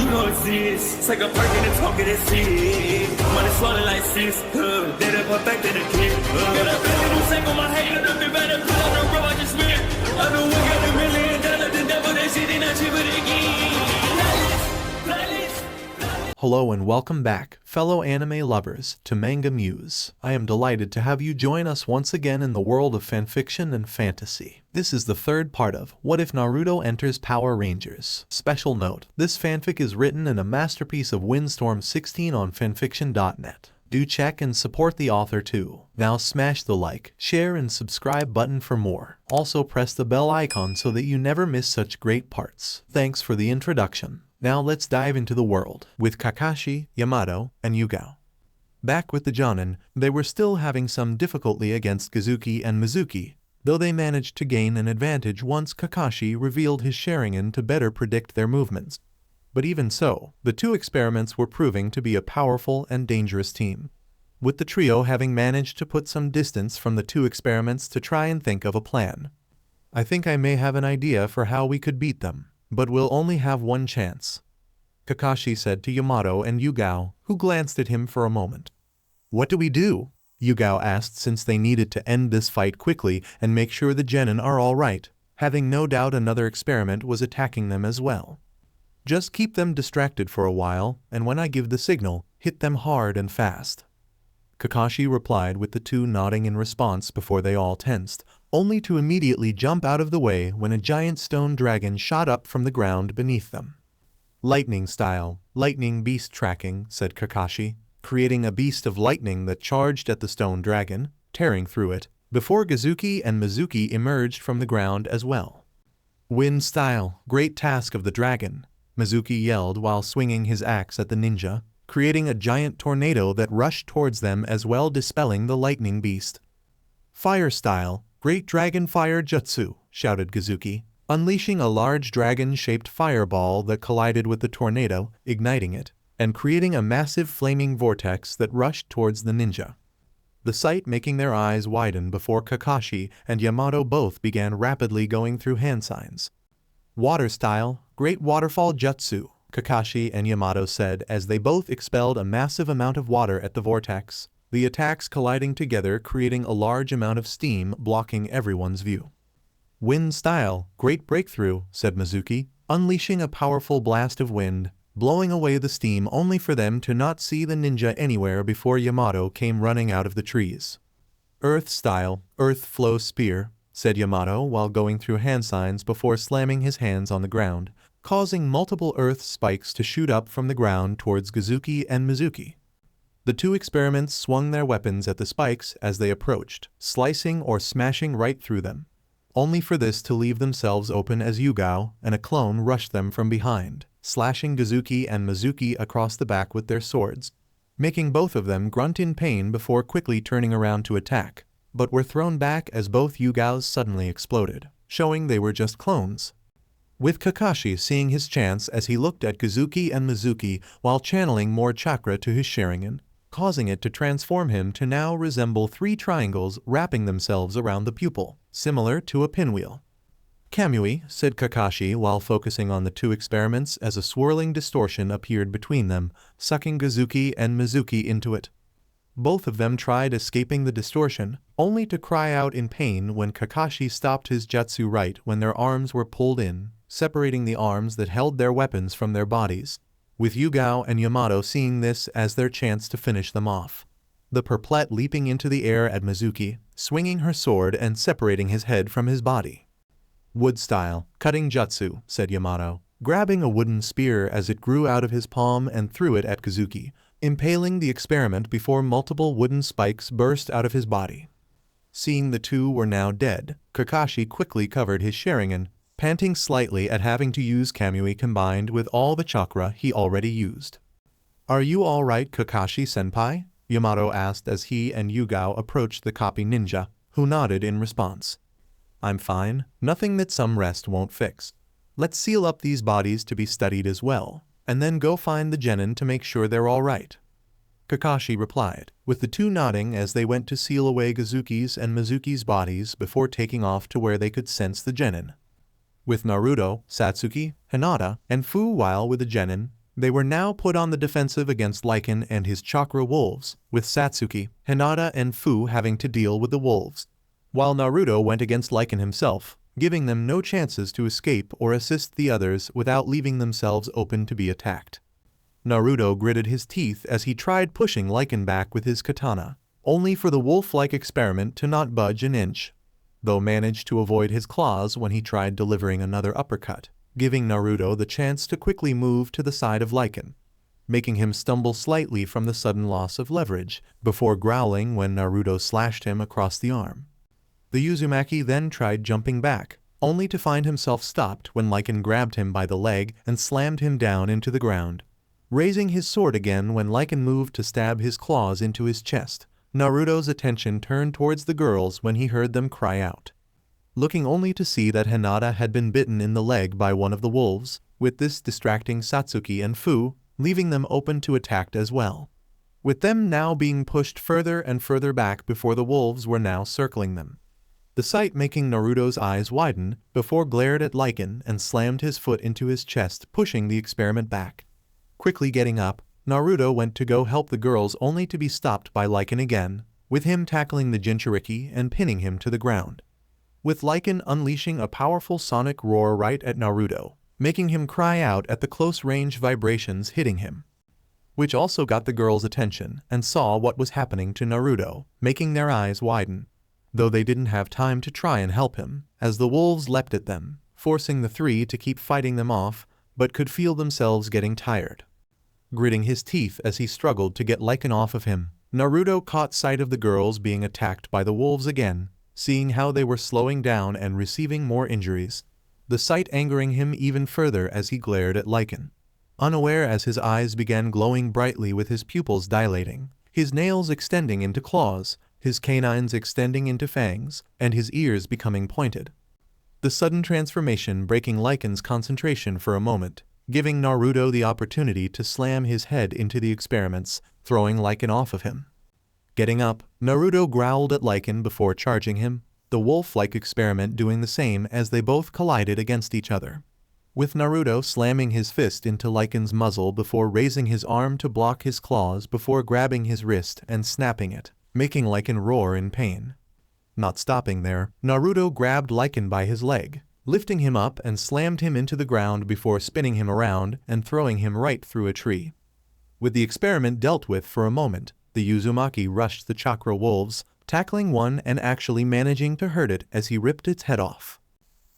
You don't exist. Take a perk and a talk of that shit. Money swallowed like sis. Dead up perfect in the kid. Got a billion who sang on my head. Look up better put on the road I just spent. I know we got $1 million. The devil that shit ain't not cheaper again. Hello and welcome back, fellow anime lovers, to MangaMuse. I am delighted to have you join us once again in the world of fanfiction and fantasy. This is the third part of What If Naruto Enters Power Rangers. Special note, this fanfic is written in a masterpiece of Windstorm 16 on FANFICTIONnet. Do check and support the author too. Now smash the like, share and subscribe button for more. Also press the bell icon so that you never miss such great parts. Thanks for the introduction. Now let's dive into the world, with Kakashi, Yamato, and Yugao. Back with the Jonin, they were still having some difficulty against Kazuki and Mizuki, though they managed to gain an advantage once Kakashi revealed his Sharingan to better predict their movements. But even so, the two experiments were proving to be a powerful and dangerous team, with the trio having managed to put some distance from the two experiments to try and think of a plan. I think I may have an idea for how we could beat them. But we'll only have one chance, Kakashi said to Yamato and Yugao, who glanced at him for a moment. What do we do? Yugao asked, since they needed to end this fight quickly and make sure the genin are all right, having no doubt another experiment was attacking them as well. Just keep them distracted for a while, and when I give the signal, hit them hard and fast. Kakashi replied, with the two nodding in response before they all tensed, only to immediately jump out of the way when a giant stone dragon shot up from the ground beneath them. Lightning style, lightning beast tracking, said Kakashi, creating a beast of lightning that charged at the stone dragon, tearing through it, before Kazuki and Mizuki emerged from the ground as well. Wind style, great task of the dragon, Mizuki yelled while swinging his axe at the ninja, creating a giant tornado that rushed towards them as well, dispelling the lightning beast. Fire style, great dragon fire jutsu, shouted Kazuki, unleashing a large dragon-shaped fireball that collided with the tornado, igniting it, and creating a massive flaming vortex that rushed towards the ninja. The sight making their eyes widen before Kakashi and Yamato both began rapidly going through hand signs. Water style, great waterfall jutsu, Kakashi and Yamato said as they both expelled a massive amount of water at the vortex, the attacks colliding together creating a large amount of steam blocking everyone's view. Wind style, great breakthrough, said Mizuki, unleashing a powerful blast of wind, blowing away the steam only for them to not see the ninja anywhere before Yamato came running out of the trees. Earth style, earth flow spear, said Yamato while going through hand signs before slamming his hands on the ground, causing multiple earth spikes to shoot up from the ground towards Kazuki and Mizuki. The two experiments swung their weapons at the spikes as they approached, slicing or smashing right through them, only for this to leave themselves open as Yugao and a clone rushed them from behind, slashing Kazuki and Mizuki across the back with their swords, making both of them grunt in pain before quickly turning around to attack, but were thrown back as both Yugaos suddenly exploded, showing they were just clones. With Kakashi seeing his chance as he looked at Kazuki and Mizuki while channeling more chakra to his Sharingan, causing it to transform him to now resemble three triangles wrapping themselves around the pupil, similar to a pinwheel. Kamui, said Kakashi while focusing on the two experiments as a swirling distortion appeared between them, sucking Kazuki and Mizuki into it. Both of them tried escaping the distortion, only to cry out in pain when Kakashi stopped his jutsu right when their arms were pulled in, separating the arms that held their weapons from their bodies, with Yugao and Yamato seeing this as their chance to finish them off. The perplet leaping into the air at Mizuki, swinging her sword and separating his head from his body. Wood style, cutting jutsu, said Yamato, grabbing a wooden spear as it grew out of his palm and threw it at Kazuki, impaling the experiment before multiple wooden spikes burst out of his body. Seeing the two were now dead, Kakashi quickly covered his Sharingan, panting slightly at having to use Kamui combined with all the chakra he already used. Are you all right, Kakashi-senpai? Yamato asked as he and Yugao approached the copy ninja, who nodded in response. I'm fine, nothing that some rest won't fix. Let's seal up these bodies to be studied as well, and then go find the genin to make sure they're all right. Kakashi replied, with the two nodding as they went to seal away Kazuki's and Mizuki's bodies before taking off to where they could sense the genin. With Naruto, Satsuki, Hinata, and Fu while with the genin, They were now put on the defensive against Lyen and his chakra wolves, with Satsuki, Hinata and Fu having to deal with the wolves, while Naruto went against Lyen himself, giving them no chances to escape or assist the others without leaving themselves open to be attacked. Naruto gritted his teeth as he tried pushing Lyen back with his katana, only for the wolf-like experiment to not budge an inch, though managed to avoid his claws when he tried delivering another uppercut, giving Naruto the chance to quickly move to the side of Lyen, making him stumble slightly from the sudden loss of leverage, before growling when Naruto slashed him across the arm. The Uzumaki then tried jumping back, only to find himself stopped when Lyen grabbed him by the leg and slammed him down into the ground. Raising his sword again when Lyen moved to stab his claws into his chest, Naruto's attention turned towards the girls when he heard them cry out, looking only to see that Hinata had been bitten in the leg by one of the wolves, with this distracting Satsuki and Fu, leaving them open to attack as well, with them now being pushed further and further back before the wolves were now circling them. The sight making Naruto's eyes widen before glared at Lyen and slammed his foot into his chest, pushing the experiment back. Quickly getting up, Naruto went to go help the girls only to be stopped by Lyen again, with him tackling the Jinchuriki and pinning him to the ground, with Lyen unleashing a powerful sonic roar right at Naruto, making him cry out at the close-range vibrations hitting him, which also got the girls' attention and saw what was happening to Naruto, making their eyes widen, though they didn't have time to try and help him, as the wolves leapt at them, forcing the three to keep fighting them off, but could feel themselves getting tired. Gritting his teeth as he struggled to get Lyen off of him, Naruto caught sight of the girls being attacked by the wolves again, seeing how they were slowing down and receiving more injuries, the sight angering him even further as he glared at Lyen, unaware as his eyes began glowing brightly with his pupils dilating, his nails extending into claws, his canines extending into fangs, and his ears becoming pointed. The sudden transformation breaking Lyen's concentration for a moment, giving Naruto the opportunity to slam his head into the experiments, throwing Lyen off of him. Getting up, Naruto growled at Lyen before charging him, the wolf-like experiment doing the same as they both collided against each other, with Naruto slamming his fist into Lyen's muzzle before raising his arm to block his claws before grabbing his wrist and snapping it, making Lyen roar in pain. Not stopping there, Naruto grabbed Lyen by his leg, lifting him up and slammed him into the ground before spinning him around and throwing him right through a tree. With the experiment dealt with for a moment, the Uzumaki rushed the chakra wolves, tackling one and actually managing to hurt it as he ripped its head off,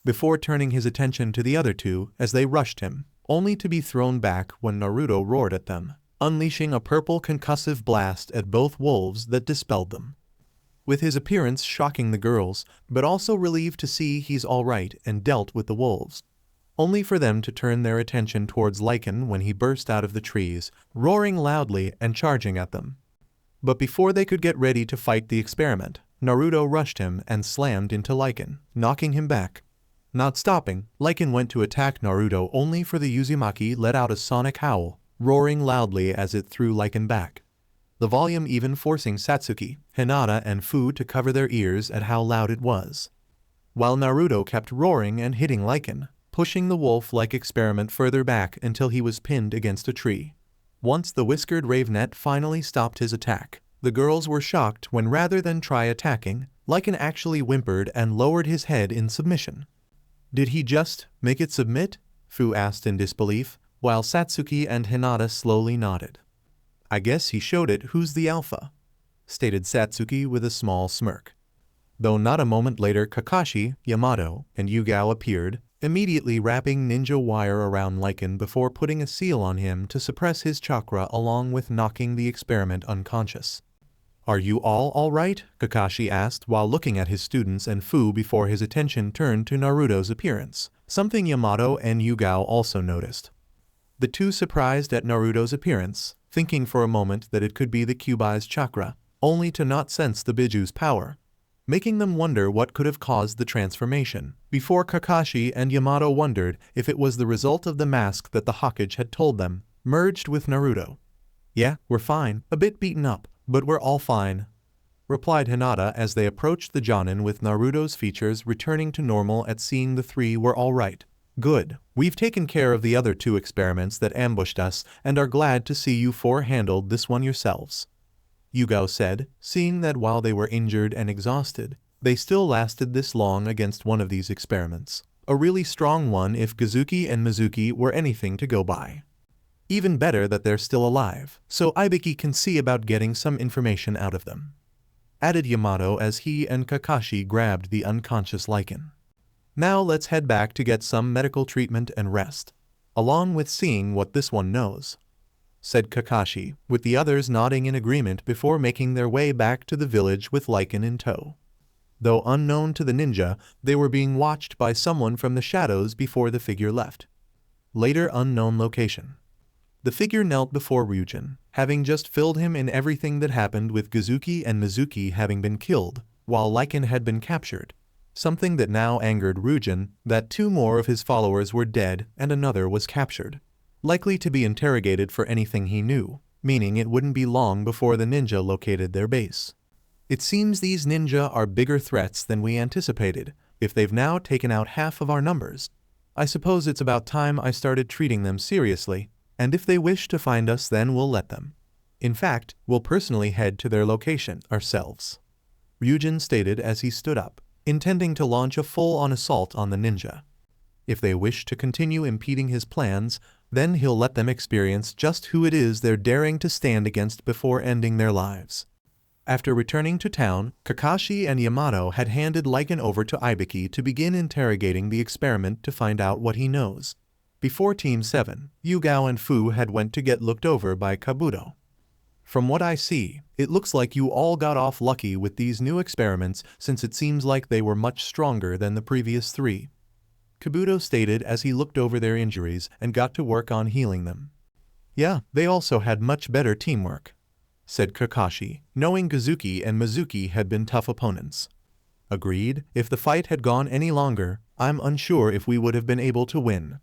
before turning his attention to the other two as they rushed him, only to be thrown back when Naruto roared at them, unleashing a purple concussive blast at both wolves that dispelled them, with his appearance shocking the girls, but also relieved to see he's alright and dealt with the wolves, only for them to turn their attention towards Lyen when he burst out of the trees, roaring loudly and charging at them. But before they could get ready to fight the experiment, Naruto rushed him and slammed into Lyen, knocking him back. Not stopping, Lyen went to attack Naruto only for the Uzumaki let out a sonic howl, roaring loudly as it threw Lyen back, the volume even forcing Satsuki, Hinata and Fu to cover their ears at how loud it was, while Naruto kept roaring and hitting Lyen, pushing the wolf-like experiment further back until he was pinned against a tree. Once the whiskered Ravenet finally stopped his attack, the girls were shocked when rather than try attacking, Lyen actually whimpered and lowered his head in submission. "Did he just make it submit?" Fu asked in disbelief, while Satsuki and Hinata slowly nodded. "I guess he showed it who's the alpha," stated Satsuki with a small smirk. Though not a moment later Kakashi, Yamato, and Yugao appeared, immediately wrapping ninja wire around Lyen before putting a seal on him to suppress his chakra along with knocking the experiment unconscious. "Are you all alright?" Kakashi asked while looking at his students and Fu before his attention turned to Naruto's appearance, something Yamato and Yugao also noticed. The two surprised at Naruto's appearance, thinking for a moment that it could be the Kyuubi's chakra, only to not sense the Bijuu's power, making them wonder what could have caused the transformation, before Kakashi and Yamato wondered if it was the result of the mask that the Hokage had told them, merged with Naruto. "Yeah, we're fine, a bit beaten up, but we're all fine," replied Hinata as they approached the Jonin with Naruto's features returning to normal at seeing the three were alright. Good. We've taken care of the other 2 experiments that ambushed us and are glad to see you 4 handled this one yourselves. Yugao said, seeing that while they were injured and exhausted, they still lasted this long against one of these experiments. A really strong one if Kazuki and Mizuki were anything to go by. Even better that they're still alive, so Ibiki can see about getting some information out of them. Added Yamato as he and Kakashi grabbed the unconscious Lyen. Now let's head back to get some medical treatment and rest, along with seeing what this one knows, said Kakashi, with the others nodding in agreement before making their way back to the village with Lyen in tow. Though unknown to the ninja, they were being watched by someone from the shadows before the figure left. Later unknown location. The figure knelt before Ryujin, having just filled him in everything that happened with Kazuki and Mizuki having been killed, while Lyen had been captured. Something that now angered Ryujin, that 2 more of his followers were dead and another was captured. Likely to be interrogated for anything he knew, meaning it wouldn't be long before the ninja located their base. It seems these ninja are bigger threats than we anticipated, if they've now taken out half of our numbers. I suppose it's about time I started treating them seriously, and if they wish to find us then we'll let them. In fact, we'll personally head to their location ourselves. Ryujin stated as he stood up, intending to launch a full-on assault on the ninja. If they wish to continue impeding his plans, then he'll let them experience just who it is they're daring to stand against before ending their lives. After returning to town, Kakashi and Yamato had handed Lyen over to Ibiki to begin interrogating the experiment to find out what he knows. Before Team 7, Yugao and Fu had went to get looked over by Kabuto. From what I see, it looks like you all got off lucky with these new experiments since it seems like they were much stronger than the previous 3. Kabuto stated as he looked over their injuries and got to work on healing them. Yeah, they also had much better teamwork, said Kakashi, knowing Kazuki and Mizuki had been tough opponents. Agreed, if the fight had gone any longer, I'm unsure if we would have been able to win.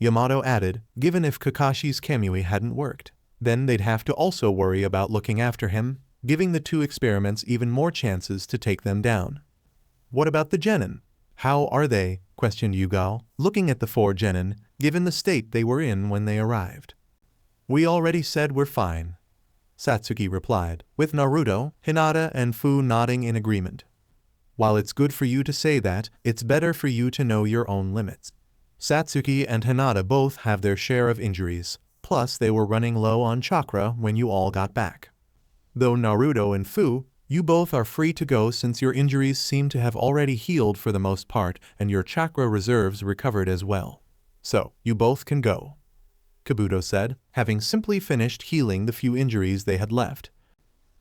Yamato added, given if Kakashi's Kamui hadn't worked, then they'd have to also worry about looking after him, giving the 2 experiments even more chances to take them down. What about the genin? How are they? Questioned Yugao, looking at the 4 genin, given the state they were in when they arrived. We already said we're fine, Satsuki replied, with Naruto, Hinata and Fu nodding in agreement. While it's good for you to say that, it's better for you to know your own limits. Satsuki and Hinata both have their share of injuries, plus they were running low on chakra when you all got back. Though Naruto and Fu, you both are free to go since your injuries seem to have already healed for the most part and your chakra reserves recovered as well. So, you both can go, Kabuto said, having simply finished healing the few injuries they had left,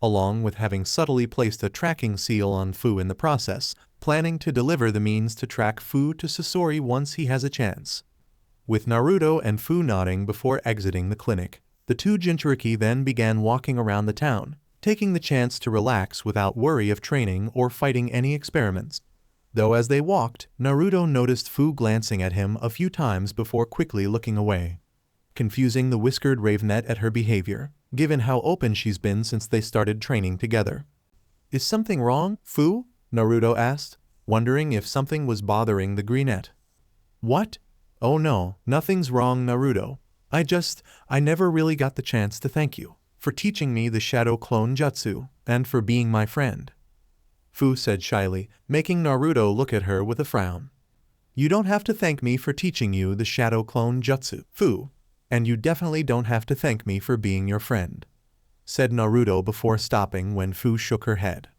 along with having subtly placed a tracking seal on Fu in the process, planning to deliver the means to track Fu to Sasori once he has a chance. With Naruto and Fu nodding before exiting the clinic, the 2 Jinchuriki then began walking around the town, taking the chance to relax without worry of training or fighting any experiments. Though as they walked, Naruto noticed Fu glancing at him a few times before quickly looking away, confusing the whiskered ravenet at her behavior, given how open she's been since they started training together. Is something wrong, Fu? Naruto asked, wondering if something was bothering the greenette. What? Oh no, nothing's wrong, Naruto. I never really got the chance to thank you for teaching me the shadow clone jutsu and for being my friend, Fu said shyly, making Naruto look at her with a frown. You don't have to thank me for teaching you the shadow clone jutsu, Fu, and you definitely don't have to thank me for being your friend, said Naruto before stopping when Fu shook her head.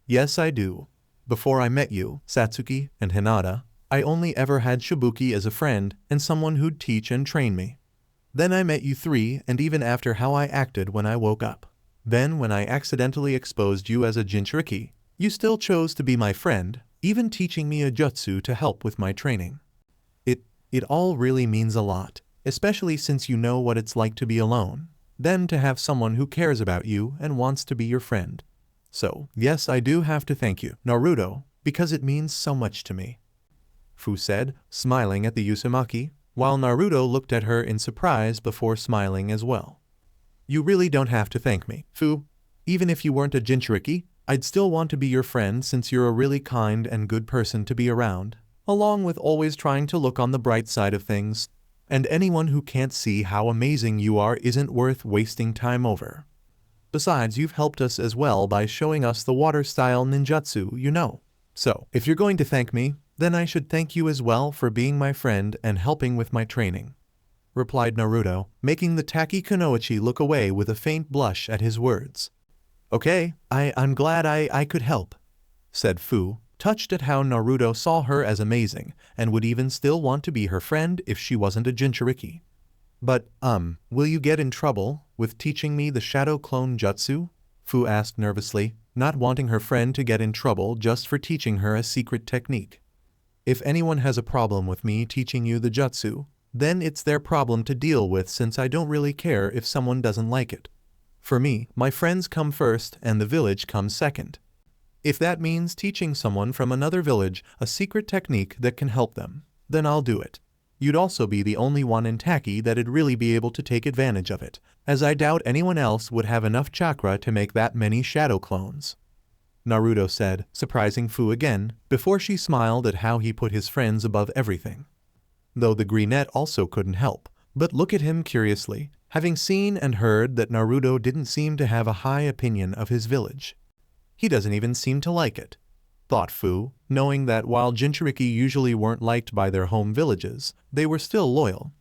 Yes, I do. Before I met you, Satsuki and Hinata, I only ever had Shibuki as a friend and someone who'd teach and train me. Then I met you 3 and even after how I acted when I woke up. Then when I accidentally exposed you as a Jinchuriki, you still chose to be my friend, even teaching me a jutsu to help with my training. It all really means a lot, especially since you know what it's like to be alone, then to have someone who cares about you and wants to be your friend. So, yes, I do have to thank you, Naruto, because it means so much to me, Fu said, smiling at the Uzumaki, while Naruto looked at her in surprise before smiling as well. You really don't have to thank me, Fu. Even if you weren't a Jinchuriki, I'd still want to be your friend since you're a really kind and good person to be around. along with always trying to look on the bright side of things. And anyone who can't see how amazing you are isn't worth wasting time over. Besides, you've helped us as well by showing us the water-style ninjutsu, you know. So, if you're going to thank me, then I should thank you as well for being my friend and helping with my training," replied Naruto, making the Taki kunoichi look away with a faint blush at his words. "Okay, I'm glad I could help," said Fu, touched at how Naruto saw her as amazing and would even still want to be her friend if she wasn't a Jinchuriki. "But, will you get in trouble with teaching me the shadow clone jutsu?" Fu asked nervously, not wanting her friend to get in trouble just for teaching her a secret technique. "If anyone has a problem with me teaching you the jutsu, then it's their problem to deal with, since I don't really care if someone doesn't like it. For me, my friends come first and the village comes second. If that means teaching someone from another village a secret technique that can help them, then I'll do it. You'd also be the only one in Taki that'd really be able to take advantage of it, as I doubt anyone else would have enough chakra to make that many shadow clones," Naruto said, surprising Fu again, before she smiled at how he put his friends above everything. Though the Greenette also couldn't help but look at him curiously, having seen and heard that Naruto didn't seem to have a high opinion of his village. "He doesn't even seem to like it," thought Fu, knowing that while Jinchuriki usually weren't liked by their home villages, they were still loyal.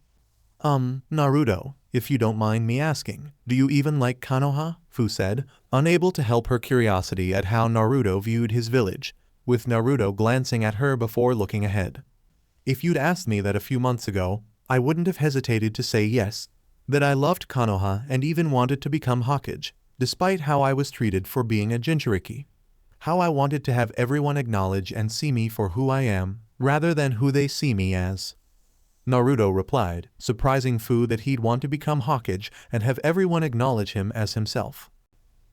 Naruto, if you don't mind me asking, do you even like Konoha?" Fu said, unable to help her curiosity at how Naruto viewed his village, with Naruto glancing at her before looking ahead. "If you'd asked me that a few months ago, I wouldn't have hesitated to say yes, that I loved Konoha and even wanted to become Hokage, despite how I was treated for being a Jinchuriki. How I wanted to have everyone acknowledge and see me for who I am, rather than who they see me as," Naruto replied, surprising Fu that he'd want to become Hokage and have everyone acknowledge him as himself.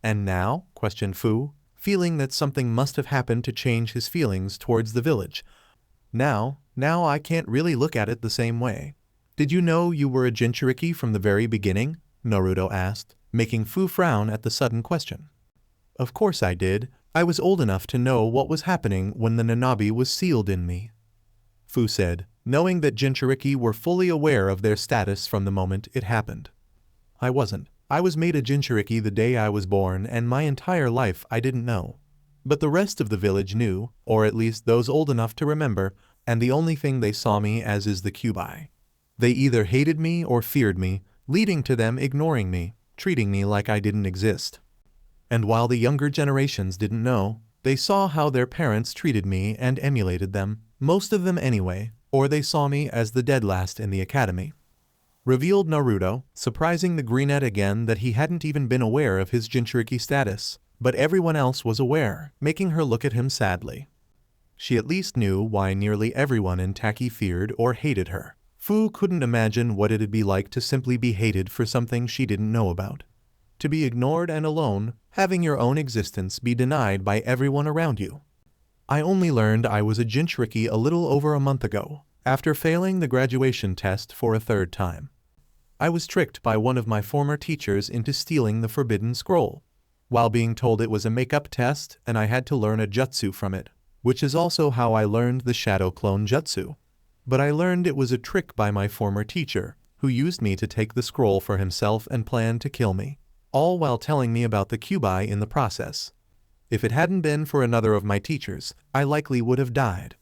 "And now?" questioned Fu, feeling that something must have happened to change his feelings towards the village. Now I can't really look at it the same way." "Did you know you were a Jinchuriki from the very beginning?" Naruto asked, making Fu frown at the sudden question. "Of course I did. I was old enough to know what was happening when the Nanabi was sealed in me," Fu said, knowing that Jinchuriki were fully aware of their status from the moment it happened. "I wasn't. I was made a Jinchuriki the day I was born, and my entire life I didn't know. But the rest of the village knew, or at least those old enough to remember, and the only thing they saw me as is the Kyuubi. They either hated me or feared me, leading to them ignoring me, treating me like I didn't exist. And while the younger generations didn't know, they saw how their parents treated me and emulated them, most of them anyway, or they saw me as the dead last in the academy," revealed Naruto, surprising the Greenette again that he hadn't even been aware of his Jinchuriki status, but everyone else was aware, making her look at him sadly. She at least knew why nearly everyone in Taki feared or hated her. Fu couldn't imagine what it'd be like to simply be hated for something she didn't know about. To be ignored and alone, having your own existence be denied by everyone around you. "I only learned I was a Jinchuriki a little over a month ago, after failing the graduation test for a third time. I was tricked by one of my former teachers into stealing the forbidden scroll, while being told it was a make-up test and I had to learn a jutsu from it, which is also how I learned the shadow clone jutsu. But I learned it was a trick by my former teacher, who used me to take the scroll for himself and planned to kill me, all while telling me about the Kyuubi in the process. If it hadn't been for another of my teachers, I likely would have died.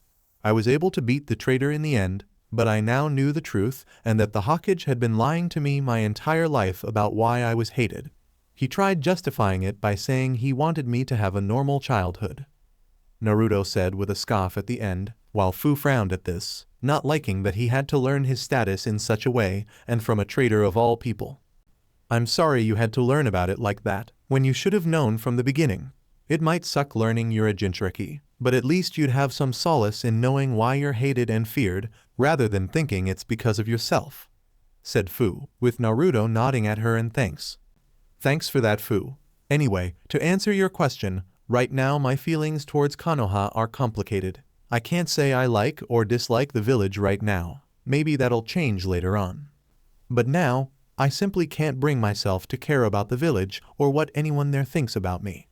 I was able to beat the traitor in the end, but I now knew the truth and that the Hokage had been lying to me my entire life about why I was hated. He tried justifying it by saying he wanted me to have a normal childhood," Naruto said with a scoff at the end, while Fu frowned at this, not liking that he had to learn his status in such a way and from a traitor of all people. "I'm sorry you had to learn about it like that, when you should have known from the beginning. It might suck learning you're a Jinchuriki, but at least you'd have some solace in knowing why you're hated and feared, rather than thinking it's because of yourself," said Fu, with Naruto nodding at her in thanks. "Thanks for that, Fu. Anyway, to answer your question, right now my feelings towards Konoha are complicated. I can't say I like or dislike the village right now. Maybe that'll change later on. But now, I simply can't bring myself to care about the village or what anyone there thinks about me.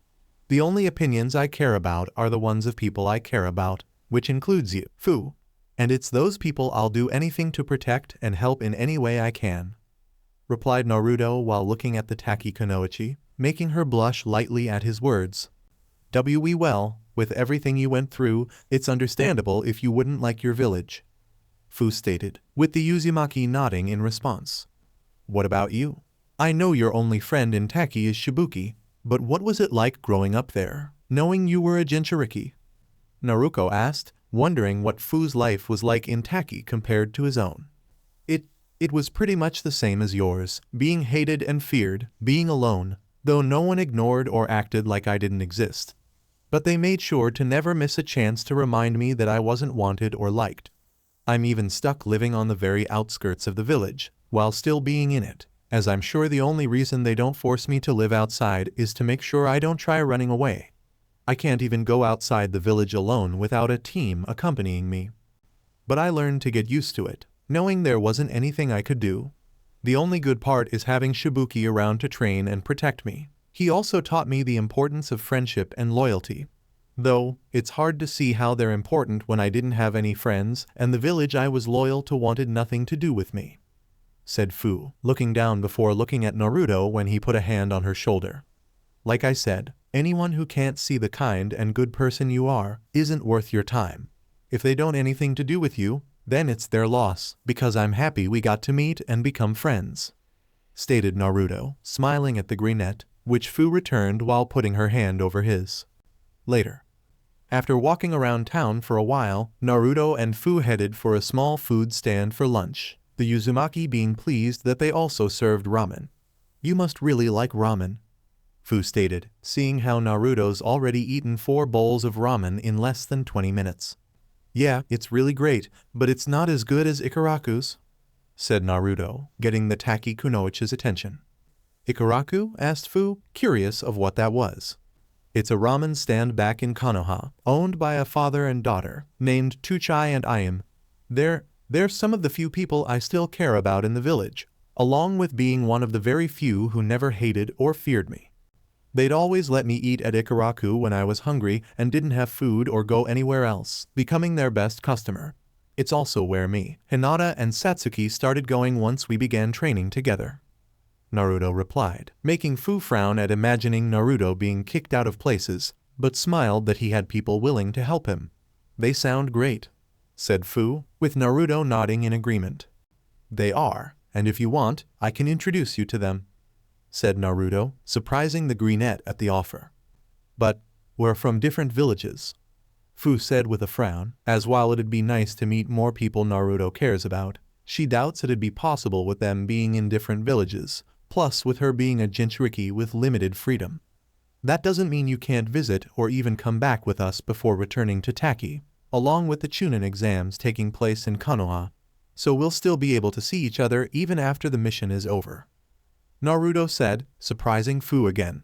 The only opinions I care about are the ones of people I care about, which includes you, Fu. And it's those people I'll do anything to protect and help in any way I can," replied Naruto while looking at the Taki kunoichi, making her blush lightly at his words. Well, with everything you went through, it's understandable if you wouldn't like your village," Fu stated, with the Uzumaki nodding in response. "What about you? I know your only friend in Taki is Shibuki, but what was it like growing up there, knowing you were a Jinchuriki?" Naruto asked, wondering what Fu's life was like in Taki compared to his own. It was pretty much the same as yours, being hated and feared, being alone, though no one ignored or acted like I didn't exist. But they made sure to never miss a chance to remind me that I wasn't wanted or liked. I'm even stuck living on the very outskirts of the village, while still being in it, as I'm sure the only reason they don't force me to live outside is to make sure I don't try running away. I can't even go outside the village alone without a team accompanying me. But I learned to get used to it, knowing there wasn't anything I could do. The only good part is having Shibuki around to train and protect me. He also taught me the importance of friendship and loyalty. Though, it's hard to see how they're important when I didn't have any friends and the village I was loyal to wanted nothing to do with me," said Fu, looking down before looking at Naruto when he put a hand on her shoulder. "Like I said, anyone who can't see the kind and good person you are isn't worth your time. If they don't anything to do with you, then it's their loss, because I'm happy we got to meet and become friends," stated Naruto, smiling at the greenette, which Fu returned while putting her hand over his. Later, after walking around town for a while, Naruto and Fu headed for a small food stand for lunch, the Uzumaki being pleased that they also served ramen. "You must really like ramen," Fu stated, seeing how Naruto's already eaten 4 bowls of ramen in less than 20 minutes. "Yeah, it's really great, but it's not as good as Ikaraku's," said Naruto, getting the Taki kunoichi's attention. "Ikaraku?" asked Fu, curious of what that was. "It's a ramen stand back in Konoha, owned by a father and daughter, named Tuchai and Ayam. They're some of the few people I still care about in the village, along with being one of the very few who never hated or feared me. They'd always let me eat at Ikaraku when I was hungry and didn't have food or go anywhere else, becoming their best customer. It's also where me, Hinata, and Satsuki started going once we began training together," Naruto replied, making Fu frown at imagining Naruto being kicked out of places, but smiled that he had people willing to help him. "They sound great," said Fu, with Naruto nodding in agreement. "They are, and if you want, I can introduce you to them," said Naruto, surprising the greenette at the offer. "But we're from different villages," Fu said with a frown, as while it'd be nice to meet more people Naruto cares about, she doubts it'd be possible with them being in different villages, plus with her being a Jinchuriki with limited freedom. "That doesn't mean you can't visit or even come back with us before returning to Taki, along with the Chunin exams taking place in Konoha, so we'll still be able to see each other even after the mission is over," Naruto said, surprising Fu again.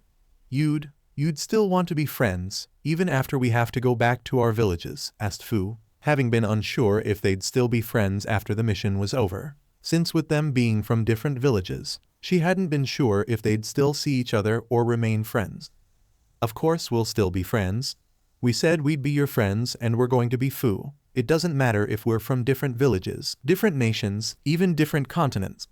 You'd still want to be friends, even after we have to go back to our villages?" asked Fu, having been unsure if they'd still be friends after the mission was over, since with them being from different villages, she hadn't been sure if they'd still see each other or remain friends. "Of course we'll still be friends. We said we'd be your friends and we're going to be Fu. It doesn't matter if we're from different villages, different nations, even different continents.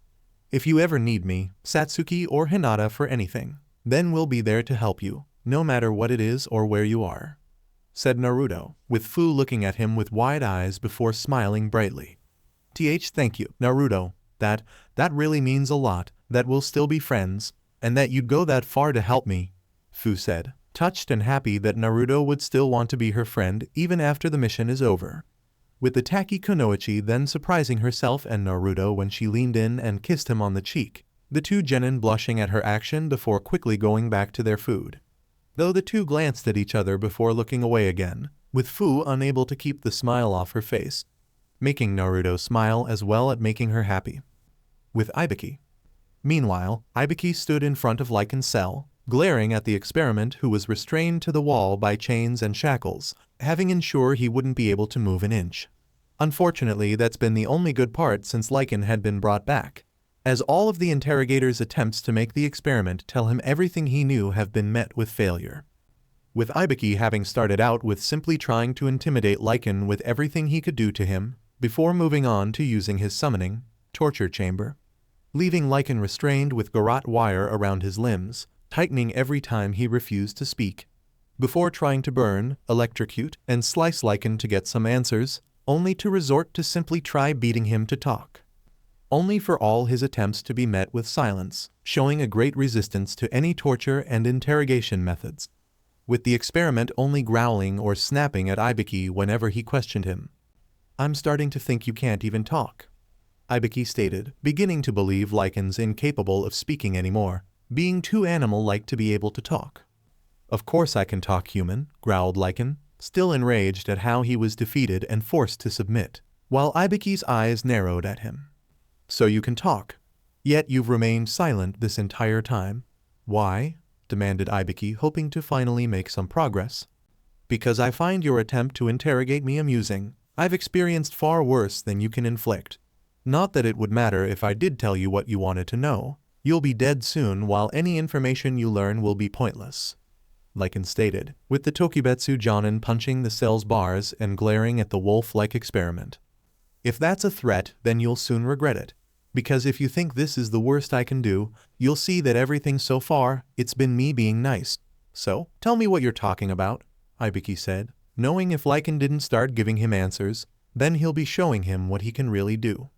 If you ever need me, Satsuki or Hinata for anything, then we'll be there to help you, no matter what it is or where you are," said Naruto, with Fu looking at him with wide eyes before smiling brightly. Thank you, Naruto. That really means a lot, that we'll still be friends, and that you'd go that far to help me," Fu said, touched and happy that Naruto would still want to be her friend even after the mission is over. With the Taki kunoichi then surprising herself and Naruto when she leaned in and kissed him on the cheek, the two genin blushing at her action before quickly going back to their food. Though the two glanced at each other before looking away again, with Fu unable to keep the smile off her face, making Naruto smile as well at making her happy. With Ibiki. Meanwhile, Ibiki stood in front of Lyen's cell, glaring at the experiment who was restrained to the wall by chains and shackles, having ensured he wouldn't be able to move an inch. Unfortunately, that's been the only good part since Lyen had been brought back, as all of the interrogator's attempts to make the experiment tell him everything he knew have been met with failure. With Ibiki having started out with simply trying to intimidate Lyen with everything he could do to him, before moving on to using his summoning, torture chamber, leaving Lyen restrained with garrote wire around his limbs, tightening every time he refused to speak, before trying to burn, electrocute, and slice Lyen to get some answers, only to resort to simply try beating him to talk. Only for all his attempts to be met with silence, showing a great resistance to any torture and interrogation methods, with the experiment only growling or snapping at Ibiki whenever he questioned him. "I'm starting to think you can't even talk," Ibiki stated, beginning to believe Lyen's incapable of speaking anymore, being too animal-like to be able to talk. "Of course I can talk, human," growled Lyen, still enraged at how he was defeated and forced to submit, while Ibiki's eyes narrowed at him. "So you can talk, yet you've remained silent this entire time. Why?" demanded Ibiki, hoping to finally make some progress. "Because I find your attempt to interrogate me amusing. I've experienced far worse than you can inflict. Not that it would matter if I did tell you what you wanted to know. You'll be dead soon, while any information you learn will be pointless," Lyen stated, with the Tokibetsu Jonin punching the cell's bars and glaring at the wolf-like experiment. "If that's a threat, then you'll soon regret it. Because if you think this is the worst I can do, you'll see that everything so far, it's been me being nice. So, tell me what you're talking about," Ibiki said, knowing if Lyen didn't start giving him answers, then he'll be showing him what he can really do.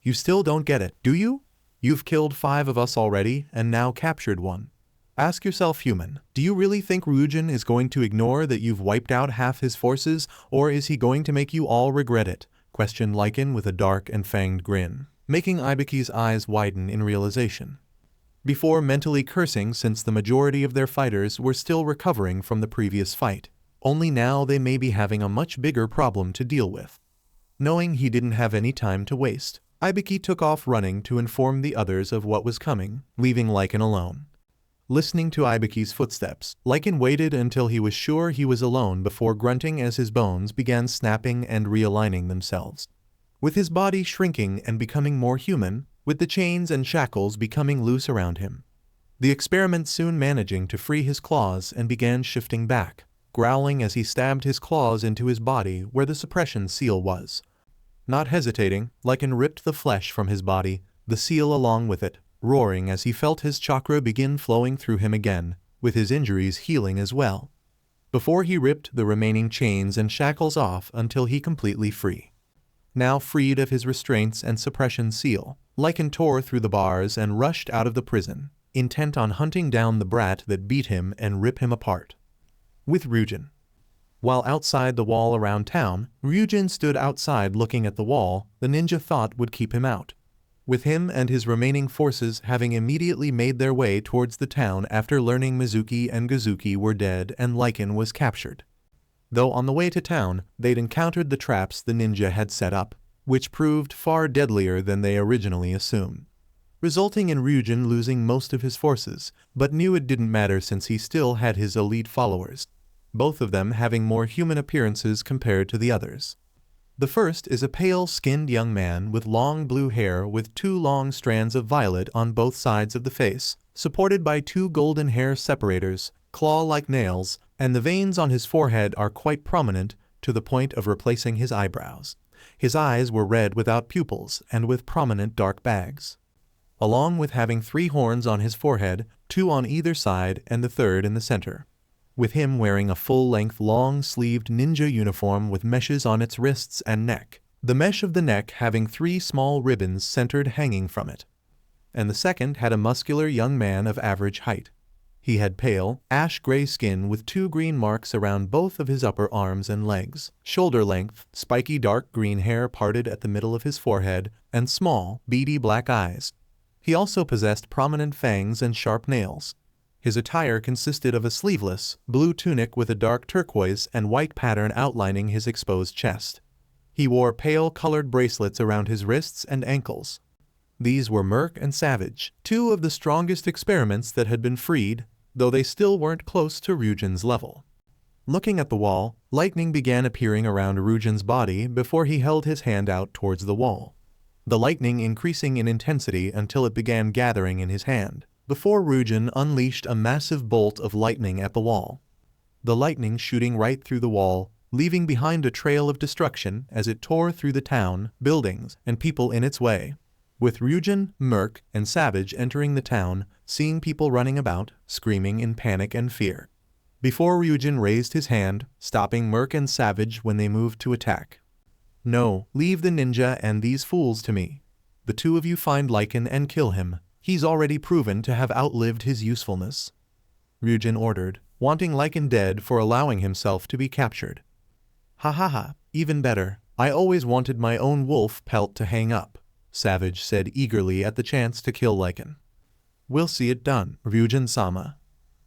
"You still don't get it, do you? You've killed 5 of us already and now captured 1. Ask yourself, human, do you really think Ruen is going to ignore that you've wiped out half his forces, or is he going to make you all regret it?" questioned Lyen with a dark and fanged grin, making Ibiki's eyes widen in realization, before mentally cursing since the majority of their fighters were still recovering from the previous fight. Only now they may be having a much bigger problem to deal with. Knowing he didn't have any time to waste, Ibiki took off running to inform the others of what was coming, leaving Lyen alone. Listening to Ibiki's footsteps, Lyen waited until he was sure he was alone before grunting as his bones began snapping and realigning themselves, with his body shrinking and becoming more human, with the chains and shackles becoming loose around him. The experiment soon managing to free his claws and began shifting back, growling as he stabbed his claws into his body where the suppression seal was. Not hesitating, Lyen ripped the flesh from his body, the seal along with it, roaring as he felt his chakra begin flowing through him again, with his injuries healing as well, before he ripped the remaining chains and shackles off until he completely free. Now freed of his restraints and suppression seal, Lyen tore through the bars and rushed out of the prison, intent on hunting down the brat that beat him and rip him apart. With Ruen. While outside the wall around town, Ruen stood outside looking at the wall the ninja thought would keep him out, with him and his remaining forces having immediately made their way towards the town after learning Mizuki and Gozuki were dead and Lyen was captured. Though on the way to town, they'd encountered the traps the ninja had set up, which proved far deadlier than they originally assumed, resulting in Ruen losing most of his forces, but knew it didn't matter since he still had his elite followers, both of them having more human appearances compared to the others. The first is a pale-skinned young man with long blue hair with 2 long strands of violet on both sides of the face, supported by 2 golden hair separators, claw-like nails, and the veins on his forehead are quite prominent to the point of replacing his eyebrows. His eyes were red without pupils and with prominent dark bags, along with having 3 horns on his forehead, 2 on either side and the third in the center, with him wearing a full-length long-sleeved ninja uniform with meshes on its wrists and neck, the mesh of the neck having 3 small ribbons centered hanging from it. And the second had a muscular young man of average height. He had pale, ash-gray skin with 2 green marks around both of his upper arms and legs, shoulder-length, spiky dark green hair parted at the middle of his forehead, and small, beady black eyes. He also possessed prominent fangs and sharp nails. His attire consisted of a sleeveless, blue tunic with a dark turquoise and white pattern outlining his exposed chest. He wore pale-colored bracelets around his wrists and ankles. These were Merc and Savage, 2 of the strongest experiments that had been freed, though they still weren't close to Rugen's level. Looking at the wall, lightning began appearing around Rugen's body before he held his hand out towards the wall, the lightning increasing in intensity until it began gathering in his hand, before Ruen unleashed a massive bolt of lightning at the wall. The lightning shooting right through the wall, leaving behind a trail of destruction as it tore through the town, buildings, and people in its way. With Ryujin, Merc, and Savage entering the town, seeing people running about, screaming in panic and fear. Before Ryujin raised his hand, stopping Merc and Savage when they moved to attack. "No, leave the ninja and these fools to me. The two of you find Lyen and kill him. He's already proven to have outlived his usefulness," Ryujin ordered, wanting Lyen dead for allowing himself to be captured. "Ha ha ha, even better. I always wanted my own wolf pelt to hang up," Savage said eagerly at the chance to kill Lyen. "We'll see it done, Ryujin-sama,"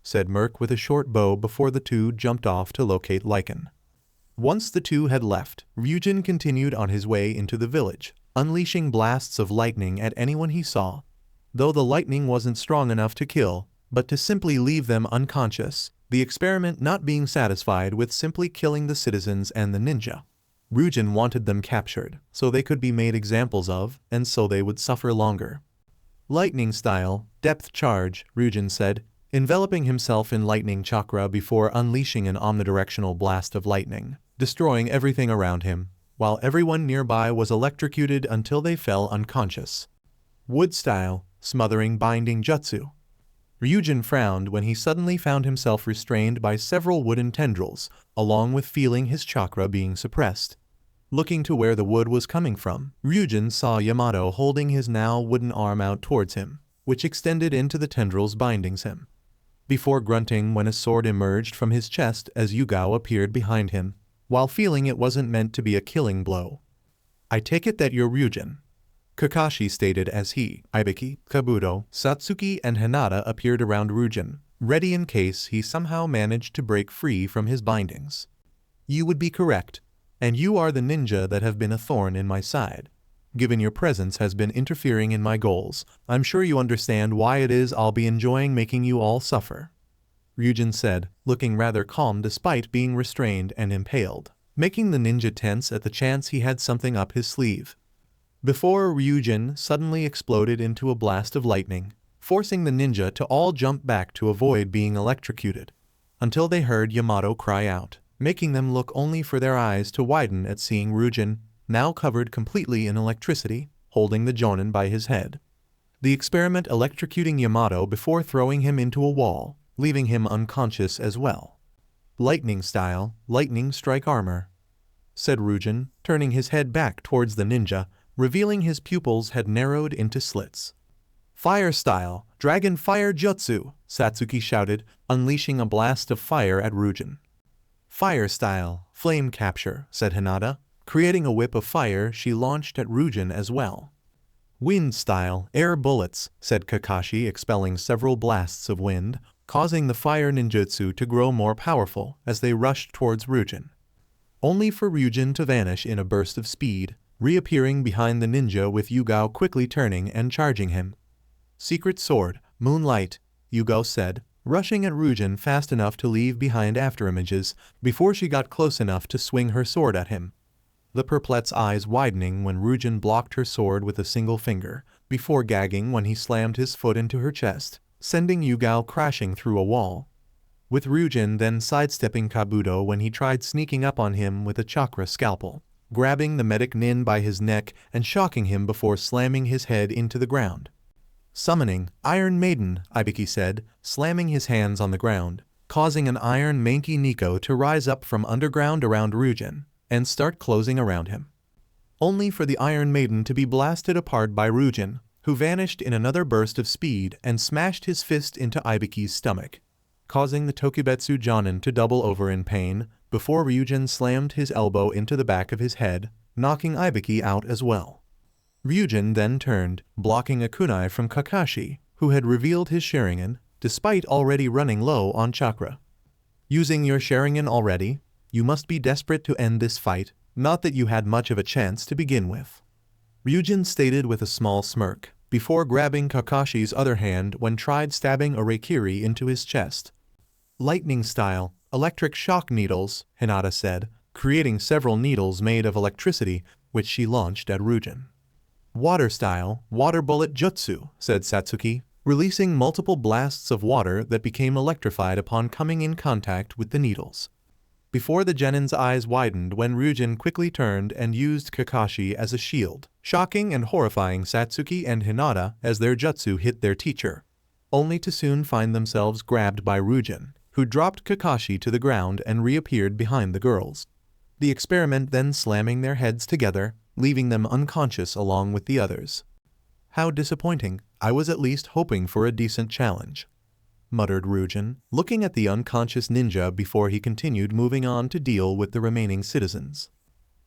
said Merc with a short bow before the two jumped off to locate Lyen. Once the two had left, Ryujin continued on his way into the village, unleashing blasts of lightning at anyone he saw. Though the lightning wasn't strong enough to kill, but to simply leave them unconscious, the experiment not being satisfied with simply killing the citizens and the ninja. Ryujin wanted them captured, so they could be made examples of, and so they would suffer longer. "Lightning style, depth charge," Ryujin said, enveloping himself in lightning chakra before unleashing an omnidirectional blast of lightning, destroying everything around him, while everyone nearby was electrocuted until they fell unconscious. "Wood style, smothering binding jutsu." Ryujin frowned when he suddenly found himself restrained by several wooden tendrils, along with feeling his chakra being suppressed. Looking to where the wood was coming from, Ryujin saw Yamato holding his now wooden arm out towards him, which extended into the tendrils binding him. Before grunting when a sword emerged from his chest as Yugao appeared behind him, while feeling it wasn't meant to be a killing blow. "I take it that you're Ryujin," Kakashi stated as he, Ibiki, Kabuto, Satsuki, and Hinata appeared around Ryujin, ready in case he somehow managed to break free from his bindings. "You would be correct, and you are the ninja that have been a thorn in my side. Given your presence has been interfering in my goals, I'm sure you understand why it is I'll be enjoying making you all suffer," Ryujin said, looking rather calm despite being restrained and impaled, making the ninja tense at the chance he had something up his sleeve. Before Ryujin suddenly exploded into a blast of lightning, forcing the ninja to all jump back to avoid being electrocuted, until they heard Yamato cry out, making them look only for their eyes to widen at seeing Ryujin, now covered completely in electricity, holding the jonin by his head. The experiment electrocuting Yamato before throwing him into a wall, leaving him unconscious as well. "Lightning style, lightning strike armor," said Ryujin, turning his head back towards the ninja, revealing his pupils had narrowed into slits. "Fire style, dragon fire jutsu," Satsuki shouted, unleashing a blast of fire at Ryujin. "Fire style, flame capture," said Hinata, creating a whip of fire she launched at Ryujin as well. "Wind style, air bullets," said Kakashi, expelling several blasts of wind, causing the fire ninjutsu to grow more powerful as they rushed towards Ryujin. Only for Ryujin to vanish in a burst of speed, reappearing behind the ninja with Yugao quickly turning and charging him. "Secret sword, moonlight," Yugao said, rushing at Ryujin fast enough to leave behind afterimages before she got close enough to swing her sword at him. The perplexed eyes widening when Ryujin blocked her sword with a single finger, before gagging when he slammed his foot into her chest, sending Yugao crashing through a wall. With Ryujin then sidestepping Kabuto when he tried sneaking up on him with a chakra scalpel, grabbing the medic nin by his neck and shocking him before slamming his head into the ground. "Summoning, Iron Maiden," Ibiki said, slamming his hands on the ground, causing an Iron Mankey Nico to rise up from underground around Ryujin and start closing around him. Only for the Iron Maiden to be blasted apart by Ryujin, who vanished in another burst of speed and smashed his fist into Ibiki's stomach, causing the Tokubetsu Jonin to double over in pain, before Ryujin slammed his elbow into the back of his head, knocking Ibiki out as well. Ryujin then turned, blocking a kunai from Kakashi, who had revealed his Sharingan, despite already running low on chakra. "Using your Sharingan already? You must be desperate to end this fight, not that you had much of a chance to begin with," Ryujin stated with a small smirk, before grabbing Kakashi's other hand when tried stabbing a Reikiri into his chest. "Lightning style, electric shock needles," Hinata said, creating several needles made of electricity, which she launched at Ryujin. "Water style, water bullet jutsu," said Satsuki, releasing multiple blasts of water that became electrified upon coming in contact with the needles. before the genin's eyes widened when Ruen quickly turned and used Kakashi as a shield, shocking and horrifying Satsuki and Hinata as their jutsu hit their teacher, only to soon find themselves grabbed by Ruen, who dropped Kakashi to the ground and reappeared behind the girls. The experiment then slamming their heads together, leaving them unconscious along with the others. How disappointing, I was at least hoping for a decent challenge, muttered Ruen, looking at the unconscious ninja before he continued moving on to deal with the remaining citizens.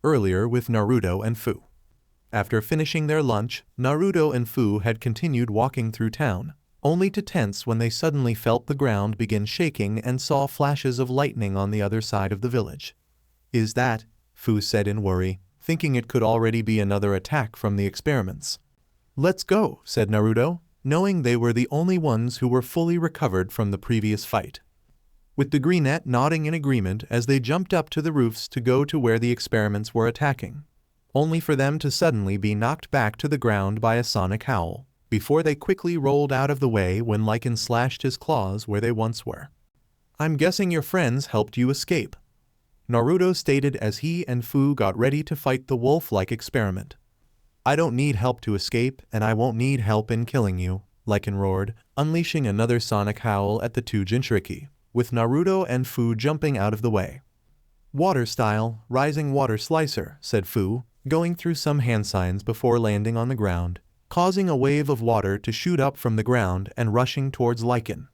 Earlier with Naruto and Fu. After finishing their lunch, Naruto and Fu had continued walking through town, only to tense when they suddenly felt the ground begin shaking and saw flashes of lightning on the other side of the village. Is that? Fu said in worry, thinking it could already be another attack from the experiments. Let's go, said Naruto, knowing they were the only ones who were fully recovered from the previous fight. With the greenette nodding in agreement as they jumped up to the roofs to go to where the experiments were attacking, only for them to suddenly be knocked back to the ground by a sonic howl, before they quickly rolled out of the way when Lyen slashed his claws where they once were. I'm guessing your friends helped you escape, Naruto stated as he and Fu got ready to fight the wolf-like experiment. I don't need help to escape, and I won't need help in killing you, Lyen roared, unleashing another sonic howl at the two Jinchuriki, with Naruto and Fu jumping out of the way. Water style, rising water slicer, said Fu, going through some hand signs before landing on the ground, causing a wave of water to shoot up from the ground and rushing towards Lyen.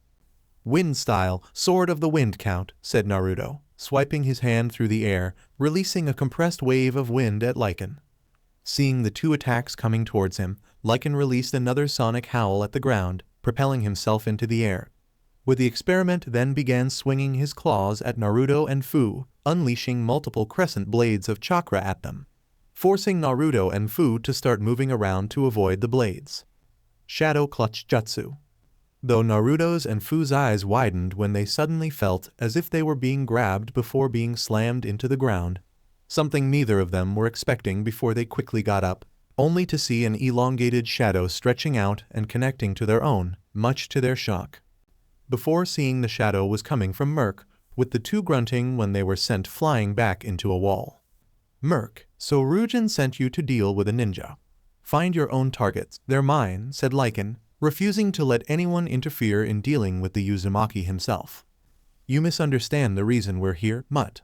Wind style, sword of the wind count, said Naruto, swiping his hand through the air, releasing a compressed wave of wind at Lyen. Seeing the two attacks coming towards him, Lyen released another sonic howl at the ground, propelling himself into the air. With the experiment then began swinging his claws at Naruto and Fu, unleashing multiple crescent blades of chakra at them, forcing Naruto and Fu to start moving around to avoid the blades. Shadow Clutch Jutsu. Though Naruto's and Fu's eyes widened when they suddenly felt as if they were being grabbed before being slammed into the ground, something neither of them were expecting before they quickly got up, only to see an elongated shadow stretching out and connecting to their own, much to their shock. Before seeing the shadow was coming from Merc, with the two grunting when they were sent flying back into a wall. Merc, so Ruen sent you to deal with a ninja. Find your own targets, they're mine, said Lyen, refusing to let anyone interfere in dealing with the Uzumaki himself. You misunderstand the reason we're here, Mutt,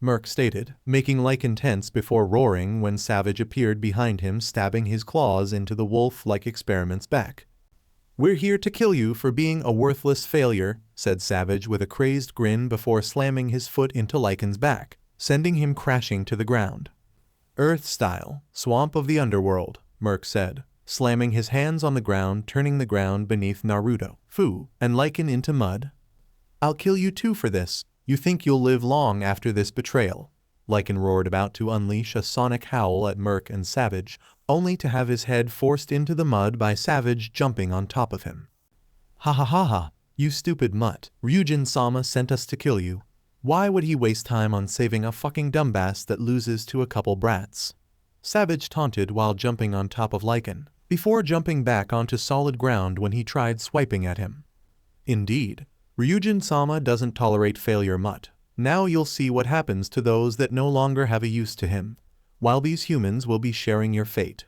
Merc stated, making Lyen tense before roaring when Savage appeared behind him stabbing his claws into the wolf-like experiment's back. We're here to kill you for being a worthless failure, said Savage with a crazed grin before slamming his foot into Lyen's back, sending him crashing to the ground. Earth style, swamp of the underworld, Merc said, slamming his hands on the ground, turning the ground beneath Naruto, Fu, and Lyen into mud. I'll kill you too for this. You think you'll live long after this betrayal, Lyen roared, about to unleash a sonic howl at Merc and Savage, only to have his head forced into the mud by Savage jumping on top of him. Ha ha ha ha, you stupid mutt, Ryujin-sama sent us to kill you. Why would he waste time on saving a fucking dumbass that loses to a couple brats? Savage taunted while jumping on top of Lyen, before jumping back onto solid ground when he tried swiping at him. Indeed, Ryujin-sama doesn't tolerate failure, Mutt. Now you'll see what happens to those that no longer have a use to him, while these humans will be sharing your fate,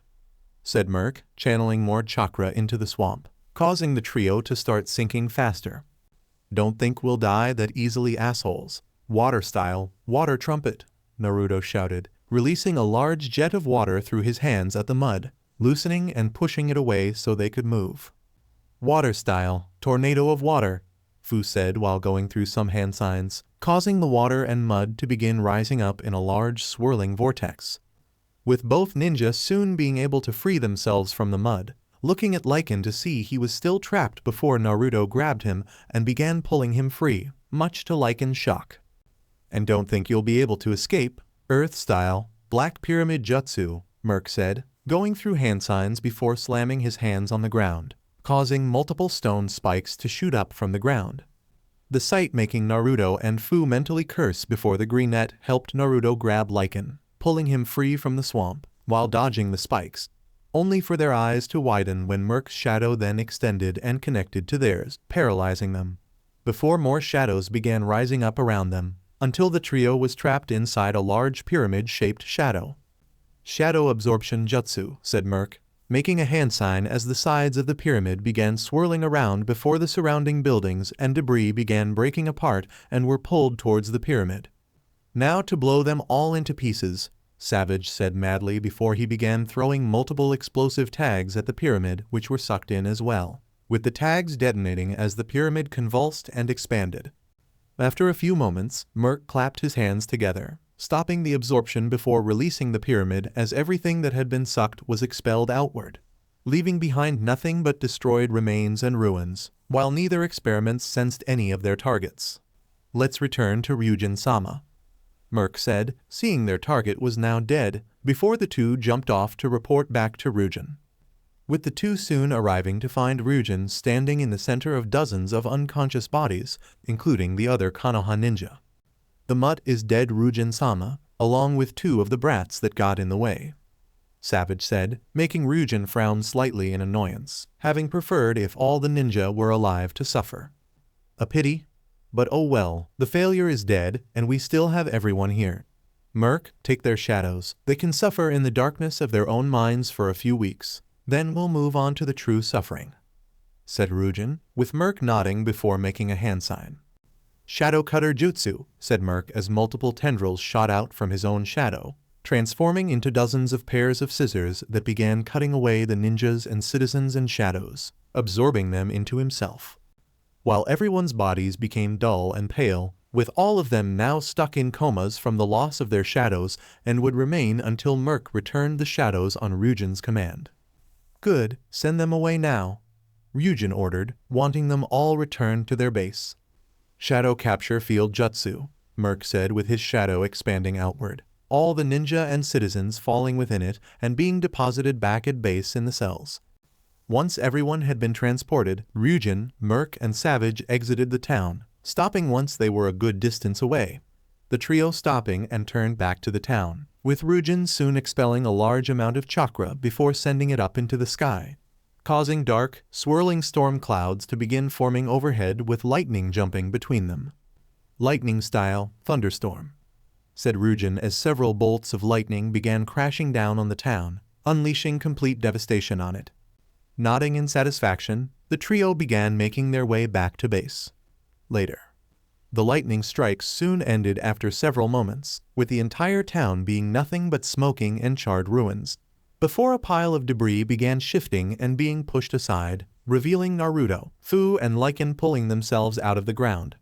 said Merc, channeling more chakra into the swamp, causing the trio to start sinking faster. Don't think we'll die that easily, assholes. Water style, water trumpet, Naruto shouted, releasing a large jet of water through his hands at the mud, loosening and pushing it away so they could move. Water style, tornado of water, Fu said while going through some hand signs, causing the water and mud to begin rising up in a large swirling vortex. With both ninjas soon being able to free themselves from the mud, looking at Lyen to see he was still trapped before Naruto grabbed him and began pulling him free, much to Lyen's shock. And don't think you'll be able to escape. Earth style, Black Pyramid Jutsu, Merc said, going through hand signs before slamming his hands on the ground, causing multiple stone spikes to shoot up from the ground. The sight making Naruto and Fu mentally curse before the green net helped Naruto grab Lyen, pulling him free from the swamp, while dodging the spikes, only for their eyes to widen when Merc's shadow then extended and connected to theirs, paralyzing them. Before more shadows began rising up around them, until the trio was trapped inside a large pyramid-shaped shadow. Shadow absorption jutsu, said Merc, making a hand sign as the sides of the pyramid began swirling around before the surrounding buildings and debris began breaking apart and were pulled towards the pyramid. Now to blow them all into pieces, Savage said madly before he began throwing multiple explosive tags at the pyramid which were sucked in as well, with the tags detonating as the pyramid convulsed and expanded. After a few moments, Merc clapped his hands together, stopping the absorption before releasing the pyramid as everything that had been sucked was expelled outward, leaving behind nothing but destroyed remains and ruins, while neither experiments sensed any of their targets. Let's return to Ryujin-sama, Merc said, seeing their target was now dead, before the two jumped off to report back to Ryujin. With the two soon arriving to find Ryujin standing in the center of dozens of unconscious bodies, including the other Konoha ninja. The mutt is dead, Ryujin-sama, along with two of the brats that got in the way, Savage said, making Ryujin frown slightly in annoyance, having preferred if all the ninja were alive to suffer. A pity, but oh well, the failure is dead and we still have everyone here. Merc, take their shadows, they can suffer in the darkness of their own minds for a few weeks. Then we'll move on to the true suffering, said Ryujin, with Merc nodding before making a hand sign. Shadow Cutter Jutsu, said Merc as multiple tendrils shot out from his own shadow, transforming into dozens of pairs of scissors that began cutting away the ninjas and citizens and shadows, absorbing them into himself. While everyone's bodies became dull and pale, with all of them now stuck in comas from the loss of their shadows and would remain until Merc returned the shadows on Ryujin's command. Good, send them away now, Ryujin ordered, wanting them all returned to their base. Shadow Capture Field Jutsu, Merc said with his shadow expanding outward, all the ninja and citizens falling within it and being deposited back at base in the cells. Once everyone had been transported, Ryujin, Merc, and Savage exited the town, stopping once they were a good distance away. The trio stopping and turned back to the town, with Ryujin soon expelling a large amount of chakra before sending it up into the sky, causing dark, swirling storm clouds to begin forming overhead with lightning jumping between them. Lightning-style thunderstorm, said Ryujin as several bolts of lightning began crashing down on the town, unleashing complete devastation on it. Nodding in satisfaction, the trio began making their way back to base. Later. The lightning strikes soon ended after several moments, with the entire town being nothing but smoking and charred ruins, before a pile of debris began shifting and being pushed aside, revealing Naruto, Fu, and Lyen pulling themselves out of the ground.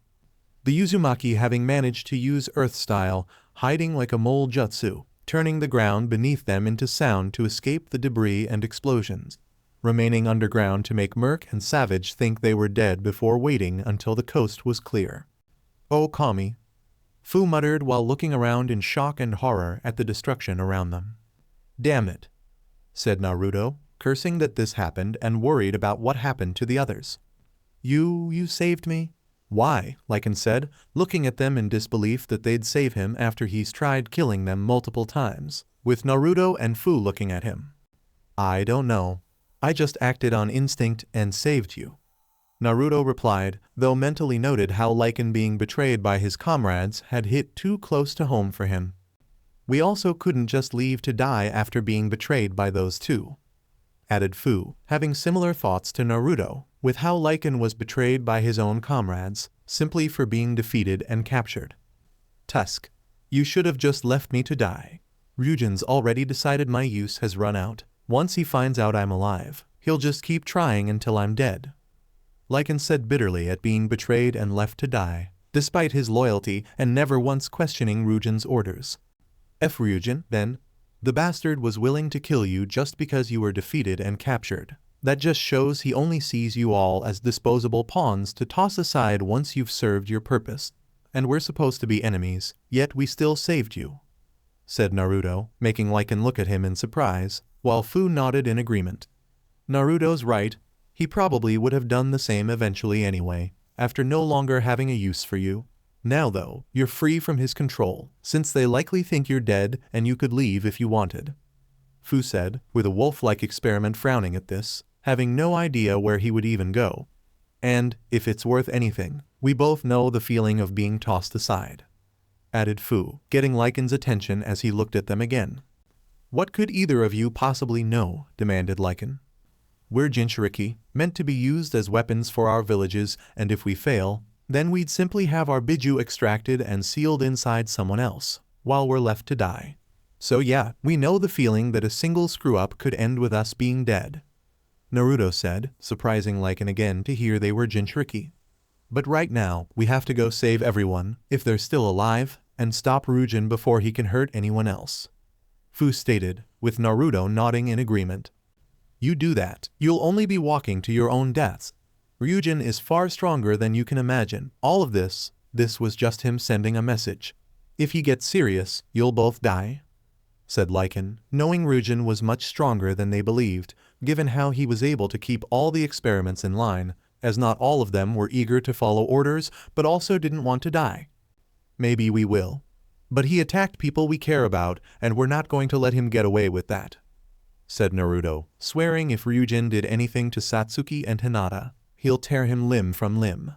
The Uzumaki having managed to use Earth-style, hiding like a mole jutsu, turning the ground beneath them into sound to escape the debris and explosions, remaining underground to make Merc and Savage think they were dead before waiting until the coast was clear. Oh Kami, Fu muttered while looking around in shock and horror at the destruction around them. Damn it, said Naruto, cursing that this happened and worried about what happened to the others. You saved me? Why? Lyen said, looking at them in disbelief that they'd save him after he's tried killing them multiple times, with Naruto and Fu looking at him. I don't know. I just acted on instinct and saved you, Naruto replied, though mentally noted how Lyen being betrayed by his comrades had hit too close to home for him. We also couldn't just leave to die after being betrayed by those two, added Fu, having similar thoughts to Naruto, with how Lyen was betrayed by his own comrades, simply for being defeated and captured. Tusk, you should have just left me to die. Ryujin's already decided my use has run out. Once he finds out I'm alive, he'll just keep trying until I'm dead, Lyen said bitterly at being betrayed and left to die, despite his loyalty and never once questioning Ryujin's orders. Ryujin, then, the bastard was willing to kill you just because you were defeated and captured. That just shows he only sees you all as disposable pawns to toss aside once you've served your purpose. And we're supposed to be enemies, yet we still saved you, said Naruto, making Lyen look at him in surprise, while Fu nodded in agreement. Naruto's right. He probably would have done the same eventually anyway, after no longer having a use for you. Now though, you're free from his control, since they likely think you're dead and you could leave if you wanted, Fu said, with a wolf-like experiment frowning at this, having no idea where he would even go. And, if it's worth anything, we both know the feeling of being tossed aside. added Fu, getting Lycan's attention as he looked at them again. What could either of you possibly know? Demanded Lyen. We're Jinchuriki, meant to be used as weapons for our villages, and if we fail, then we'd simply have our biju extracted and sealed inside someone else, while we're left to die. So yeah, we know the feeling that a single screw-up could end with us being dead. Naruto said, surprising Lyen again to hear they were Jinchuriki. But right now, we have to go save everyone, if they're still alive, and stop Ruen before he can hurt anyone else. Fu stated, with Naruto nodding in agreement. You do that, you'll only be walking to your own deaths. Ruen is far stronger than you can imagine. All of this was just him sending a message. If he gets serious, you'll both die, said Lyen, knowing Ruen was much stronger than they believed, given how he was able to keep all the experiments in line, as not all of them were eager to follow orders but also didn't want to die. Maybe we will. But he attacked people we care about, and we're not going to let him get away with that, said Naruto, swearing if Ruen did anything to Satsuki and Hinata, he'll tear him limb from limb.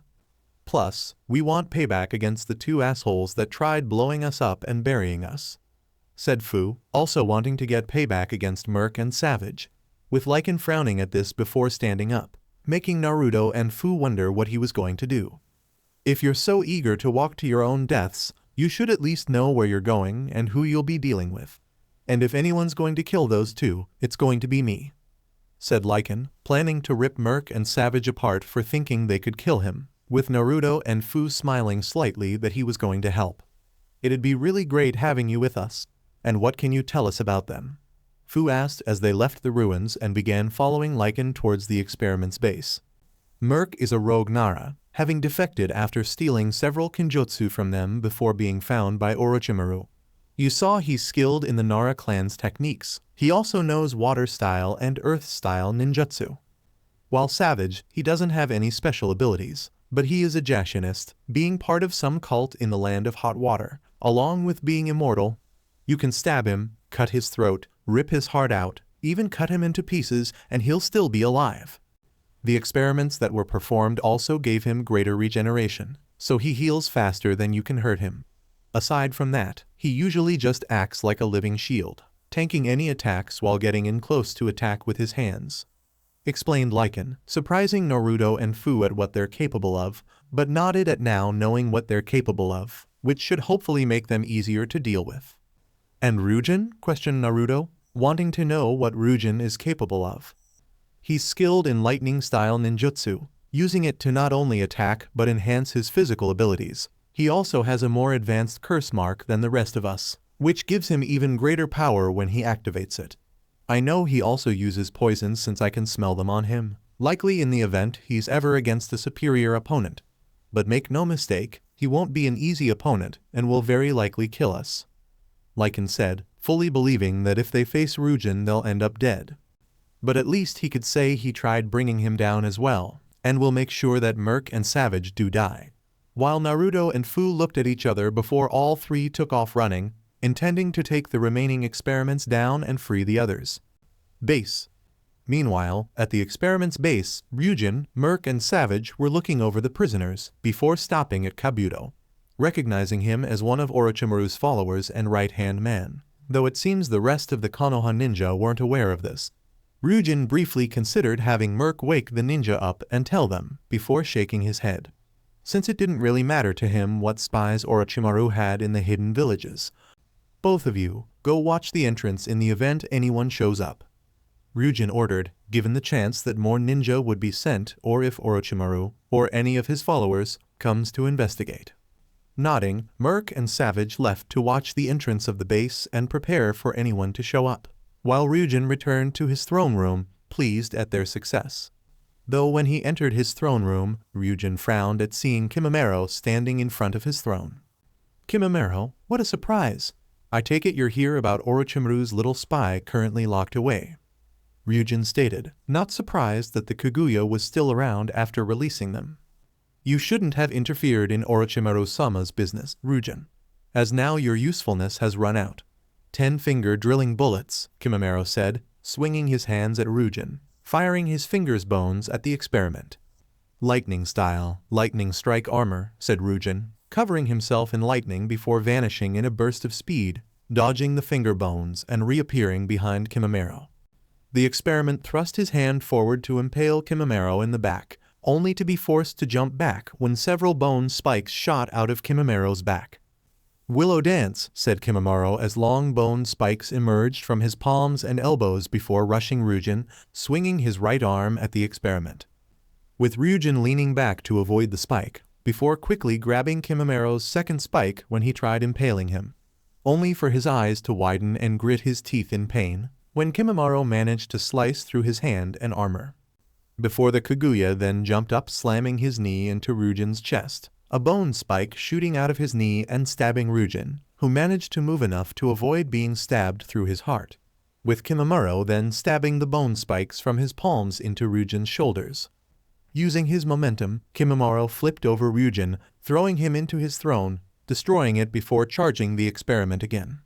Plus, we want payback against the two assholes that tried blowing us up and burying us, said Fu, also wanting to get payback against Merc and Savage, with Lyen frowning at this before standing up, making Naruto and Fu wonder what he was going to do. If you're so eager to walk to your own deaths, you should at least know where you're going and who you'll be dealing with. And if anyone's going to kill those two, it's going to be me, said Lyen, planning to rip Merc and Savage apart for thinking they could kill him, with Naruto and Fu smiling slightly that he was going to help. It'd be really great having you with us. And what can you tell us about them? Fu asked as they left the ruins and began following Lyen towards the experiment's base. Merc is a rogue Nara, having defected after stealing several kinjutsu from them before being found by Orochimaru. You saw he's skilled in the Nara clan's techniques. He also knows water-style and earth-style ninjutsu. While Savage, he doesn't have any special abilities, but he is a Jashinist, being part of some cult in the land of hot water, along with being immortal. You can stab him, cut his throat, rip his heart out, even cut him into pieces, and he'll still be alive. The experiments that were performed also gave him greater regeneration, so he heals faster than you can hurt him. Aside from that, he usually just acts like a living shield, tanking any attacks while getting in close to attack with his hands, explained Lyen, surprising Naruto and Fu at what they're capable of, but nodded at now knowing what they're capable of, which should hopefully make them easier to deal with. And Ruen? Questioned Naruto, wanting to know what Ruen is capable of. He's skilled in lightning-style ninjutsu, using it to not only attack but enhance his physical abilities. He also has a more advanced curse mark than the rest of us, which gives him even greater power when he activates it. I know he also uses poisons since I can smell them on him, likely in the event he's ever against a superior opponent. But make no mistake, he won't be an easy opponent and will very likely kill us, Lyen said, fully believing that if they face Ruen they'll end up dead. But at least he could say he tried bringing him down as well, and will make sure that Merc and Savage do die. While Naruto and Fu looked at each other before all three took off running, intending to take the remaining experiments down and free the others. Base. Meanwhile, at the experiment's base, Ruen, Merc and Savage were looking over the prisoners before stopping at Kabuto, recognizing him as one of Orochimaru's followers and right-hand man, though it seems the rest of the Konoha ninja weren't aware of this. Ruen briefly considered having Merc wake the ninja up and tell them, before shaking his head, since it didn't really matter to him what spies Orochimaru had in the hidden villages. Both of you, go watch the entrance in the event anyone shows up, Ruen ordered, given the chance that more ninja would be sent or if Orochimaru, or any of his followers, comes to investigate. Nodding, Merc and Savage left to watch the entrance of the base and prepare for anyone to show up, while Ruen returned to his throne room, pleased at their success. Though when he entered his throne room, Ruen frowned at seeing Kimimaro standing in front of his throne. Kimimaro, what a surprise! I take it you're here about Orochimaru's little spy currently locked away, Ruen stated, not surprised that the Kaguya was still around after releasing them. You shouldn't have interfered in Orochimaru-sama's business, Ruen, as now your usefulness has run out. 10-finger drilling bullets, Kimimaro said, swinging his hands at Ruen, firing his fingers' bones at the experiment. Lightning style, lightning strike armor, said Ruen, covering himself in lightning before vanishing in a burst of speed, dodging the finger bones and reappearing behind Kimimaro. The experiment thrust his hand forward to impale Kimimaro in the back, only to be forced to jump back when several bone spikes shot out of Kimimaro's back. "Willow dance," said Kimimaro as long bone spikes emerged from his palms and elbows before rushing Ruen, swinging his right arm at the experiment. With Ruen leaning back to avoid the spike, before quickly grabbing Kimimaro's second spike when he tried impaling him, only for his eyes to widen and grit his teeth in pain when Kimimaro managed to slice through his hand and armor. Before the Kaguya then jumped up, slamming his knee into Rugen's chest, a bone spike shooting out of his knee and stabbing Ruen, who managed to move enough to avoid being stabbed through his heart, with Kimimaro then stabbing the bone spikes from his palms into Rugen's shoulders. Using his momentum, Kimimaro flipped over Ruen, throwing him into his throne, destroying it before charging the experiment again.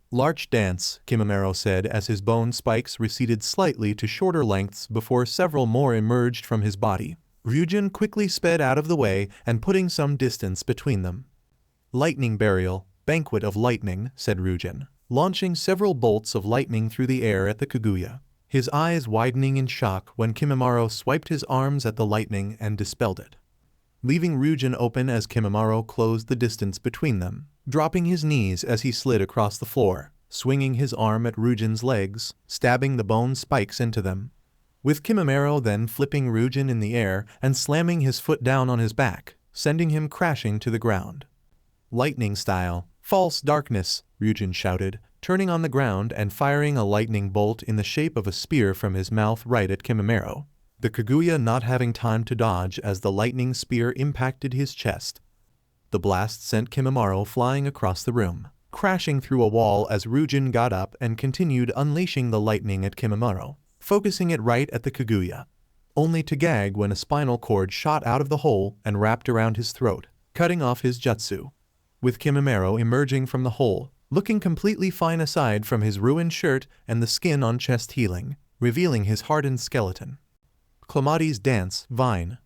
"Larch dance," Kimimaro said as his bone spikes receded slightly to shorter lengths before several more emerged from his body. Ruen quickly sped out of the way and putting some distance between them. "Lightning burial, banquet of lightning," said Ruen, launching several bolts of lightning through the air at the Kaguya, his eyes widening in shock when Kimimaro swiped his arms at the lightning and dispelled it, leaving Ruen open as Kimimaro closed the distance between them, dropping his knees as he slid across the floor, swinging his arm at Rugen's legs, stabbing the bone spikes into them, with Kimimaro then flipping Ruen in the air and slamming his foot down on his back, sending him crashing to the ground. "Lightning style, false darkness," Ruen shouted, turning on the ground and firing a lightning bolt in the shape of a spear from his mouth right at Kimimaro, the Kaguya not having time to dodge as the lightning spear impacted his chest. The blast sent Kimimaro flying across the room, crashing through a wall as Ruen got up and continued unleashing the lightning at Kimimaro, focusing it right at the Kaguya, only to gag when a spinal cord shot out of the hole and wrapped around his throat, cutting off his jutsu, with Kimimaro emerging from the hole, looking completely fine aside from his ruined shirt and the skin on chest healing, revealing his hardened skeleton. "Clamati's dance, vine,"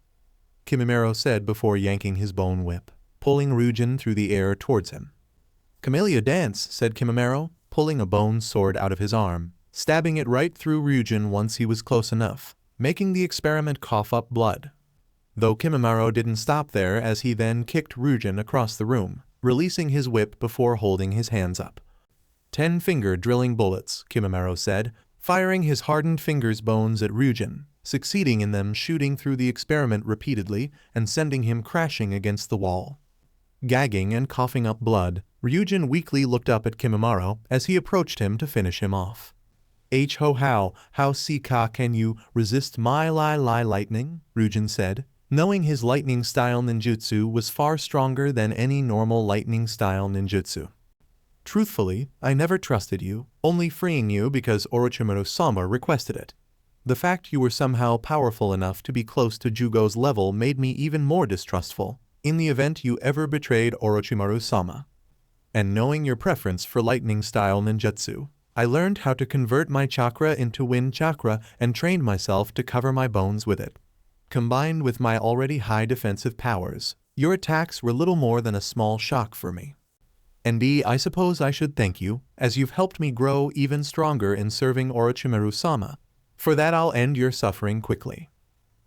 Kimimaro said before yanking his bone whip, pulling Ruen through the air towards him. "Camellia dance," said Kimimaro, pulling a bone sword out of his arm, stabbing it right through Ruen once he was close enough, making the experiment cough up blood. Though Kimimaro didn't stop there as he then kicked Ruen across the room, releasing his whip before holding his hands up. 10-finger drilling bullets," Kimimaro said, firing his hardened fingers' bones at Ruen, succeeding in them shooting through the experiment repeatedly and sending him crashing against the wall. Gagging and coughing up blood, Ruen weakly looked up at Kimimaro as he approached him to finish him off. How see ka can you resist my lightning?" Ruen said, knowing his lightning-style ninjutsu was far stronger than any normal lightning-style ninjutsu. "Truthfully, I never trusted you, only freeing you because Orochimaru-sama requested it. The fact you were somehow powerful enough to be close to Jugo's level made me even more distrustful, in the event you ever betrayed Orochimaru-sama. And knowing your preference for lightning-style ninjutsu, I learned how to convert my chakra into wind chakra and trained myself to cover my bones with it. Combined with my already high defensive powers, your attacks were little more than a small shock for me. And I suppose I should thank you, as you've helped me grow even stronger in serving Orochimaru-sama. For that I'll end your suffering quickly,"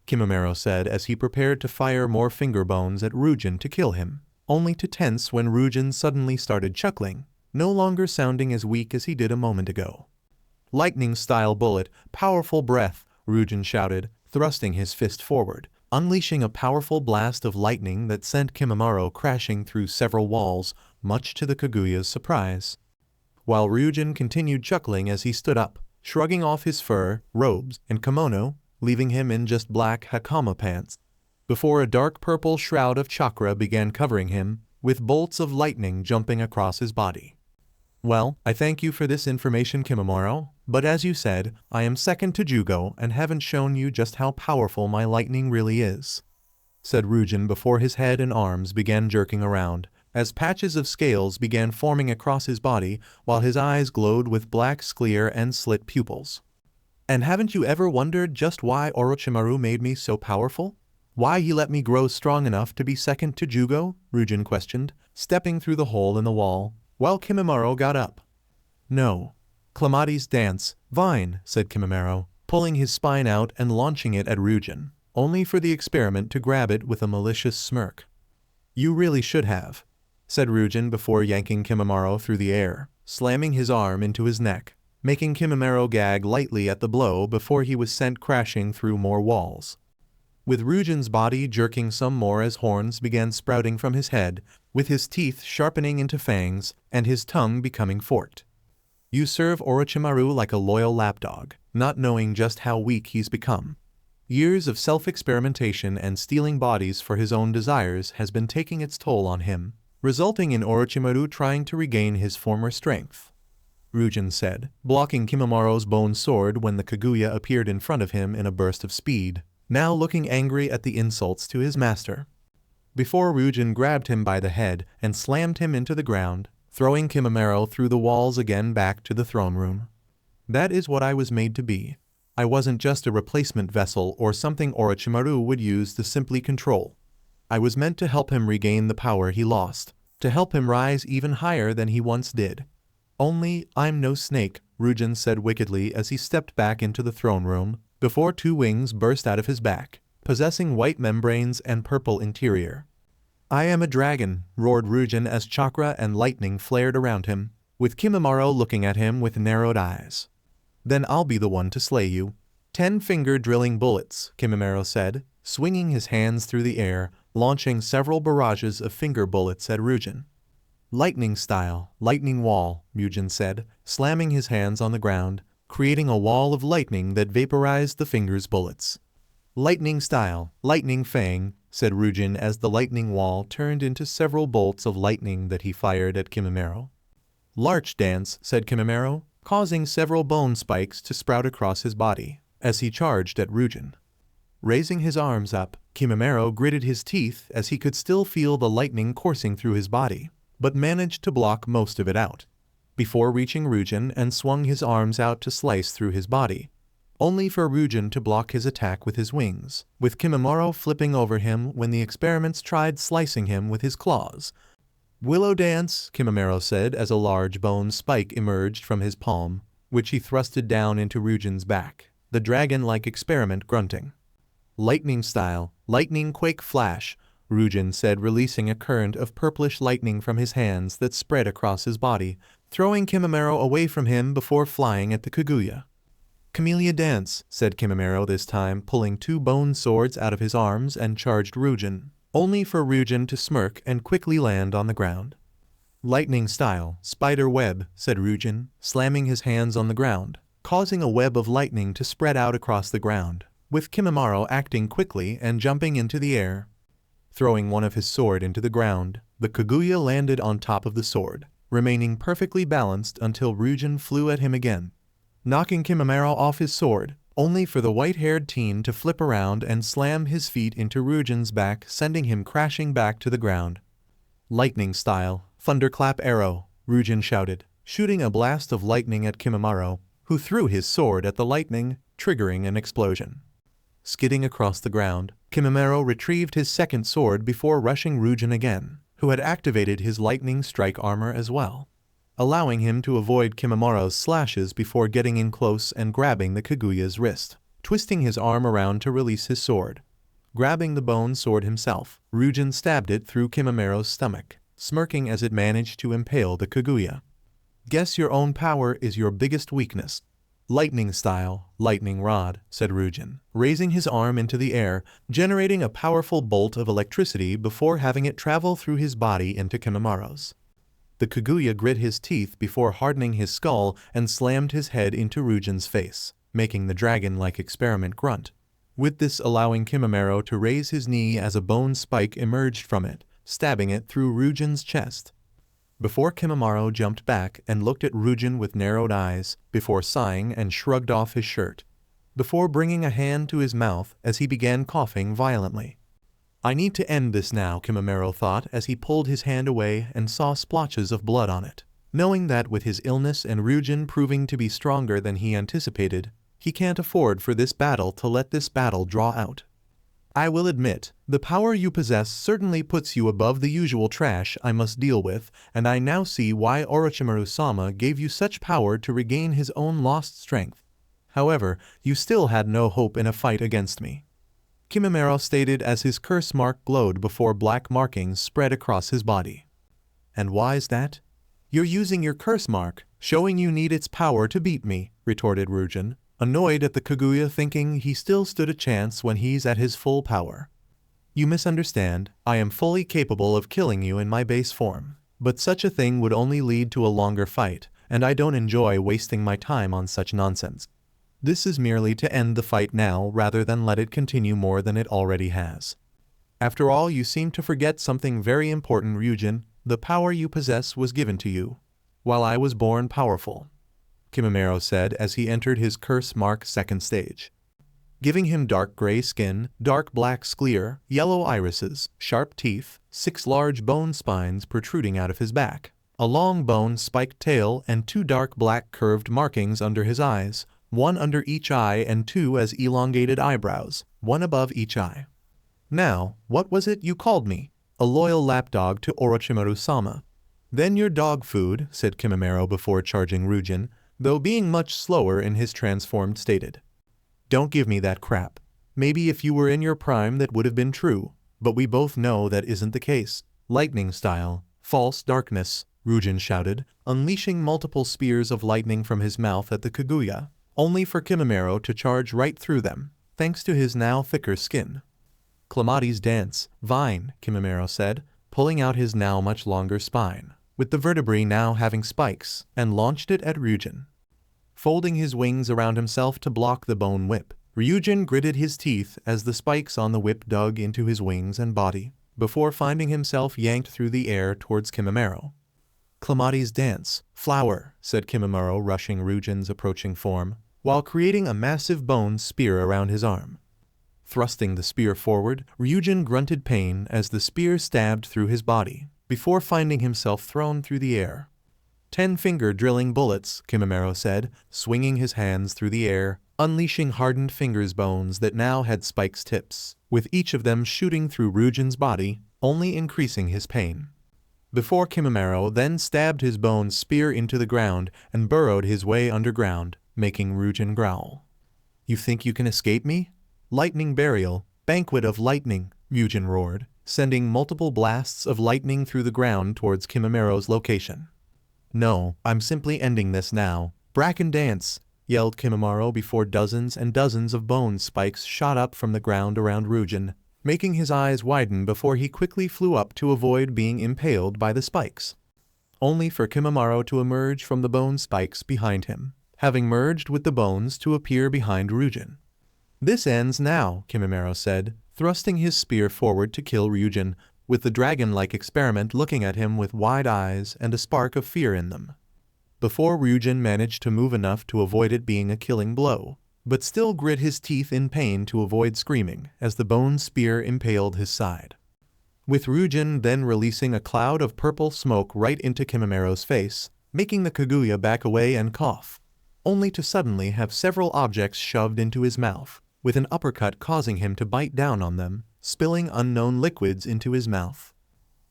Kimimaro said as he prepared to fire more finger bones at Ruen to kill him, only to tense when Ruen suddenly started chuckling, no longer sounding as weak as he did a moment ago. "Lightning-style bullet, powerful breath," Ruen shouted, thrusting his fist forward, unleashing a powerful blast of lightning that sent Kimimaro crashing through several walls, much to the Kaguya's surprise. While Ruen continued chuckling as he stood up, shrugging off his fur, robes, and kimono, leaving him in just black hakama pants, before a dark purple shroud of chakra began covering him, with bolts of lightning jumping across his body. "Well, I thank you for this information, Kimimaro, but as you said, I am second to Jugo and haven't shown you just how powerful my lightning really is," said Ruen before his head and arms began jerking around, as patches of scales began forming across his body while his eyes glowed with black sclere and slit pupils. "And haven't you ever wondered just why Orochimaru made me so powerful? Why he let me grow strong enough to be second to Jugo? Ruen questioned, stepping through the hole in the wall, while Kimimaro got up. No. Clamati's dance, Vine, said Kimimaro, pulling his spine out and launching it at Ruen, only for the experiment to grab it with a malicious smirk. You really should have, said Ruen before yanking Kimimaro through the air, slamming his arm into his neck, making Kimimaro gag lightly at the blow before he was sent crashing through more walls. With Rugen's body jerking some more as horns began sprouting from his head, with his teeth sharpening into fangs and his tongue becoming forked. You serve Orochimaru like a loyal lapdog, not knowing just how weak he's become. Years of self-experimentation and stealing bodies for his own desires has been taking its toll on him, resulting in Orochimaru trying to regain his former strength. Ruen said, blocking Kimimaro's bone sword when the Kaguya appeared in front of him in a burst of speed, now looking angry at the insults to his master. Before Ruen grabbed him by the head and slammed him into the ground, throwing Kimimaro through the walls again back to the throne room. That is what I was made to be. I wasn't just a replacement vessel or something Orochimaru would use to simply control. I was meant to help him regain the power he lost, to help him rise even higher than he once did. Only, I'm no snake, Ruen said wickedly as he stepped back into the throne room, before two wings burst out of his back, possessing white membranes and purple interior. I am a dragon, roared Ruen as chakra and lightning flared around him, with Kimimaro looking at him with narrowed eyes. Then I'll be the one to slay you. 10-finger drilling bullets, Kimimaro said, swinging his hands through the air, launching several barrages of finger bullets at Ruen. Lightning style, lightning wall, Ruen said, slamming his hands on the ground, creating a wall of lightning that vaporized the fingers' bullets. Lightning style, lightning fang, said Ruen as the lightning wall turned into several bolts of lightning that he fired at Kimimaro. Larch dance, said Kimimaro, causing several bone spikes to sprout across his body, as he charged at Ruen. Raising his arms up, Kimimaro gritted his teeth as he could still feel the lightning coursing through his body, but managed to block most of it out, before reaching Ruen and swung his arms out to slice through his body, only for Ruen to block his attack with his wings, with Kimimaro flipping over him when the experiments tried slicing him with his claws. Willow dance, Kimimaro said as a large bone spike emerged from his palm, which he thrusted down into Rugen's back, the dragon-like experiment grunting. Lightning style, lightning quake flash, Ruen said, releasing a current of purplish lightning from his hands that spread across his body, throwing Kimimaro away from him before flying at the Kaguya. Camellia dance, said Kimimaro this time, pulling two bone swords out of his arms and charged Ruen, only for Ruen to smirk and quickly land on the ground. Lightning style, spider web, said Ruen, slamming his hands on the ground, causing a web of lightning to spread out across the ground, with Kimimaro acting quickly and jumping into the air. Throwing one of his sword into the ground, the Kaguya landed on top of the sword, remaining perfectly balanced until Ruen flew at him again, knocking Kimimaro off his sword, only for the white-haired teen to flip around and slam his feet into Rugen's back, sending him crashing back to the ground. Lightning style, thunderclap arrow, Ruen shouted, shooting a blast of lightning at Kimimaro, who threw his sword at the lightning, triggering an explosion. Skidding across the ground, Kimimaro retrieved his second sword before rushing Ruen again, who had activated his lightning strike armor as well, allowing him to avoid Kimimaro's slashes before getting in close and grabbing the Kaguya's wrist, twisting his arm around to release his sword. Grabbing the bone sword himself, Ruen stabbed it through Kimimaro's stomach, smirking as it managed to impale the Kaguya. Guess your own power is your biggest weakness. Lightning style, lightning rod, said Ruen, raising his arm into the air, generating a powerful bolt of electricity before having it travel through his body into Kimimaro's. The Kaguya grit his teeth before hardening his skull and slammed his head into Rugen's face, making the dragon-like experiment grunt, with this allowing Kimimaro to raise his knee as a bone spike emerged from it, stabbing it through Rugen's chest. Before Kimimaro jumped back and looked at Ruen with narrowed eyes, before sighing and shrugged off his shirt, before bringing a hand to his mouth as he began coughing violently. I need to end this now, Kimimaro thought as he pulled his hand away and saw splotches of blood on it, knowing that with his illness and Ruen proving to be stronger than he anticipated, he can't afford for this battle to let this battle draw out. I will admit, the power you possess certainly puts you above the usual trash I must deal with, and I now see why Orochimaru-sama gave you such power to regain his own lost strength. However, you still had no hope in a fight against me. Kimimaro stated as his curse mark glowed before black markings spread across his body. And why is that? You're using your curse mark, showing you need its power to beat me, retorted Ruen, annoyed at the Kaguya thinking he still stood a chance when he's at his full power. You misunderstand, I am fully capable of killing you in my base form, but such a thing would only lead to a longer fight, and I don't enjoy wasting my time on such nonsense. This is merely to end the fight now rather than let it continue more than it already has. After all, you seem to forget something very important, Ruen. The power you possess was given to you, while I was born powerful, Kimimaro said as he entered his curse mark second stage. Giving him dark gray skin, dark black sclera, yellow irises, sharp teeth, 6 large bone spines protruding out of his back, a long bone spiked tail and 2 dark black curved markings under his eyes, 1 under each eye and 2 as elongated eyebrows, 1 above each eye. Now, what was it you called me? A loyal lapdog to Orochimaru-sama. Then your dog food, said Kimimaro before charging Ruen, though being much slower in his transformed stated. Don't give me that crap. Maybe if you were in your prime that would have been true, but we both know that isn't the case. Lightning style, false darkness, Ruen shouted, unleashing multiple spears of lightning from his mouth at the Kaguya, only for Kimimaro to charge right through them, thanks to his now thicker skin. Clamati's dance, vine, Kimimaro said, pulling out his now much longer spine, with the vertebrae now having spikes, and launched it at Ruen. Folding his wings around himself to block the bone whip, Ruen gritted his teeth as the spikes on the whip dug into his wings and body, before finding himself yanked through the air towards Kimimaro. Clamati's dance, flower, said Kimimaro, rushing Rugen's approaching form, while creating a massive bone spear around his arm. Thrusting the spear forward, Ruen grunted pain as the spear stabbed through his body, before finding himself thrown through the air. 10-finger drilling bullets, Kimimaro said, swinging his hands through the air, unleashing hardened fingers bones that now had spikes tips, with each of them shooting through Rugen's body, only increasing his pain. Before Kimimaro then stabbed his bone spear into the ground and burrowed his way underground, making Ruen growl. You think you can escape me? Lightning burial, banquet of lightning, Ruen roared, sending multiple blasts of lightning through the ground towards Kimimaro's location. No, I'm simply ending this now. Bracken dance, yelled Kimimaro before dozens and dozens of bone spikes shot up from the ground around Ruen, making his eyes widen before he quickly flew up to avoid being impaled by the spikes. Only for Kimimaro to emerge from the bone spikes behind him, having merged with the bones to appear behind Ruen. This ends now, Kimimaro said, thrusting his spear forward to kill Ruen, with the dragon-like experiment looking at him with wide eyes and a spark of fear in them. Before Ruen managed to move enough to avoid it being a killing blow, but still grit his teeth in pain to avoid screaming as the bone spear impaled his side. With Ruen then releasing a cloud of purple smoke right into Kimimaro's face, making the Kaguya back away and cough, only to suddenly have several objects shoved into his mouth, with an uppercut causing him to bite down on them, spilling unknown liquids into his mouth.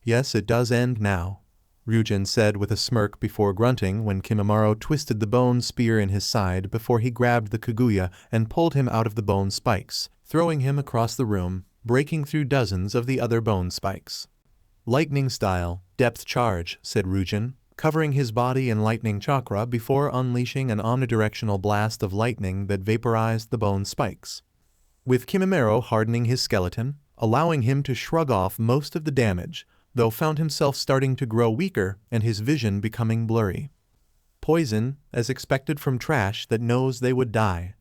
Yes, it does end now, Ruen said with a smirk before grunting when Kimimaro twisted the bone spear in his side before he grabbed the Kaguya and pulled him out of the bone spikes, throwing him across the room, breaking through dozens of the other bone spikes. Lightning style, depth charge, said Ruen, covering his body in lightning chakra before unleashing an omnidirectional blast of lightning that vaporized the bone spikes. With Kimimaro hardening his skeleton, allowing him to shrug off most of the damage, though found himself starting to grow weaker and his vision becoming blurry. Poison, as expected from trash that knows they would die,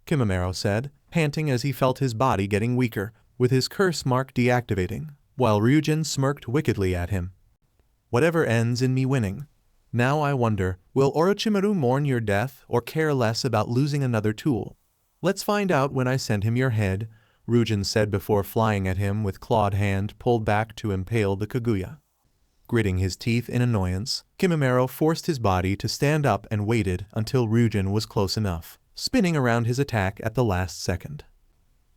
Kimimaro said, panting as he felt his body getting weaker, with his curse mark deactivating, while Ruen smirked wickedly at him. Whatever ends in me winning. Now I wonder, will Orochimaru mourn your death or care less about losing another tool? Let's find out when I send him your head, Ruen said before flying at him with clawed hand pulled back to impale the Kaguya. Gritting his teeth in annoyance, Kimimaro forced his body to stand up and waited until Ruen was close enough, spinning around his attack at the last second.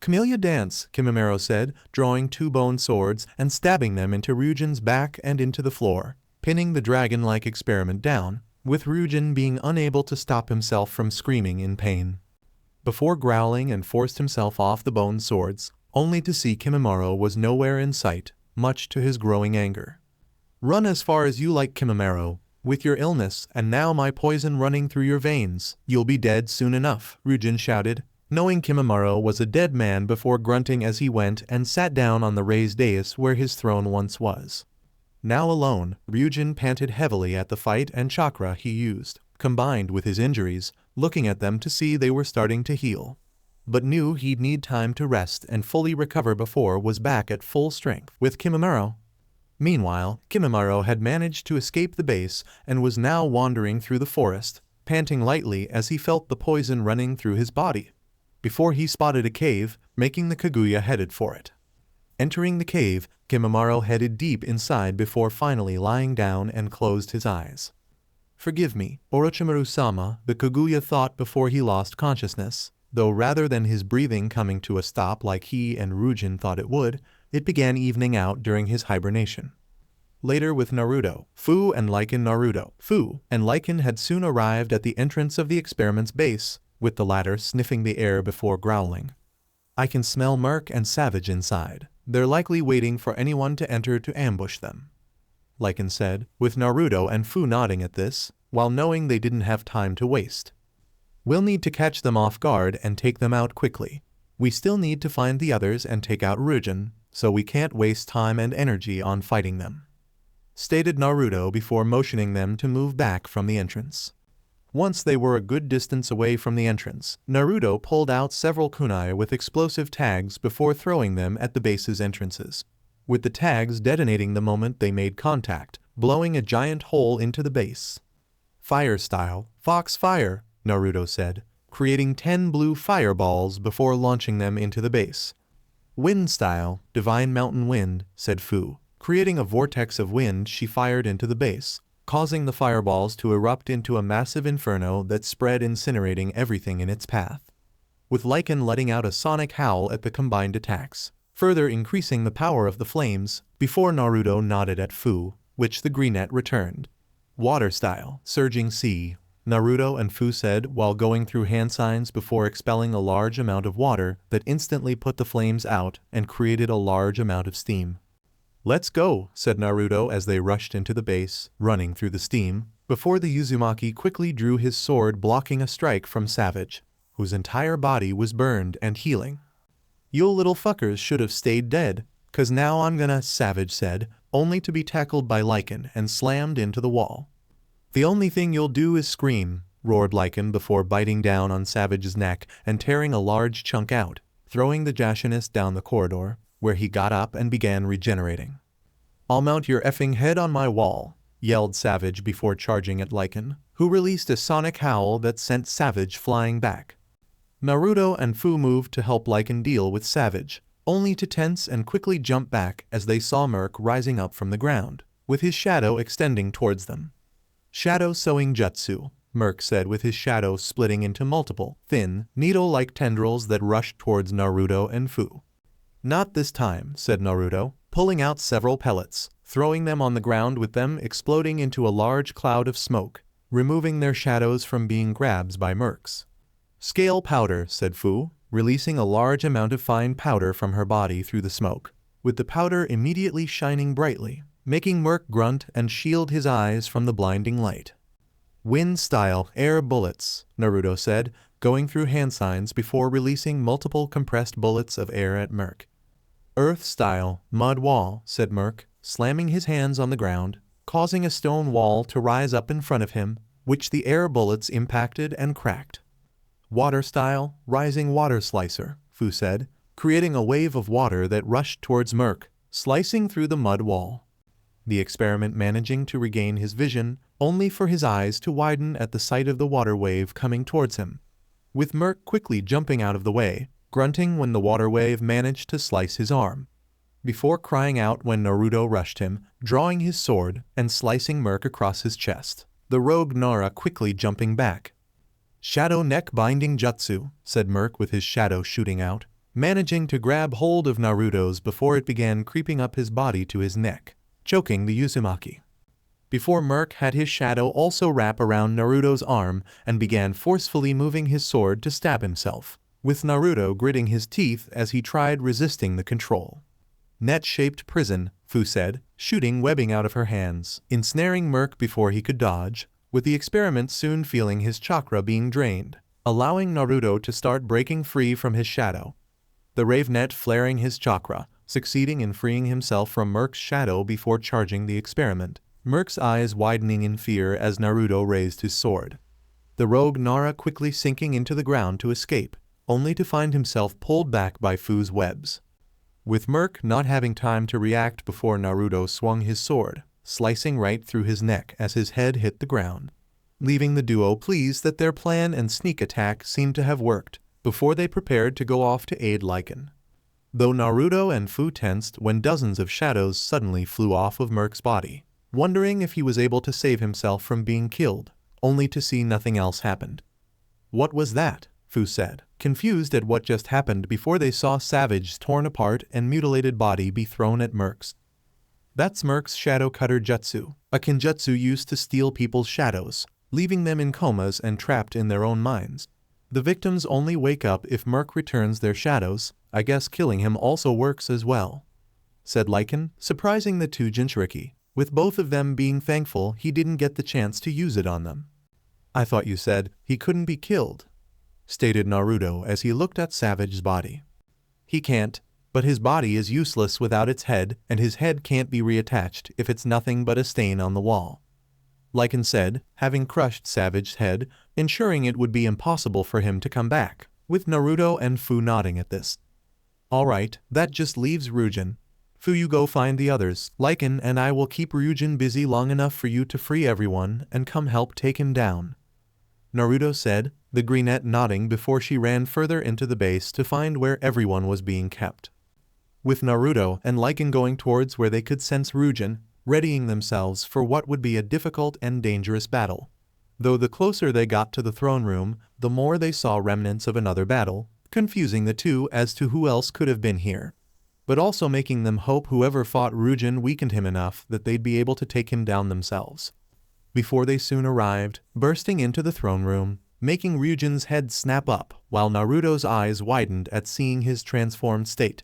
Camellia dance, Kimimaro said, drawing 2 bone swords and stabbing them into Ryujin's back and into the floor, pinning the dragon-like experiment down, with Ryujin being unable to stop himself from screaming in pain. Before growling and forced himself off the bone swords, only to see Kimimaro was nowhere in sight, much to his growing anger. Run as far as you like, Kimimaro. With your illness and now my poison running through your veins, you'll be dead soon enough, Ryujin shouted, knowing Kimimaro was a dead man before grunting as he went and sat down on the raised dais where his throne once was. Now alone, Ryujin panted heavily at the fight and chakra he used, combined with his injuries, looking at them to see they were starting to heal, but knew he'd need time to rest and fully recover before was back at full strength with Kimimaro. Meanwhile, Kimimaro had managed to escape the base and was now wandering through the forest, panting lightly as he felt the poison running through his body, before he spotted a cave, making the Kaguya headed for it. Entering the cave, Kimimaro headed deep inside before finally lying down and closed his eyes. Forgive me, Orochimaru-sama, the Kaguya thought before he lost consciousness, though rather than his breathing coming to a stop like he and Ryujin thought it would, it began evening out during his hibernation. Later with Naruto, Fu and Lyen Fu and Lyen had soon arrived at the entrance of the experiment's base, with the latter sniffing the air before growling. I can smell murk and savage inside. They're likely waiting for anyone to enter to ambush them, Lyen said, with Naruto and Fu nodding at this, while knowing they didn't have time to waste. We'll need to catch them off guard and take them out quickly. We still need to find the others and take out Ryujin, so we can't waste time and energy on fighting them, stated Naruto before motioning them to move back from the entrance. Once they were a good distance away from the entrance, Naruto pulled out several kunai with explosive tags before throwing them at the base's entrances, with the tags detonating the moment they made contact, blowing a giant hole into the base. Fire style, Fox Fire, Naruto said, creating 10 blue fireballs before launching them into the base. Wind style, Divine Mountain Wind, said Fu, creating a vortex of wind she fired into the base, causing the fireballs to erupt into a massive inferno that spread, incinerating everything in its path, with Lyen letting out a sonic howl at the combined attacks, further increasing the power of the flames, before Naruto nodded at Fu, which the greenette returned. Water style, Surging Sea, Naruto and Fu said while going through hand signs before expelling a large amount of water that instantly put the flames out and created a large amount of steam. Let's go, said Naruto as they rushed into the base, running through the steam, before the Uzumaki quickly drew his sword blocking a strike from Savage, whose entire body was burned and healing. You little fuckers should have stayed dead, 'cause now I'm gonna, Savage said, only to be tackled by Lyen and slammed into the wall. The only thing you'll do is scream, roared Lyen before biting down on Savage's neck and tearing a large chunk out, throwing the Jashinist down the corridor, where he got up and began regenerating. I'll mount your effing head on my wall, yelled Savage before charging at Lyen, who released a sonic howl that sent Savage flying back. Naruto and Fu moved to help Lyen deal with Savage, only to tense and quickly jump back as they saw Merc rising up from the ground, with his shadow extending towards them. Shadow Sewing Jutsu, Merc said with his shadow splitting into multiple, thin, needle-like tendrils that rushed towards Naruto and Fu. Not this time, said Naruto, pulling out several pellets, throwing them on the ground with them exploding into a large cloud of smoke, removing their shadows from being grabs by Mercs. Scale powder, said Fu, releasing a large amount of fine powder from her body through the smoke, with the powder immediately shining brightly, making Merc grunt and shield his eyes from the blinding light. Wind style, Air bullets, Naruto said, going through hand signs before releasing multiple compressed bullets of air at Merc. Earth style, Mud wall, said Merc, slamming his hands on the ground, causing a stone wall to rise up in front of him, which the air bullets impacted and cracked. Water style, Rising water slicer, Fu said, creating a wave of water that rushed towards Merc, slicing through the mud wall. The experiment managing to regain his vision, only for his eyes to widen at the sight of the water wave coming towards him, with Merc quickly jumping out of the way, grunting when the water wave managed to slice his arm, before crying out when Naruto rushed him, drawing his sword and slicing Merc across his chest, the rogue Nara quickly jumping back. Shadow Neck Binding Jutsu, said Merc with his shadow shooting out, managing to grab hold of Naruto's before it began creeping up his body to his neck, choking the Uzumaki. Before Merc had his shadow also wrap around Naruto's arm and began forcefully moving his sword to stab himself, with Naruto gritting his teeth as he tried resisting the control. Net-shaped prison, Fu said, shooting webbing out of her hands, ensnaring Merc before he could dodge, with the experiment soon feeling his chakra being drained, allowing Naruto to start breaking free from his shadow. The Rave Net flaring his chakra, succeeding in freeing himself from Merc's shadow before charging the experiment, Merc's eyes widening in fear as Naruto raised his sword. The rogue Nara quickly sinking into the ground to escape, only to find himself pulled back by Fu's webs. With Merc not having time to react before Naruto swung his sword, slicing right through his neck as his head hit the ground, leaving the duo pleased that their plan and sneak attack seemed to have worked, before they prepared to go off to aid Lyen. Though Naruto and Fu tensed when dozens of shadows suddenly flew off of Merc's body, wondering if he was able to save himself from being killed, only to see nothing else happened. "What was that?" Fu said, confused at what just happened before they saw Savage's torn apart and mutilated body be thrown at Merc's. "That's Merc's Shadow Cutter Jutsu, a kenjutsu used to steal people's shadows, leaving them in comas and trapped in their own minds. The victims only wake up if Merc returns their shadows. I guess killing him also works as well," said Lyen, surprising the two Jinchuriki, with both of them being thankful he didn't get the chance to use it on them. "I thought you said he couldn't be killed," stated Naruto as he looked at Savage's body. "He can't, but his body is useless without its head, and his head can't be reattached if it's nothing but a stain on the wall," Lyen said, having crushed Savage's head, ensuring it would be impossible for him to come back, with Naruto and Fu nodding at this. "Alright, that just leaves Ryujin. Fu, you go find the others. Lyen and I will keep Ryujin busy long enough for you to free everyone and come help take him down," Naruto said, the greenette nodding before she ran further into the base to find where everyone was being kept. With Naruto and Lyen going towards where they could sense Ryujin, readying themselves for what would be a difficult and dangerous battle. Though the closer they got to the throne room, the more they saw remnants of another battle, confusing the two as to who else could have been here, but also making them hope whoever fought Ryujin weakened him enough that they'd be able to take him down themselves. Before they soon arrived, bursting into the throne room, making Ryujin's head snap up while Naruto's eyes widened at seeing his transformed state.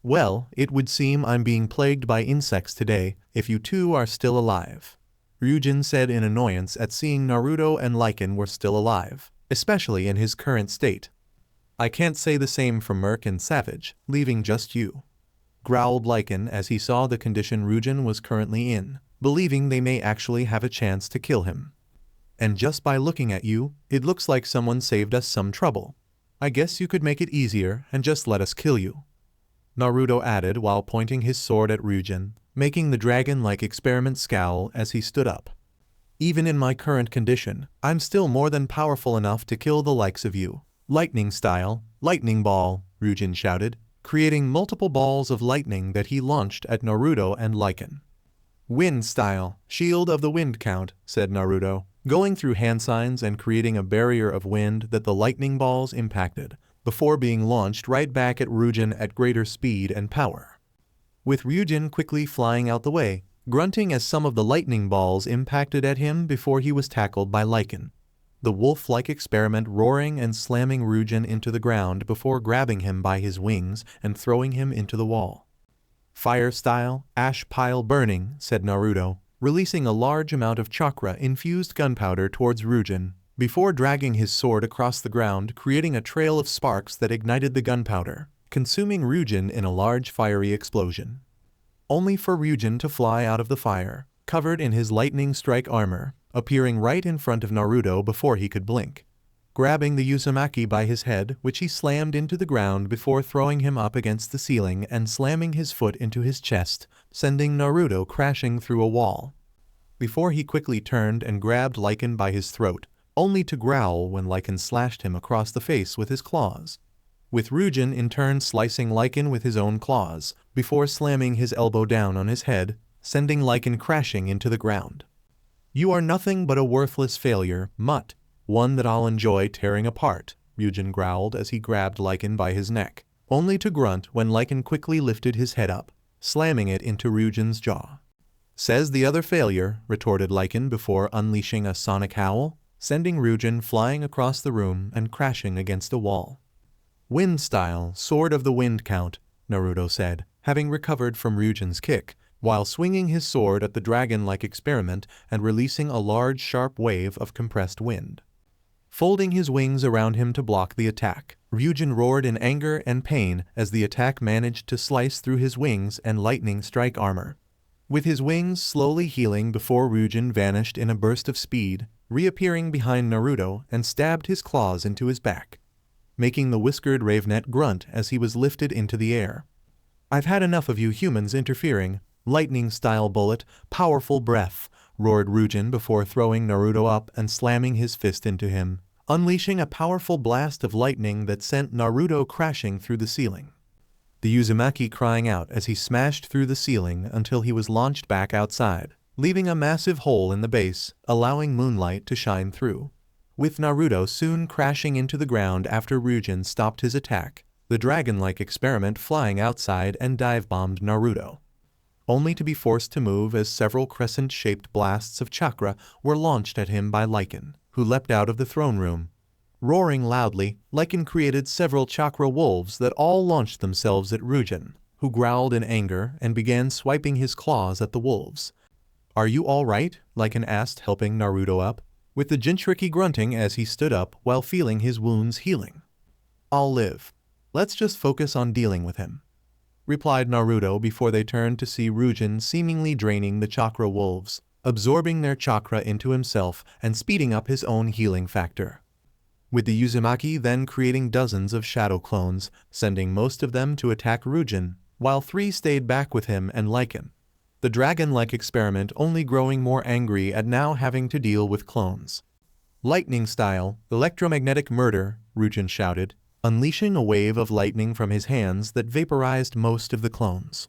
"Well, it would seem I'm being plagued by insects today, if you two are still alive," Ryujin said in annoyance at seeing Naruto and Lyen were still alive, especially in his current state. "I can't say the same for Merc and Savage, leaving just you," growled Lyen as he saw the condition Ryujin was currently in, believing they may actually have a chance to kill him. "And just by looking at you, it looks like someone saved us some trouble. I guess you could make it easier and just let us kill you," Naruto added while pointing his sword at Ryujin, making the dragon-like experiment scowl as he stood up. "Even in my current condition, I'm still more than powerful enough to kill the likes of you. Lightning style, lightning ball," Ryujin shouted, creating multiple balls of lightning that he launched at Naruto and Lyen. "Wind style, shield of the wind count," said Naruto, going through hand signs and creating a barrier of wind that the lightning balls impacted, before being launched right back at Ryujin at greater speed and power. With Ryujin quickly flying out the way, grunting as some of the lightning balls impacted at him before he was tackled by Lyen. The wolf-like experiment roaring and slamming Ryujin into the ground before grabbing him by his wings and throwing him into the wall. "Fire style, ash pile burning," said Naruto, releasing a large amount of chakra-infused gunpowder towards Ryujin, before dragging his sword across the ground, creating a trail of sparks that ignited the gunpowder, consuming Ryujin in a large fiery explosion. Only for Ryujin to fly out of the fire, covered in his lightning strike armor, appearing right in front of Naruto before he could blink, grabbing the Uzumaki by his head, which he slammed into the ground before throwing him up against the ceiling and slamming his foot into his chest, sending Naruto crashing through a wall. Before he quickly turned and grabbed Lyen by his throat, only to growl when Lyen slashed him across the face with his claws, with Ryujin in turn slicing Lyen with his own claws, before slamming his elbow down on his head, sending Lyen crashing into the ground. "You are nothing but a worthless failure, mutt, one that I'll enjoy tearing apart," Ryujin growled as he grabbed Lyen by his neck, only to grunt when Lyen quickly lifted his head up, slamming it into Ryujin's jaw. "Says the other failure," retorted Lyen before unleashing a sonic howl, sending Ryujin flying across the room and crashing against a wall. "Wind style, sword of the wind count," Naruto said, having recovered from Ryujin's kick, while swinging his sword at the dragon-like experiment and releasing a large sharp wave of compressed wind. Folding his wings around him to block the attack, Ryujin roared in anger and pain as the attack managed to slice through his wings and lightning strike armor. With his wings slowly healing before Ryujin vanished in a burst of speed, reappearing behind Naruto and stabbed his claws into his back, making the whiskered ravenet grunt as he was lifted into the air. "I've had enough of you humans interfering. Lightning-style bullet, powerful breath," roared Ryujin before throwing Naruto up and slamming his fist into him, unleashing a powerful blast of lightning that sent Naruto crashing through the ceiling. The Uzumaki crying out as he smashed through the ceiling until he was launched back outside, leaving a massive hole in the base, allowing moonlight to shine through. With Naruto soon crashing into the ground after Ryujin stopped his attack, the dragon-like experiment flying outside and dive-bombed Naruto, only to be forced to move as several crescent-shaped blasts of chakra were launched at him by Lyen, who leapt out of the throne room. Roaring loudly, Lyen created several chakra wolves that all launched themselves at Ryujin, who growled in anger and began swiping his claws at the wolves. "Are you all right?" Lyen asked, helping Naruto up, with the Jinchuriki grunting as he stood up while feeling his wounds healing. "I'll live. Let's just focus on dealing with him," replied Naruto before they turned to see Ryujin seemingly draining the chakra wolves, absorbing their chakra into himself and speeding up his own healing factor. With the Uzumaki then creating dozens of shadow clones, sending most of them to attack Ryujin, while 3 stayed back with him and Lyen. The dragon-like experiment only growing more angry at now having to deal with clones. "Lightning style, electromagnetic murder," Ryujin shouted, unleashing a wave of lightning from his hands that vaporized most of the clones.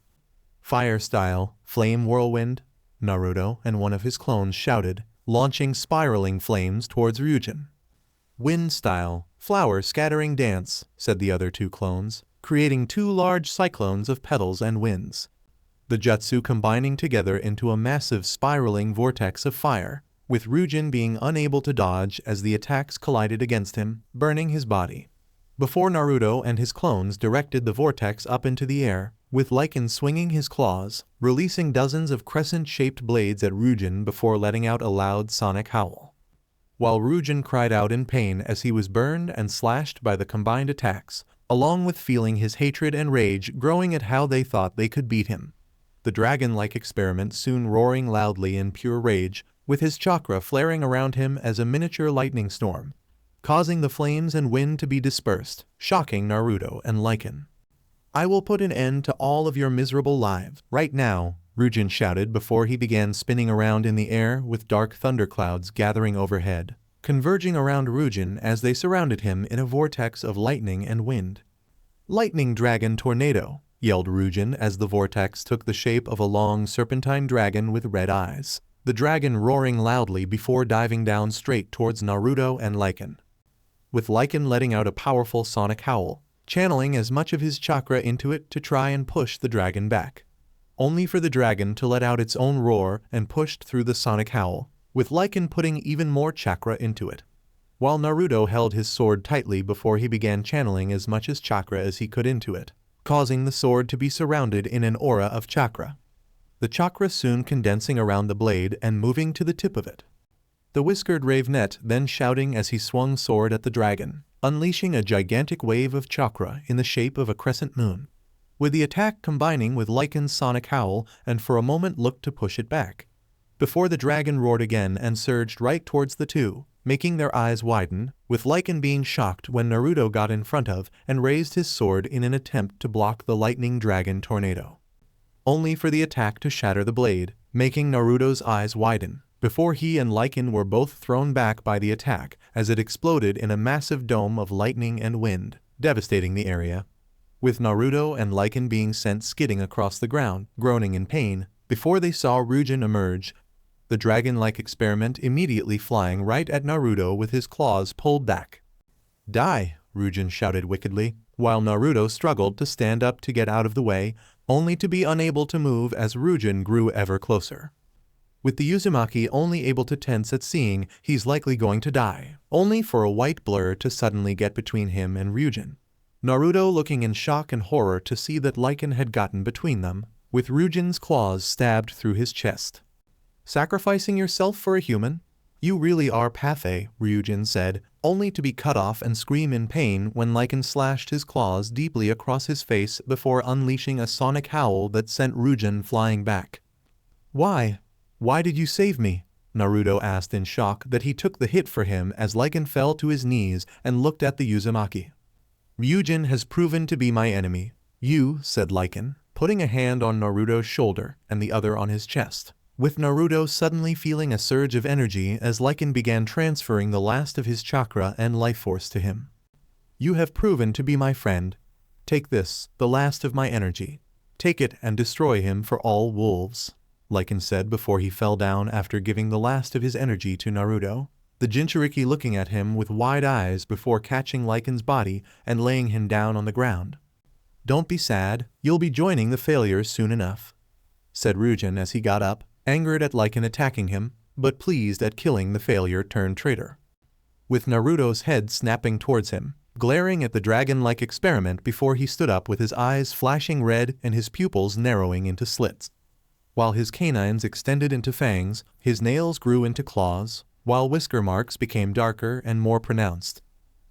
"Fire style, flame whirlwind," Naruto and one of his clones shouted, launching spiraling flames towards Ryujin. "Wind style, flower scattering dance," said the other 2 clones, creating 2 large cyclones of petals and winds, the jutsu combining together into a massive spiraling vortex of fire, with Ryujin being unable to dodge as the attacks collided against him, burning his body. Before Naruto and his clones directed the vortex up into the air, with Lyen swinging his claws, releasing dozens of crescent-shaped blades at Ryujin before letting out a loud sonic howl. While Ryujin cried out in pain as he was burned and slashed by the combined attacks, along with feeling his hatred and rage growing at how they thought they could beat him. The dragon-like experiment soon roaring loudly in pure rage, with his chakra flaring around him as a miniature lightning storm, causing the flames and wind to be dispersed, shocking Naruto and Lyen. "I will put an end to all of your miserable lives right now," Ryujin shouted before he began spinning around in the air with dark thunderclouds gathering overhead, converging around Ryujin as they surrounded him in a vortex of lightning and wind. "Lightning dragon tornado," yelled Ryujin as the vortex took the shape of a long serpentine dragon with red eyes, the dragon roaring loudly before diving down straight towards Naruto and Lyen, with Lyen letting out a powerful sonic howl, channeling as much of his chakra into it to try and push the dragon back, only for the dragon to let out its own roar and pushed through the sonic howl, with Lyen putting even more chakra into it, while Naruto held his sword tightly before he began channeling as much as chakra as he could into it, causing the sword to be surrounded in an aura of chakra, the chakra soon condensing around the blade and moving to the tip of it. The whiskered ravenet then shouting as he swung sword at the dragon, unleashing a gigantic wave of chakra in the shape of a crescent moon, with the attack combining with Lyen's sonic howl and for a moment looked to push it back, before the dragon roared again and surged right towards the 2, making their eyes widen, with Lyen being shocked when Naruto got in front of and raised his sword in an attempt to block the lightning dragon tornado, only for the attack to shatter the blade, making Naruto's eyes widen, before he and Lyen were both thrown back by the attack as it exploded in a massive dome of lightning and wind, devastating the area, with Naruto and Lyen being sent skidding across the ground, groaning in pain, before they saw Ryujin emerge, the dragon-like experiment immediately flying right at Naruto with his claws pulled back. "Die!" Ryujin shouted wickedly, while Naruto struggled to stand up to get out of the way, only to be unable to move as Ruen grew ever closer. With the Uzumaki only able to tense at seeing he's likely going to die, only for a white blur to suddenly get between him and Ruen. Naruto looking in shock and horror to see that Lyen had gotten between them, with Rugen's claws stabbed through his chest. Sacrificing yourself for a human? You really are pathetic, Ruen said, only to be cut off and scream in pain when Lyen slashed his claws deeply across his face before unleashing a sonic howl that sent Ruen flying back. Why? Why did you save me? Naruto asked in shock that he took the hit for him as Lyen fell to his knees and looked at the Uzumaki. Ruen has proven to be my enemy. You, said Lyen, putting a hand on Naruto's shoulder and the other on his chest, with Naruto suddenly feeling a surge of energy as Lyen began transferring the last of his chakra and life force to him. You have proven to be my friend. Take this, the last of my energy. Take it and destroy him for all wolves, Lyen said before he fell down after giving the last of his energy to Naruto, the Jinchuriki looking at him with wide eyes before catching Lyen's body and laying him down on the ground. Don't be sad, you'll be joining the failures soon enough, said Ruen as he got up, angered at Lyen attacking him, but pleased at killing the failure-turned-traitor. With Naruto's head snapping towards him, glaring at the dragon-like experiment before he stood up with his eyes flashing red and his pupils narrowing into slits. While his canines extended into fangs, his nails grew into claws, while whisker marks became darker and more pronounced,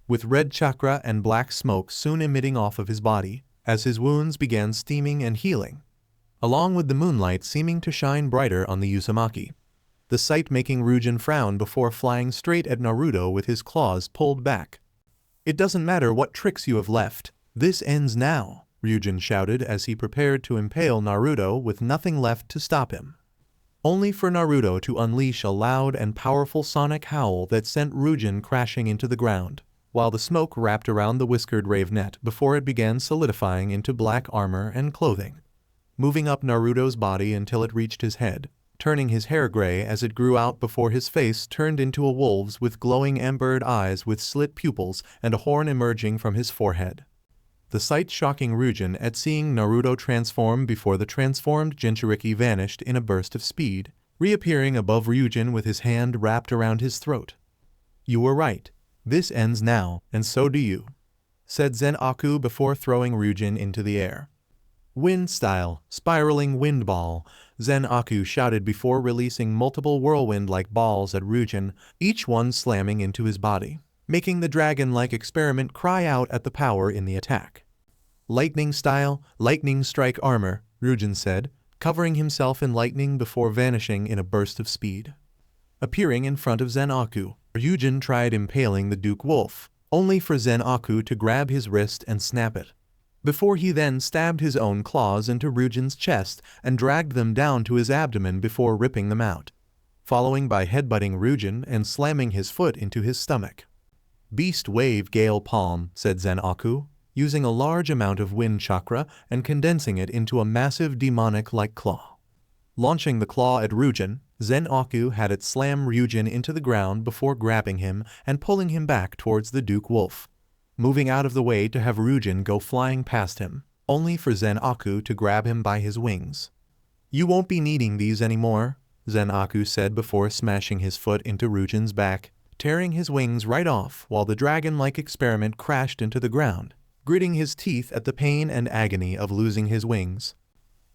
with red chakra and black smoke soon emitting off of his body, as his wounds began steaming and healing, along with the moonlight seeming to shine brighter on the Uzumaki. The sight making Ruen frown before flying straight at Naruto with his claws pulled back. It doesn't matter what tricks you have left, this ends now, Ruen shouted as he prepared to impale Naruto with nothing left to stop him. Only for Naruto to unleash a loud and powerful sonic howl that sent Ruen crashing into the ground, while the smoke wrapped around the whiskered ravenet before it began solidifying into black armor and clothing, moving up Naruto's body until it reached his head, turning his hair gray as it grew out before his face turned into a wolf's with glowing ambered eyes with slit pupils and a horn emerging from his forehead. The sight shocking Ruen at seeing Naruto transform before the transformed Jinchuriki vanished in a burst of speed, reappearing above Ruen with his hand wrapped around his throat. You were right. This ends now, and so do you, said Zen-Aku before throwing Ruen into the air. Wind style, spiraling wind ball, Zen-Aku shouted before releasing multiple whirlwind-like balls at Ruen, each one slamming into his body, making the dragon-like experiment cry out at the power in the attack. Lightning style, lightning strike armor, Ruen said, covering himself in lightning before vanishing in a burst of speed. Appearing in front of Zen-Aku, Ruen tried impaling the Duke Wolf, only for Zen-Aku to grab his wrist and snap it, before he then stabbed his own claws into Rugen's chest and dragged them down to his abdomen before ripping them out, following by headbutting Ruen and slamming his foot into his stomach. Beast Wave Gale Palm, said Zen-Aku, using a large amount of wind chakra and condensing it into a massive demonic-like claw. Launching the claw at Ruen, Zen-Aku had it slam Ruen into the ground before grabbing him and pulling him back towards the Duke Wolf, moving out of the way to have Ruen go flying past him, only for Zen-Aku to grab him by his wings. You won't be needing these anymore, Zen-Aku said before smashing his foot into Rugen's back, tearing his wings right off while the dragon-like experiment crashed into the ground, gritting his teeth at the pain and agony of losing his wings.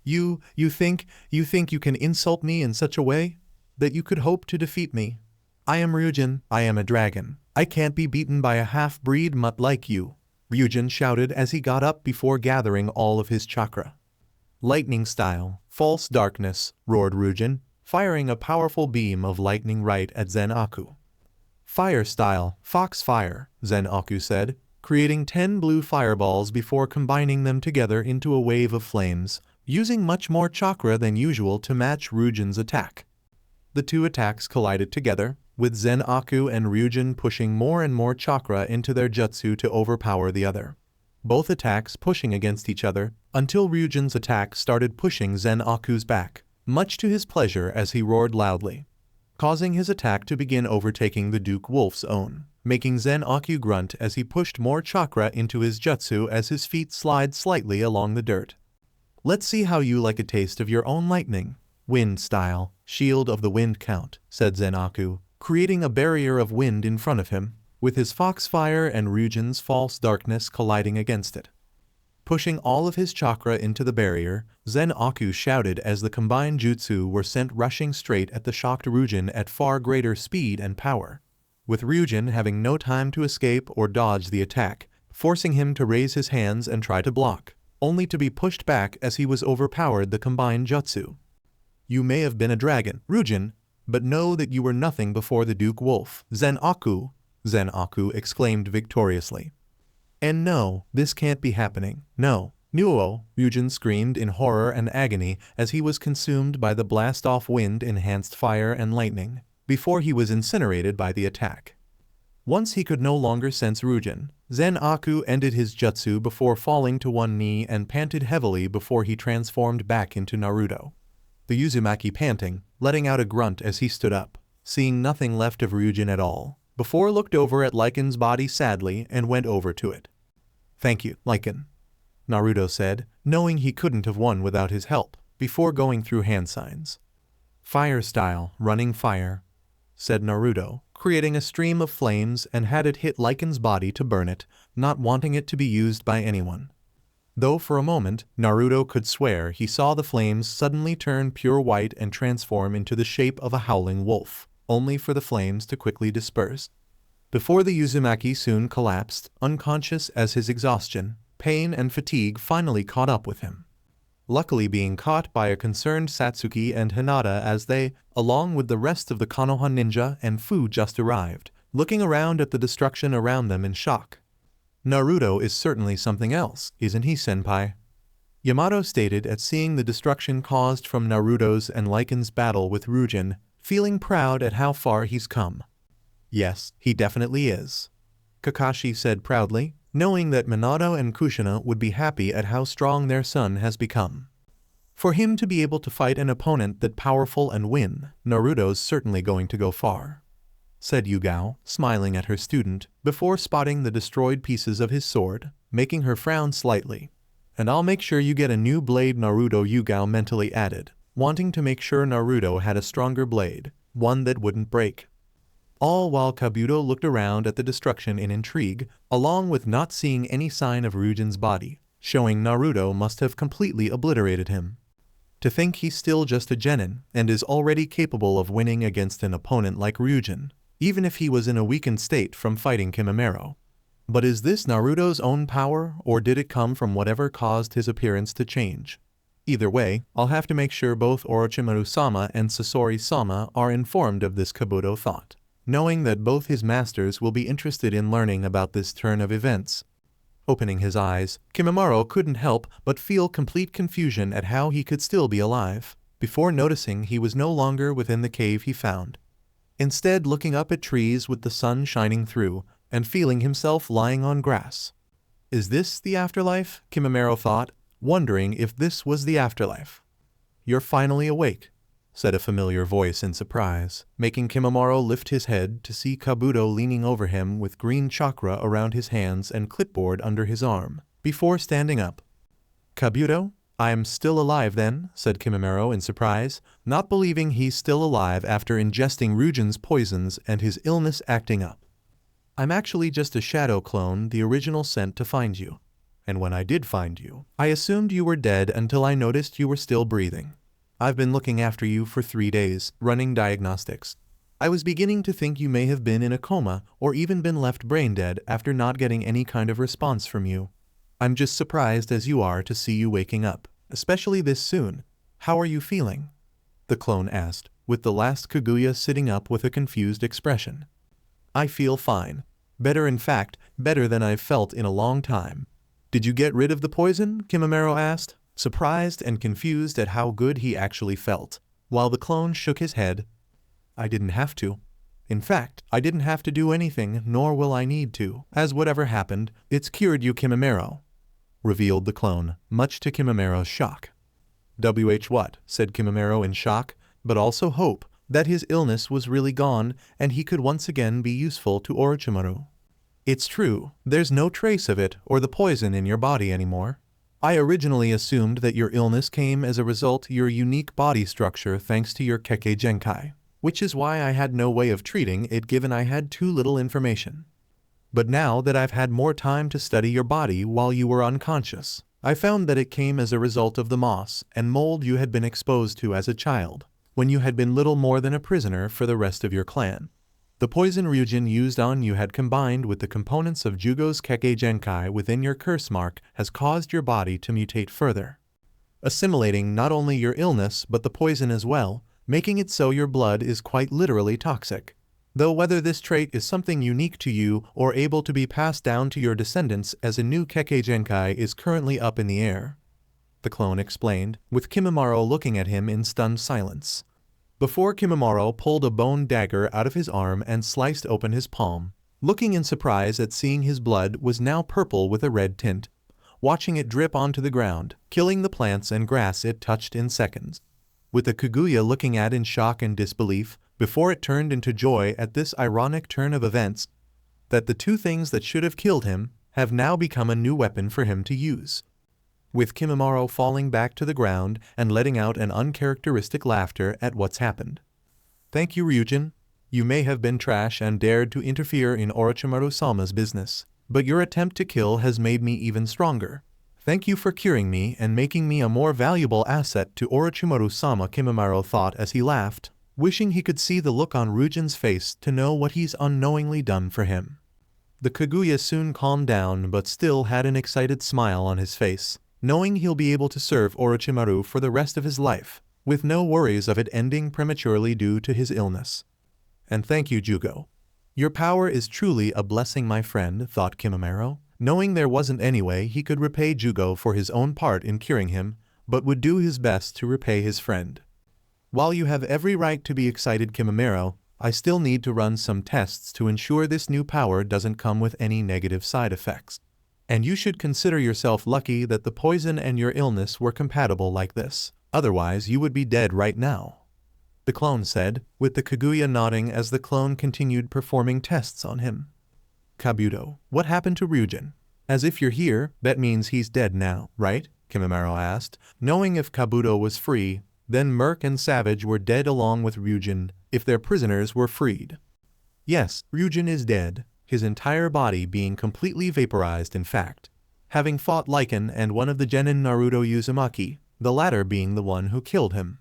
You think you can insult me in such a way? That you could hope to defeat me? I am Ruen, I am a dragon. I can't be beaten by a half-breed mutt like you, Ruen shouted as he got up before gathering all of his chakra. Lightning style, false darkness, roared Ruen, firing a powerful beam of lightning right at Zen-Aku. Fire style, fox fire, Zen-Aku said, creating 10 blue fireballs before combining them together into a wave of flames, using much more chakra than usual to match Rugen's attack. The two attacks collided together, with Zen-Aku and Ruen pushing more and more chakra into their jutsu to overpower the other. Both attacks pushing against each other, until Rugen's attack started pushing Zen-Aku's back, much to his pleasure as he roared loudly, causing his attack to begin overtaking the Duke Wolf's own. making Zen-Aku grunt as he pushed more chakra into his jutsu as his feet slide slightly along the dirt. "Let's see how you like a taste of your own lightning. Wind style, shield of the wind count," said Zenaku, creating a barrier of wind in front of him, with his foxfire and Ryujin's false darkness colliding against it. Pushing all of his chakra into the barrier, Zen-Aku shouted as the combined jutsu were sent rushing straight at the shocked Ryujin at far greater speed and power, with Ryujin having no time to escape or dodge the attack, forcing him to raise his hands and try to block, only to be pushed back as he was overpowered the combined jutsu. "You may have been a dragon, Ryujin, but know that you were nothing before the Duke Wolf, Zen-Aku," Zen-Aku exclaimed victoriously. "And no, this can't be happening. No, Nuo," Ryujin screamed in horror and agony as he was consumed by the blast-off wind-enhanced fire and lightning, before he was incinerated by the attack. Once he could no longer sense Ryujin, Zen-Aku ended his jutsu before falling to one knee and panted heavily before he transformed back into Naruto. The Uzumaki panting, letting out a grunt as he stood up, seeing nothing left of Ryujin at all, before looked over at Lycan's body sadly and went over to it. "Thank you, Lyen," Naruto said, knowing he couldn't have won without his help, before going through hand signs. "Fire style, running fire," said Naruto, creating a stream of flames and had it hit Lycan's body to burn it, not wanting it to be used by anyone. Though for a moment, Naruto could swear he saw the flames suddenly turn pure white and transform into the shape of a howling wolf, only for the flames to quickly disperse. Before the Uzumaki soon collapsed, unconscious as his exhaustion, pain and fatigue finally caught up with him. Luckily being caught by a concerned Satsuki and Hinata as they, along with the rest of the Konoha ninja and Fu just arrived, looking around at the destruction around them in shock. "Naruto is certainly something else, isn't he, senpai?" Yamato stated at seeing the destruction caused from Naruto's and Lycan's battle with Ryujin, feeling proud at how far he's come. "Yes, he definitely is," Kakashi said proudly, knowing that Minato and Kushina would be happy at how strong their son has become. For him to be able to fight an opponent that powerful and win, Naruto's certainly going to go far, said Yugao, smiling at her student, before spotting the destroyed pieces of his sword, making her frown slightly. "And I'll make sure you get a new blade," Naruto Yugao mentally added, wanting to make sure Naruto had a stronger blade, one that wouldn't break. All while Kabuto looked around at the destruction in intrigue, along with not seeing any sign of Ryujin's body, showing Naruto must have completely obliterated him. To think he's still just a genin, and is already capable of winning against an opponent like Ryujin, even if he was in a weakened state from fighting Kimimaro. But is this Naruto's own power, or did it come from whatever caused his appearance to change? Either way, I'll have to make sure both Orochimaru-sama and Sasori-sama are informed of this, Kabuto thought, knowing that both his masters will be interested in learning about this turn of events. Opening his eyes, Kimimaro couldn't help but feel complete confusion at how he could still be alive, before noticing he was no longer within the cave he found. Instead looking up at trees with the sun shining through, and feeling himself lying on grass. Is this the afterlife? Kimimaro thought, wondering if this was the afterlife. "You're finally awake," said a familiar voice in surprise, making Kimimaro lift his head to see Kabuto leaning over him with green chakra around his hands and clipboard under his arm, before standing up. "Kabuto, I'm still alive then," said Kimimaro in surprise, not believing he's still alive after ingesting Ryujin's poisons and his illness acting up. "I'm actually just a shadow clone, the original sent to find you. And when I did find you, I assumed you were dead until I noticed you were still breathing. I've been looking after you for 3 days, running diagnostics. I was beginning to think you may have been in a coma or even been left brain dead after not getting any kind of response from you. I'm just surprised as you are to see you waking up, especially this soon. How are you feeling?" the clone asked, with the last Kaguya sitting up with a confused expression. "I feel fine. Better, in fact, better than I've felt in a long time." "Did you get rid of the poison?" Kimimaro asked, surprised and confused at how good he actually felt, while the clone shook his head. "I didn't have to. In fact, I didn't have to do anything, nor will I need to, as whatever happened, it's cured you, Kimimaro," revealed the clone, much to Kimimaro's shock. "What?" said Kimimaro in shock, but also hope, that his illness was really gone and he could once again be useful to Orochimaru. It's true, there's no trace of it or the poison in your body anymore. I originally assumed that your illness came as a result of your unique body structure thanks to your Kekkei Genkai, which is why I had no way of treating it given I had too little information. But now that I've had more time to study your body while you were unconscious, I found that it came as a result of the moss and mold you had been exposed to as a child, when you had been little more than a prisoner for the rest of your clan. The poison Ryujin used on you had combined with the components of Jugo's Kekkei Genkai within your curse mark has caused your body to mutate further, assimilating not only your illness but the poison as well, making it so your blood is quite literally toxic. Though whether this trait is something unique to you or able to be passed down to your descendants as a new Kekkei Genkai is currently up in the air, the clone explained, with Kimimaro looking at him in stunned silence. Before Kimimaro pulled a bone dagger out of his arm and sliced open his palm, looking in surprise at seeing his blood was now purple with a red tint, watching it drip onto the ground, killing the plants and grass it touched in seconds. With the Kaguya looking at in shock and disbelief, before it turned into joy at this ironic turn of events, that the two things that should have killed him have now become a new weapon for him to use. With Kimimaro falling back to the ground and letting out an uncharacteristic laughter at what's happened. Thank you, Ryujin. You may have been trash and dared to interfere in Orochimaru-sama's business, but your attempt to kill has made me even stronger. Thank you for curing me and making me a more valuable asset to Orochimaru-sama, Kimimaro thought as he laughed, wishing he could see the look on Ryujin's face to know what he's unknowingly done for him. The Kaguya soon calmed down but still had an excited smile on his face, knowing he'll be able to serve Orochimaru for the rest of his life, with no worries of it ending prematurely due to his illness. And thank you, Jugo. Your power is truly a blessing, my friend, thought Kimimaro, knowing there wasn't any way he could repay Jugo for his own part in curing him, but would do his best to repay his friend. While you have every right to be excited, Kimimaro, I still need to run some tests to ensure this new power doesn't come with any negative side effects. And you should consider yourself lucky that the poison and your illness were compatible like this, otherwise you would be dead right now. The clone said, with the Kaguya nodding as the clone continued performing tests on him. Kabuto, what happened to Ryujin? As if you're here, that means he's dead now, right? Kimimaro asked, knowing if Kabuto was free, then Merc and Savage were dead along with Ryujin, if their prisoners were freed. Yes, Ryujin is dead, his entire body being completely vaporized in fact, having fought Lyen and one of the genin Naruto Uzumaki, the latter being the one who killed him.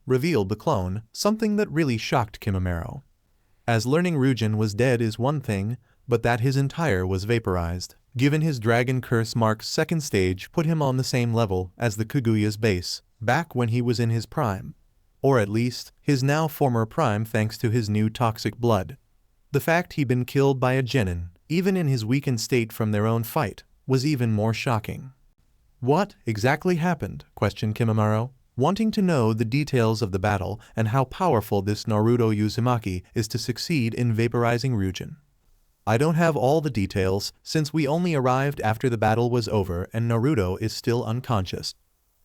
Revealed the clone, something that really shocked Kimimaro. As learning Ryujin was dead is one thing, but that his entire was vaporized, given his dragon curse mark's second stage put him on the same level as the Kaguya's base, back when he was in his prime. Or at least, his now former prime thanks to his new toxic blood. The fact he'd been killed by a genin, even in his weakened state from their own fight, was even more shocking. What exactly happened? Questioned Kimimaro, wanting to know the details of the battle and how powerful this Naruto Uzumaki is to succeed in vaporizing Ryujin. I don't have all the details, since we only arrived after the battle was over and Naruto is still unconscious.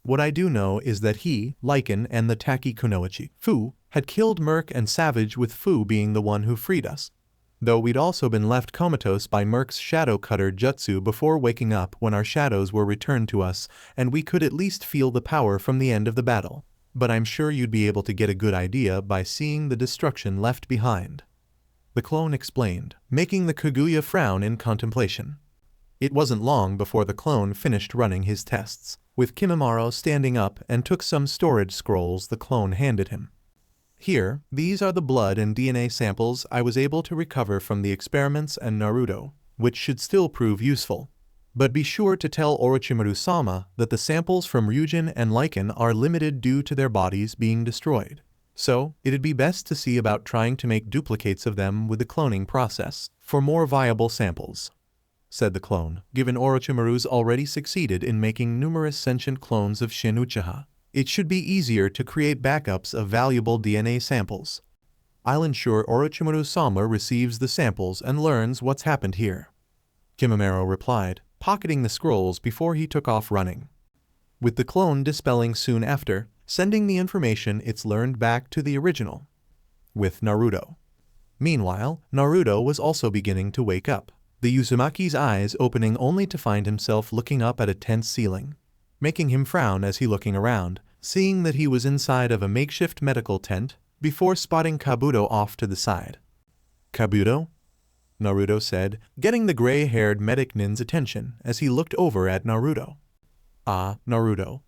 What I do know is that he, Lyen, and the Taki Kunoichi, Fu, had killed Merc and Savage, with Fu being the one who freed us. Though we'd also been left comatose by Merc's shadow cutter jutsu before waking up when our shadows were returned to us, and we could at least feel the power from the end of the battle. But I'm sure you'd be able to get a good idea by seeing the destruction left behind. The clone explained, making the Kaguya frown in contemplation. It wasn't long before the clone finished running his tests, with Kimimaro standing up and took some storage scrolls the clone handed him. Here, these are the blood and DNA samples I was able to recover from the experiments and Naruto, which should still prove useful. But be sure to tell Orochimaru-sama that the samples from Ryujin and Lyen are limited due to their bodies being destroyed. So, it'd be best to see about trying to make duplicates of them with the cloning process, for more viable samples, said the clone, given Orochimaru's already succeeded in making numerous sentient clones of Shin Uchiha. It should be easier to create backups of valuable DNA samples. I'll ensure Orochimaru-sama receives the samples and learns what's happened here. Kimimaro replied, pocketing the scrolls before he took off running. With the clone dispelling soon after, sending the information it's learned back to the original. with Naruto. Meanwhile, Naruto was also beginning to wake up, the Uzumaki's eyes opening only to find himself looking up at a tent ceiling, making him frown as he looking around, seeing that he was inside of a makeshift medical tent, before spotting Kabuto off to the side. "Kabuto?" Naruto said, getting the gray-haired medic nin's attention as he looked over at Naruto. "Ah, Naruto.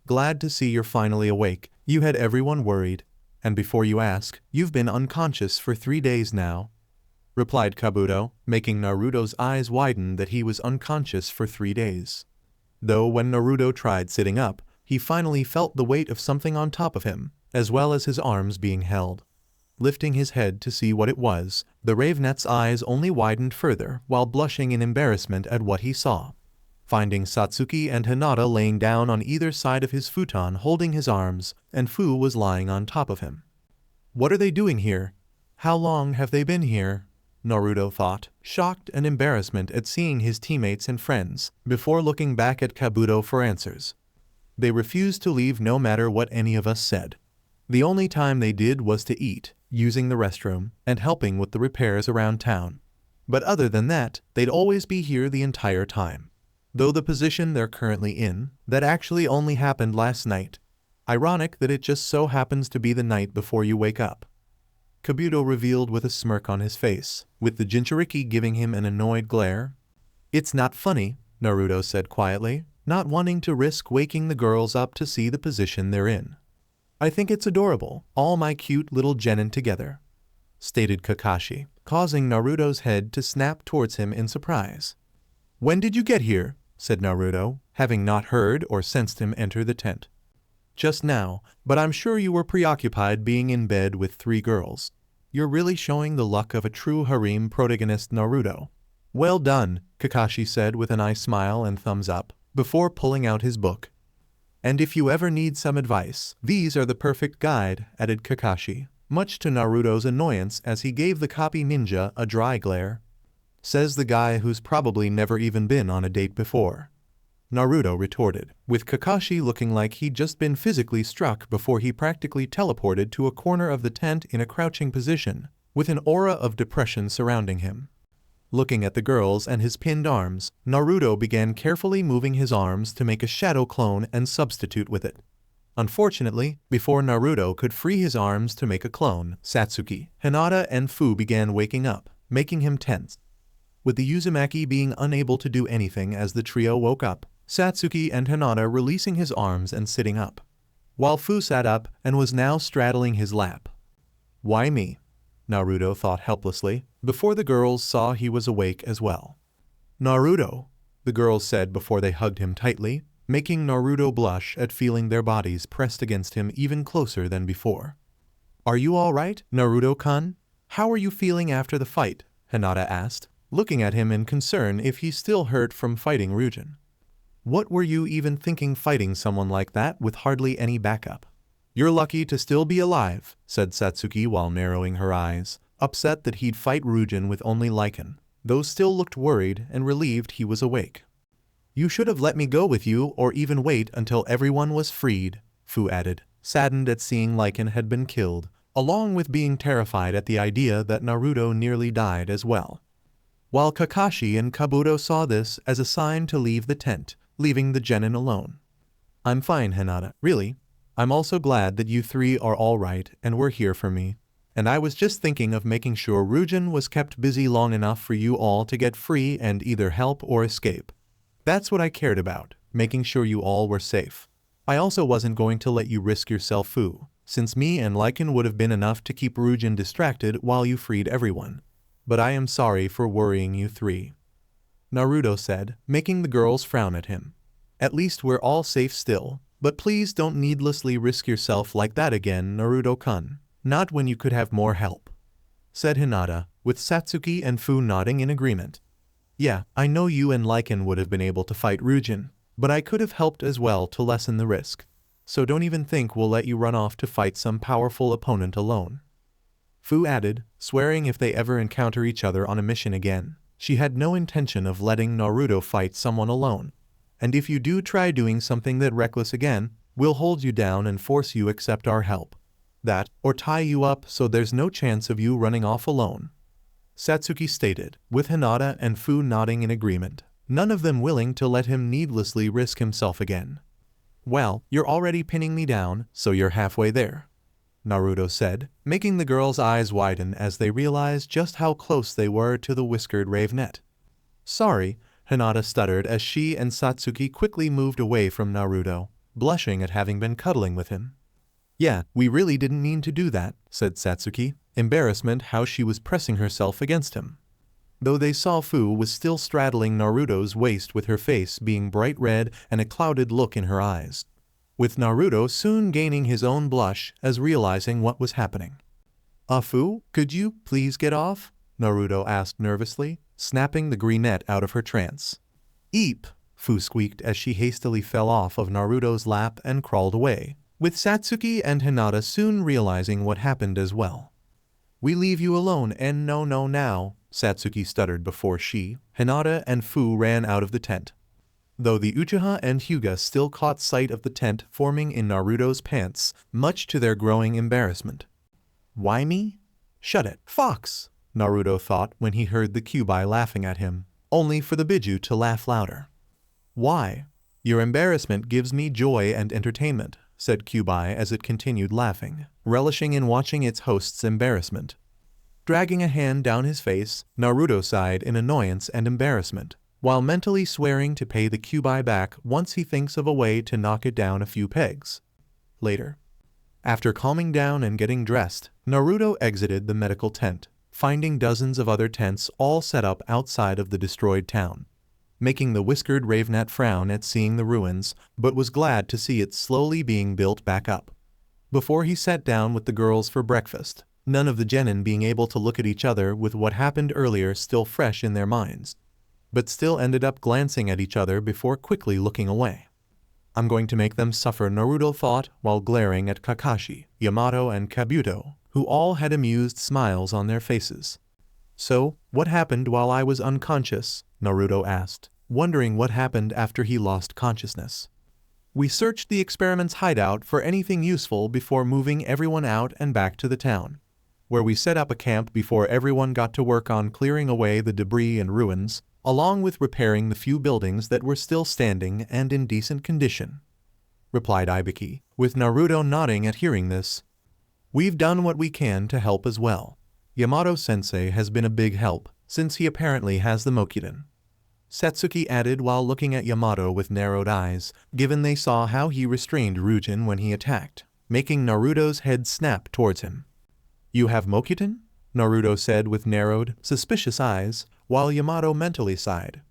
Glad to see you're finally awake. You had everyone worried. And before you ask, you've been unconscious for 3 days now," replied Kabuto, making Naruto's eyes widen that he was unconscious for 3 days. Though when Naruto tried sitting up, he finally felt the weight of something on top of him, as well as his arms being held. Lifting his head to see what it was, the Ravenet's eyes only widened further while blushing in embarrassment at what he saw. Finding Satsuki and Hinata laying down on either side of his futon holding his arms, and Fu was lying on top of him. "What are they doing here? How long have they been here?" Naruto thought, shocked and embarrassment at seeing his teammates and friends, before looking back at Kabuto for answers. "They refused to leave no matter what any of us said. The only time they did was to eat, using the restroom, and helping with the repairs around town. But other than that, they'd always be here the entire time. Though the position they're currently in, that actually only happened last night. Ironic that it just so happens to be the night before you wake up," Kabuto revealed with a smirk on his face, with the Jinchuriki giving him an annoyed glare. "It's not funny," Naruto said quietly, not wanting to risk waking the girls up to see the position they're in. "I think it's adorable, all my cute little genin together," stated Kakashi, causing Naruto's head to snap towards him in surprise. "When did you get here?" said Naruto, having not heard or sensed him enter the tent. "Just now, but I'm sure you were preoccupied being in bed with 3 girls. You're really showing the luck of a true harem protagonist, Naruto." "Well done," Kakashi said with a nice smile and thumbs up, before pulling out his book. "And if you ever need some advice, these are the perfect guide," added Kakashi, much to Naruto's annoyance as he gave the copy ninja a dry glare. "Says the guy who's probably never even been on a date before," Naruto retorted, with Kakashi looking like he'd just been physically struck before he practically teleported to a corner of the tent in a crouching position, with an aura of depression surrounding him. Looking at the girls and his pinned arms, Naruto began carefully moving his arms to make a shadow clone and substitute with it. Unfortunately, before Naruto could free his arms to make a clone, Satsuki, Hinata and Fu began waking up, making him tense. With the Uzumaki being unable to do anything as the trio woke up, Satsuki and Hinata releasing his arms and sitting up, while Fu sat up and was now straddling his lap. "Why me?" Naruto thought helplessly, before the girls saw he was awake as well. "Naruto," the girls said before they hugged him tightly, making Naruto blush at feeling their bodies pressed against him even closer than before. "Are you all right, Naruto-kun? How are you feeling after the fight?" Hinata asked, looking at him in concern if he's still hurt from fighting Ruen. "What were you even thinking fighting someone like that with hardly any backup?" "You're lucky to still be alive," said Satsuki while narrowing her eyes, upset that he'd fight Ruen with only Lyen, though still looked worried and relieved he was awake. "You should have let me go with you or even wait until everyone was freed," Fu added, saddened at seeing Lyen had been killed, along with being terrified at the idea that Naruto nearly died as well. While Kakashi and Kabuto saw this as a sign to leave the tent, leaving the genin alone. "I'm fine, Hinata, really. I'm also glad that you 3 are all right and were here for me. And I was just thinking of making sure Ruen was kept busy long enough for you all to get free and either help or escape. That's what I cared about, making sure you all were safe. I also wasn't going to let you risk yourself, Fu, since me and Lyen would have been enough to keep Ruen distracted while you freed everyone. But I am sorry for worrying you 3. Naruto said, making the girls frown at him. "At least we're all safe still, but please don't needlessly risk yourself like that again, Naruto-kun. Not when you could have more help," said Hinata, with Satsuki and Fu nodding in agreement. "Yeah, I know you and Lyen would have been able to fight Ruen, but I could have helped as well to lessen the risk. So don't even think we'll let you run off to fight some powerful opponent alone," Fu added, swearing if they ever encounter each other on a mission again, she had no intention of letting Naruto fight someone alone. "And if you do try doing something that reckless again, we'll hold you down and force you accept our help." That, or tie you up so there's no chance of you running off alone," Satsuki stated, with Hinata and Fu nodding in agreement, none of them willing to let him needlessly risk himself again. "Well, you're already pinning me down, so you're halfway there," Naruto said, making the girls' eyes widen as they realized just how close they were to the whiskered ravenet. "Sorry," Hinata stuttered as she and Satsuki quickly moved away from Naruto, blushing at having been cuddling with him. "Yeah, we really didn't mean to do that," said Satsuki, embarrassment how she was pressing herself against him. Though they saw Fu was still straddling Naruto's waist with her face being bright red and a clouded look in her eyes, with Naruto soon gaining his own blush as realizing what was happening. "Fu, could you please get off?" Naruto asked nervously, snapping the greenette out of her trance. "Eep," Fu squeaked as she hastily fell off of Naruto's lap and crawled away, with Satsuki and Hinata soon realizing what happened as well. "We leave you alone and no now," Satsuki stuttered before she, Hinata and Fu ran out of the tent. Though the Uchiha and Hyuga still caught sight of the tent forming in Naruto's pants, much to their growing embarrassment. "Why me?" "Shut it, Fox," Naruto thought when he heard the Kyuubi laughing at him, only for the Biju to laugh louder. "Why? Your embarrassment gives me joy and entertainment," said Kyuubi as it continued laughing, relishing in watching its host's embarrassment. Dragging a hand down his face, Naruto sighed in annoyance and embarrassment, while mentally swearing to pay the Kyuubi back once he thinks of a way to knock it down a few pegs. Later, after calming down and getting dressed, Naruto exited the medical tent, finding dozens of other tents all set up outside of the destroyed town, making the whiskered ravenet frown at seeing the ruins, but was glad to see it slowly being built back up. Before he sat down with the girls for breakfast, none of the genin being able to look at each other with what happened earlier still fresh in their minds, but still ended up glancing at each other before quickly looking away. "I'm going to make them suffer," Naruto thought while glaring at Kakashi, Yamato and Kabuto, who all had amused smiles on their faces. "So, what happened while I was unconscious?" Naruto asked, wondering what happened after he lost consciousness. "We searched the experiment's hideout for anything useful before moving everyone out and back to the town, where we set up a camp before everyone got to work on clearing away the debris and ruins, along with repairing the few buildings that were still standing and in decent condition," replied Ibiki, with Naruto nodding at hearing this. "We've done what we can to help as well. Yamato-sensei has been a big help, since he apparently has the Mokudan," Satsuki added while looking at Yamato with narrowed eyes, given they saw how he restrained Ryujin when he attacked, making Naruto's head snap towards him. "You have Mokudan?" Naruto said with narrowed, suspicious eyes, while Yamato mentally sighed.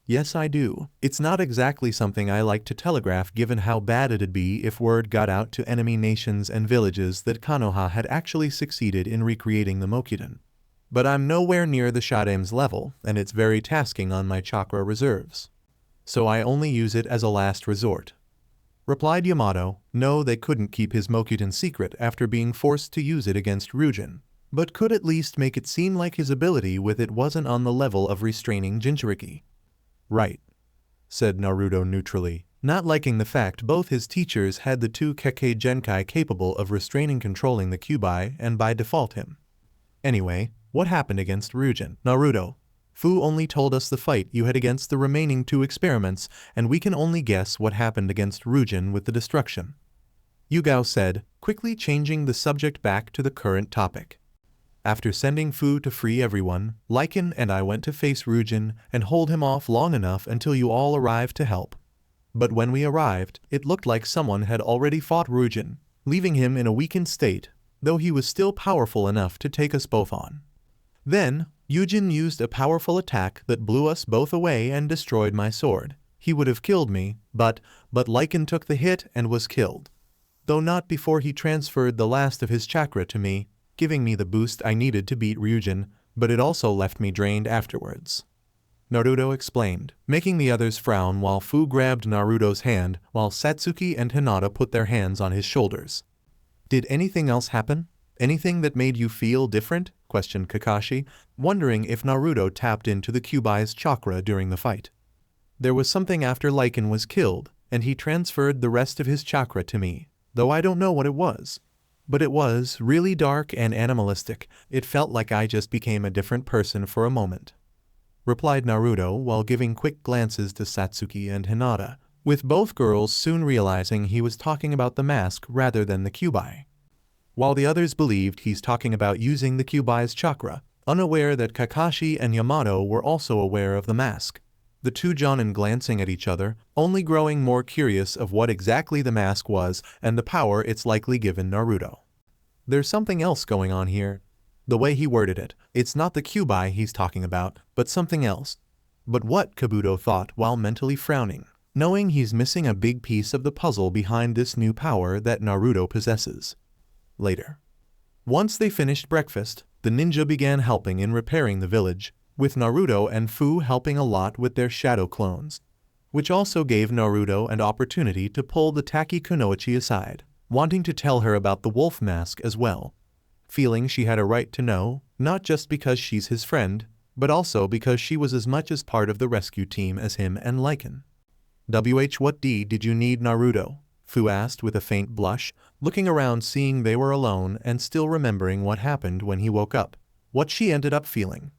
"Yes, I do. It's not exactly something I like to telegraph given how bad it'd be if word got out to enemy nations and villages that Konoha had actually succeeded in recreating the Mokudan. But I'm nowhere near the Shademe's level, and it's very tasking on my chakra reserves. So I only use it as a last resort," replied Yamato. No, they couldn't keep his Mokudan secret after being forced to use it against Ryujin, but could at least make it seem like his ability with it wasn't on the level of restraining Jinchuriki. "Right," said Naruto neutrally, not liking the fact both his teachers had the two Kekkei Genkai capable of restraining controlling the Kyuubi and by default him. "Anyway, what happened against Ryujin, Naruto? Fu only told us the fight you had against the remaining two experiments, and we can only guess what happened against Ryujin with the destruction," Yugao said, quickly changing the subject back to the current topic. "After sending Fu to free everyone, Lyen and I went to face Ryujin and hold him off long enough until you all arrived to help. But when we arrived, it looked like someone had already fought Ryujin, leaving him in a weakened state, though he was still powerful enough to take us both on. Then, Ryujin used a powerful attack that blew us both away and destroyed my sword. He would have killed me, but Lyen took the hit and was killed. Though not before he transferred the last of his chakra to me, giving me the boost I needed to beat Ryujin, but it also left me drained afterwards," Naruto explained, making the others frown while Fu grabbed Naruto's hand while Satsuki and Hinata put their hands on his shoulders. "Did anything else happen? Anything that made you feel different?" questioned Kakashi, wondering if Naruto tapped into the Kyuubi's chakra during the fight. "There was something after Lyen was killed, and he transferred the rest of his chakra to me, though I don't know what it was," But it was really dark and animalistic. It felt like I just became a different person for a moment," replied Naruto while giving quick glances to Satsuki and Hinata, with both girls soon realizing he was talking about the mask rather than the Kyuubi. While the others believed he's talking about using the Kyuubi's chakra, unaware that Kakashi and Yamato were also aware of the mask. The two jonin glancing at each other, only growing more curious of what exactly the mask was and the power it's likely given Naruto. There's something else going on here. The way he worded it, it's not the Kyuubi he's talking about, but something else. But what, Kabuto thought while mentally frowning, knowing he's missing a big piece of the puzzle behind this new power that Naruto possesses. Later. Once they finished breakfast, the ninja began helping in repairing the village, with Naruto and Fu helping a lot with their shadow clones, which also gave Naruto an opportunity to pull the Taki Kunoichi aside, wanting to tell her about the wolf mask as well, feeling she had a right to know, not just because she's his friend, but also because she was as much as part of the rescue team as him and Lyen. What did you need, Naruto? Fu asked with a faint blush, looking around seeing they were alone and still remembering what happened when he woke up, what she ended up feeling.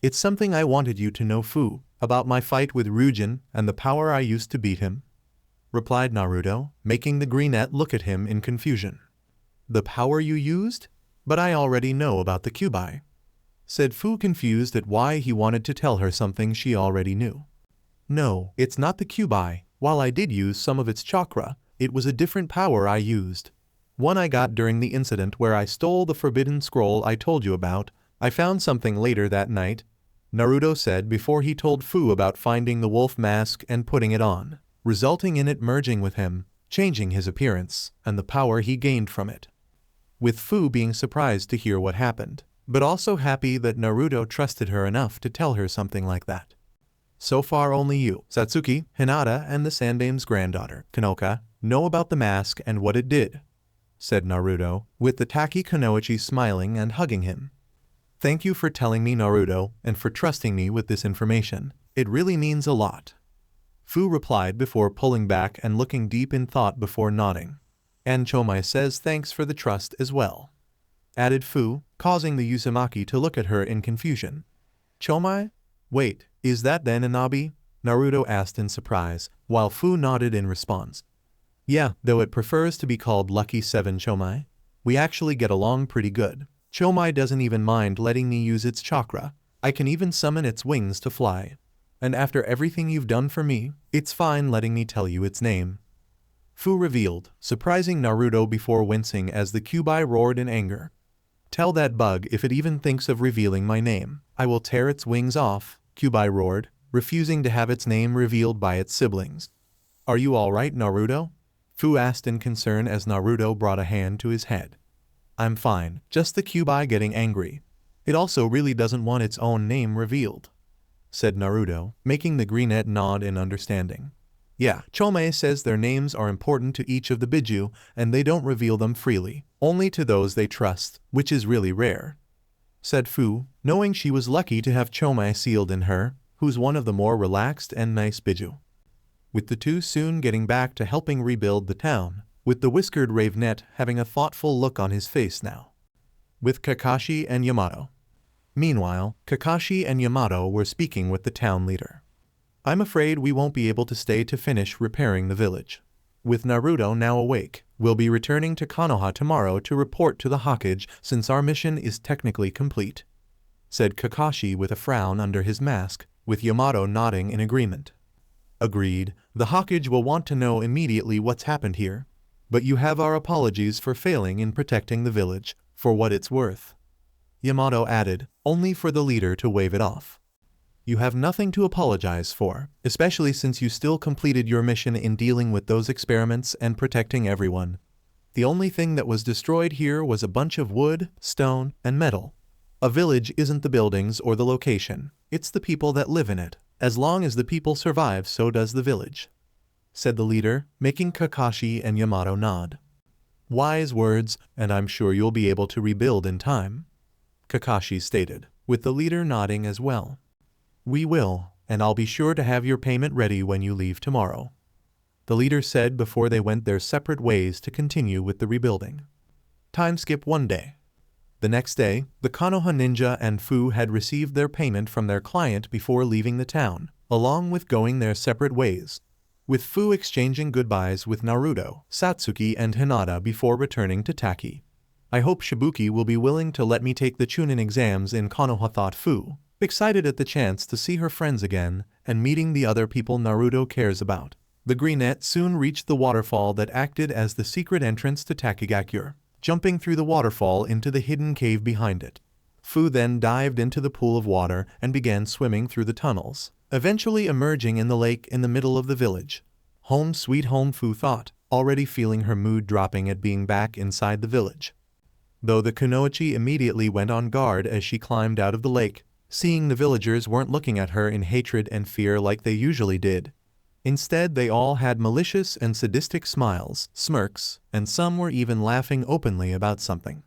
It's something I wanted you to know, Fu, about my fight with Ruen and the power I used to beat him, replied Naruto, making the greenette look at him in confusion. The power you used? But I already know about the Kyuubi, said Fu, confused at why he wanted to tell her something she already knew. No, it's not the Kyuubi. While I did use some of its chakra, it was a different power I used. One I got during the incident where I stole the forbidden scroll I told you about. I found something later that night, Naruto said before he told Fu about finding the wolf mask and putting it on, resulting in it merging with him, changing his appearance, and the power he gained from it. With Fu being surprised to hear what happened, but also happy that Naruto trusted her enough to tell her something like that. So far only you, Satsuki, Hinata, and the Sandame's granddaughter, Kanoka, know about the mask and what it did, said Naruto, with the Taki Kunoichi smiling and hugging him. Thank you for telling me, Naruto, and for trusting me with this information. It really means a lot, Fu replied before pulling back and looking deep in thought before nodding. And Chomai says thanks for the trust as well, added Fu, causing the Uzumaki to look at her in confusion. Chomai? Wait, is that then Inabi? Naruto asked in surprise, while Fu nodded in response. Yeah, though it prefers to be called Lucky 7 Chomai. We actually get along pretty good. Chomai doesn't even mind letting me use its chakra. I can even summon its wings to fly. And after everything you've done for me, it's fine letting me tell you its name, Fu revealed, surprising Naruto before wincing as the Kyuubi roared in anger. Tell that bug if it even thinks of revealing my name, I will tear its wings off, Kyuubi roared, refusing to have its name revealed by its siblings. Are you alright, Naruto? Fu asked in concern as Naruto brought a hand to his head. I'm fine, just the Kyuubi getting angry. It also really doesn't want its own name revealed, said Naruto, making the greenette nod in understanding. Yeah, Chomei says their names are important to each of the Biju, and they don't reveal them freely, only to those they trust, which is really rare, said Fu, knowing she was lucky to have Chomei sealed in her, who's one of the more relaxed and nice Biju. With the two soon getting back to helping rebuild the town, with the whiskered Ravenette having a thoughtful look on his face now. With Kakashi and Yamato. Meanwhile, Kakashi and Yamato were speaking with the town leader. I'm afraid we won't be able to stay to finish repairing the village. With Naruto now awake, we'll be returning to Konoha tomorrow to report to the Hokage since our mission is technically complete, said Kakashi with a frown under his mask, with Yamato nodding in agreement. Agreed, the Hokage will want to know immediately what's happened here. But you have our apologies for failing in protecting the village, for what it's worth, Yamato added, only for the leader to wave it off. You have nothing to apologize for, especially since you still completed your mission in dealing with those experiments and protecting everyone. The only thing that was destroyed here was a bunch of wood, stone, and metal. A village isn't the buildings or the location, it's the people that live in it. As long as the people survive, so does the village, said the leader, making Kakashi and Yamato nod. Wise words, and I'm sure you'll be able to rebuild in time, Kakashi stated, with the leader nodding as well. We will, and I'll be sure to have your payment ready when you leave tomorrow, the leader said before they went their separate ways to continue with the rebuilding. Time skip 1 day. The next day, the Konoha ninja and Fu had received their payment from their client before leaving the town, along with going their separate ways, with Fu exchanging goodbyes with Naruto, Satsuki and Hinata before returning to Taki. I hope Shibuki will be willing to let me take the Chunin exams in Konoha, thought Fu, excited at the chance to see her friends again and meeting the other people Naruto cares about. The Greenette soon reached the waterfall that acted as the secret entrance to Takigakure, jumping through the waterfall into the hidden cave behind it. Fu then dived into the pool of water and began swimming through the tunnels, eventually emerging in the lake in the middle of the village. Home sweet home, Fu thought, already feeling her mood dropping at being back inside the village. Though the kunoichi immediately went on guard as she climbed out of the lake, seeing the villagers weren't looking at her in hatred and fear like they usually did. Instead, they all had malicious and sadistic smiles, smirks, and some were even laughing openly about something.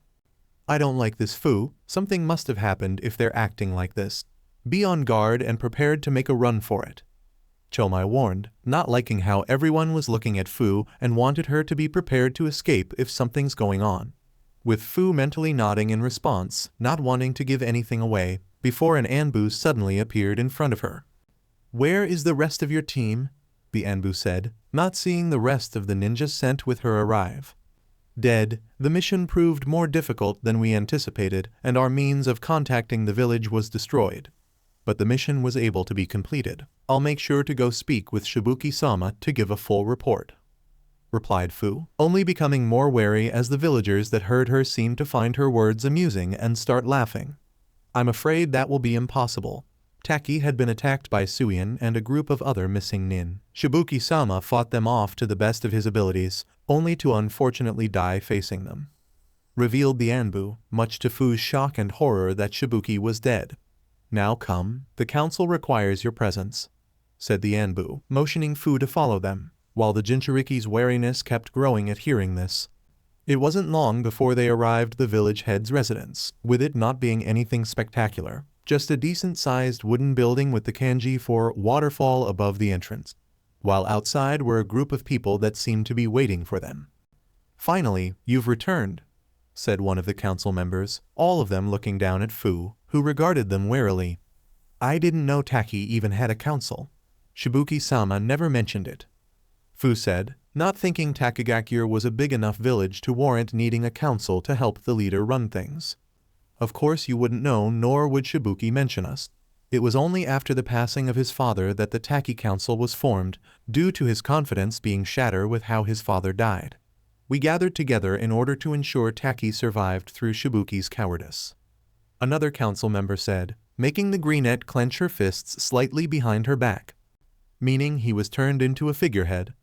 I don't like this, Fu. Something must have happened if they're acting like this. Be on guard and prepared to make a run for it. Chomai warned, not liking how everyone was looking at Fu and wanted her to be prepared to escape if something's going on. With Fu mentally nodding in response, not wanting to give anything away, before an Anbu suddenly appeared in front of her. Where is the rest of your team? The Anbu said, not seeing the rest of the ninjas sent with her arrive. Dead. The mission proved more difficult than we anticipated, and our means of contacting the village was destroyed. But the mission was able to be completed. I'll make sure to go speak with Shibuki-sama to give a full report, replied Fu, only becoming more wary as the villagers that heard her seemed to find her words amusing and start laughing. I'm afraid that will be impossible. Taki had been attacked by Suion and a group of other missing nin. Shibuki-sama fought them off to the best of his abilities, only to unfortunately die facing them, revealed the Anbu, much to Fu's shock and horror that Shibuki was dead. Now come, the council requires your presence, said the Anbu, motioning Fu to follow them, while the Jinchuriki's wariness kept growing at hearing this. It wasn't long before they arrived the village head's residence, with it not being anything spectacular, just a decent-sized wooden building with the kanji for waterfall above the entrance, while outside were a group of people that seemed to be waiting for them. Finally, you've returned, said one of the council members, all of them looking down at Fu, who regarded them warily. I didn't know Taki even had a council. Shibuki-sama never mentioned it, Fu said, not thinking Takigakure was a big enough village to warrant needing a council to help the leader run things. Of course you wouldn't know, nor would Shibuki mention us. It was only after the passing of his father that the Taki Council was formed, due to his confidence being shattered with how his father died. We gathered together in order to ensure Taki survived through Shibuki's cowardice, another council member said, making the Greenette clench her fists slightly behind her back. Meaning he was turned into a figurehead,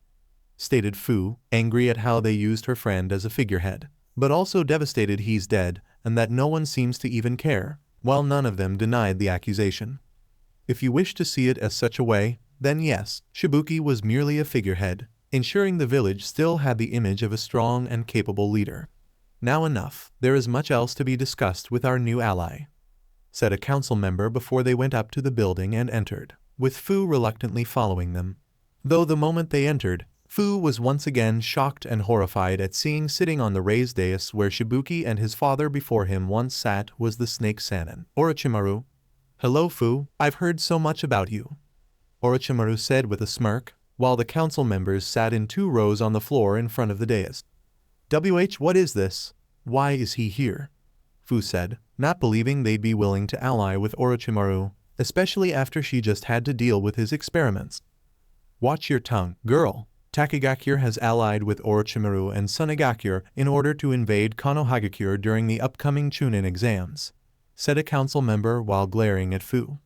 stated Fu, angry at how they used her friend as a figurehead, but also devastated he's dead and that no one seems to even care, while none of them denied the accusation. If you wish to see it as such a way, then yes, Shibuki was merely a figurehead, ensuring the village still had the image of a strong and capable leader. Now enough, there is much else to be discussed with our new ally, said a council member before they went up to the building and entered, with Fu reluctantly following them. Though the moment they entered, Fu was once again shocked and horrified at seeing sitting on the raised dais where Shibuki and his father before him once sat was the snake Sannin, Orochimaru. Hello Fu, I've heard so much about you, Orochimaru said with a smirk, while the council members sat in 2 rows on the floor in front of the dais. What is this? Why is he here? Fu said, not believing they'd be willing to ally with Orochimaru, especially after she just had to deal with his experiments. Watch your tongue, girl. Takigakure has allied with Orochimaru and Tsunegakure in order to invade Konohagakure during the upcoming Chunin exams, said a council member while glaring at Fu.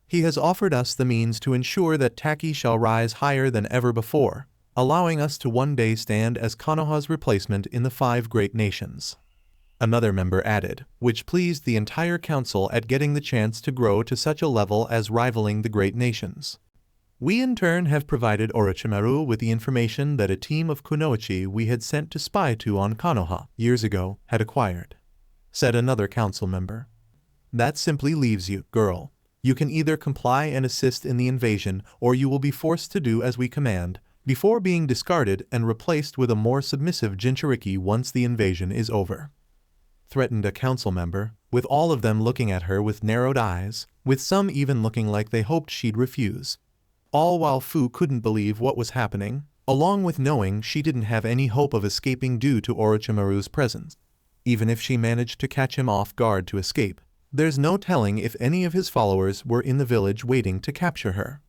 He has offered us the means to ensure that Taki shall rise higher than ever before, allowing us to one day stand as Konoha's replacement in the 5 great nations, another member added, which pleased the entire council at getting the chance to grow to such a level as rivaling the great nations. We in turn have provided Orochimaru with the information that a team of kunoichi we had sent to spy on Konoha years ago had acquired, said another council member. That simply leaves you, girl. You can either comply and assist in the invasion, or you will be forced to do as we command, before being discarded and replaced with a more submissive Jinchuriki once the invasion is over. threatened a council member, with all of them looking at her with narrowed eyes, with some even looking like they hoped she'd refuse. All while Fu couldn't believe what was happening, along with knowing she didn't have any hope of escaping due to Orochimaru's presence. Even if she managed to catch him off guard to escape, there's no telling if any of his followers were in the village waiting to capture her.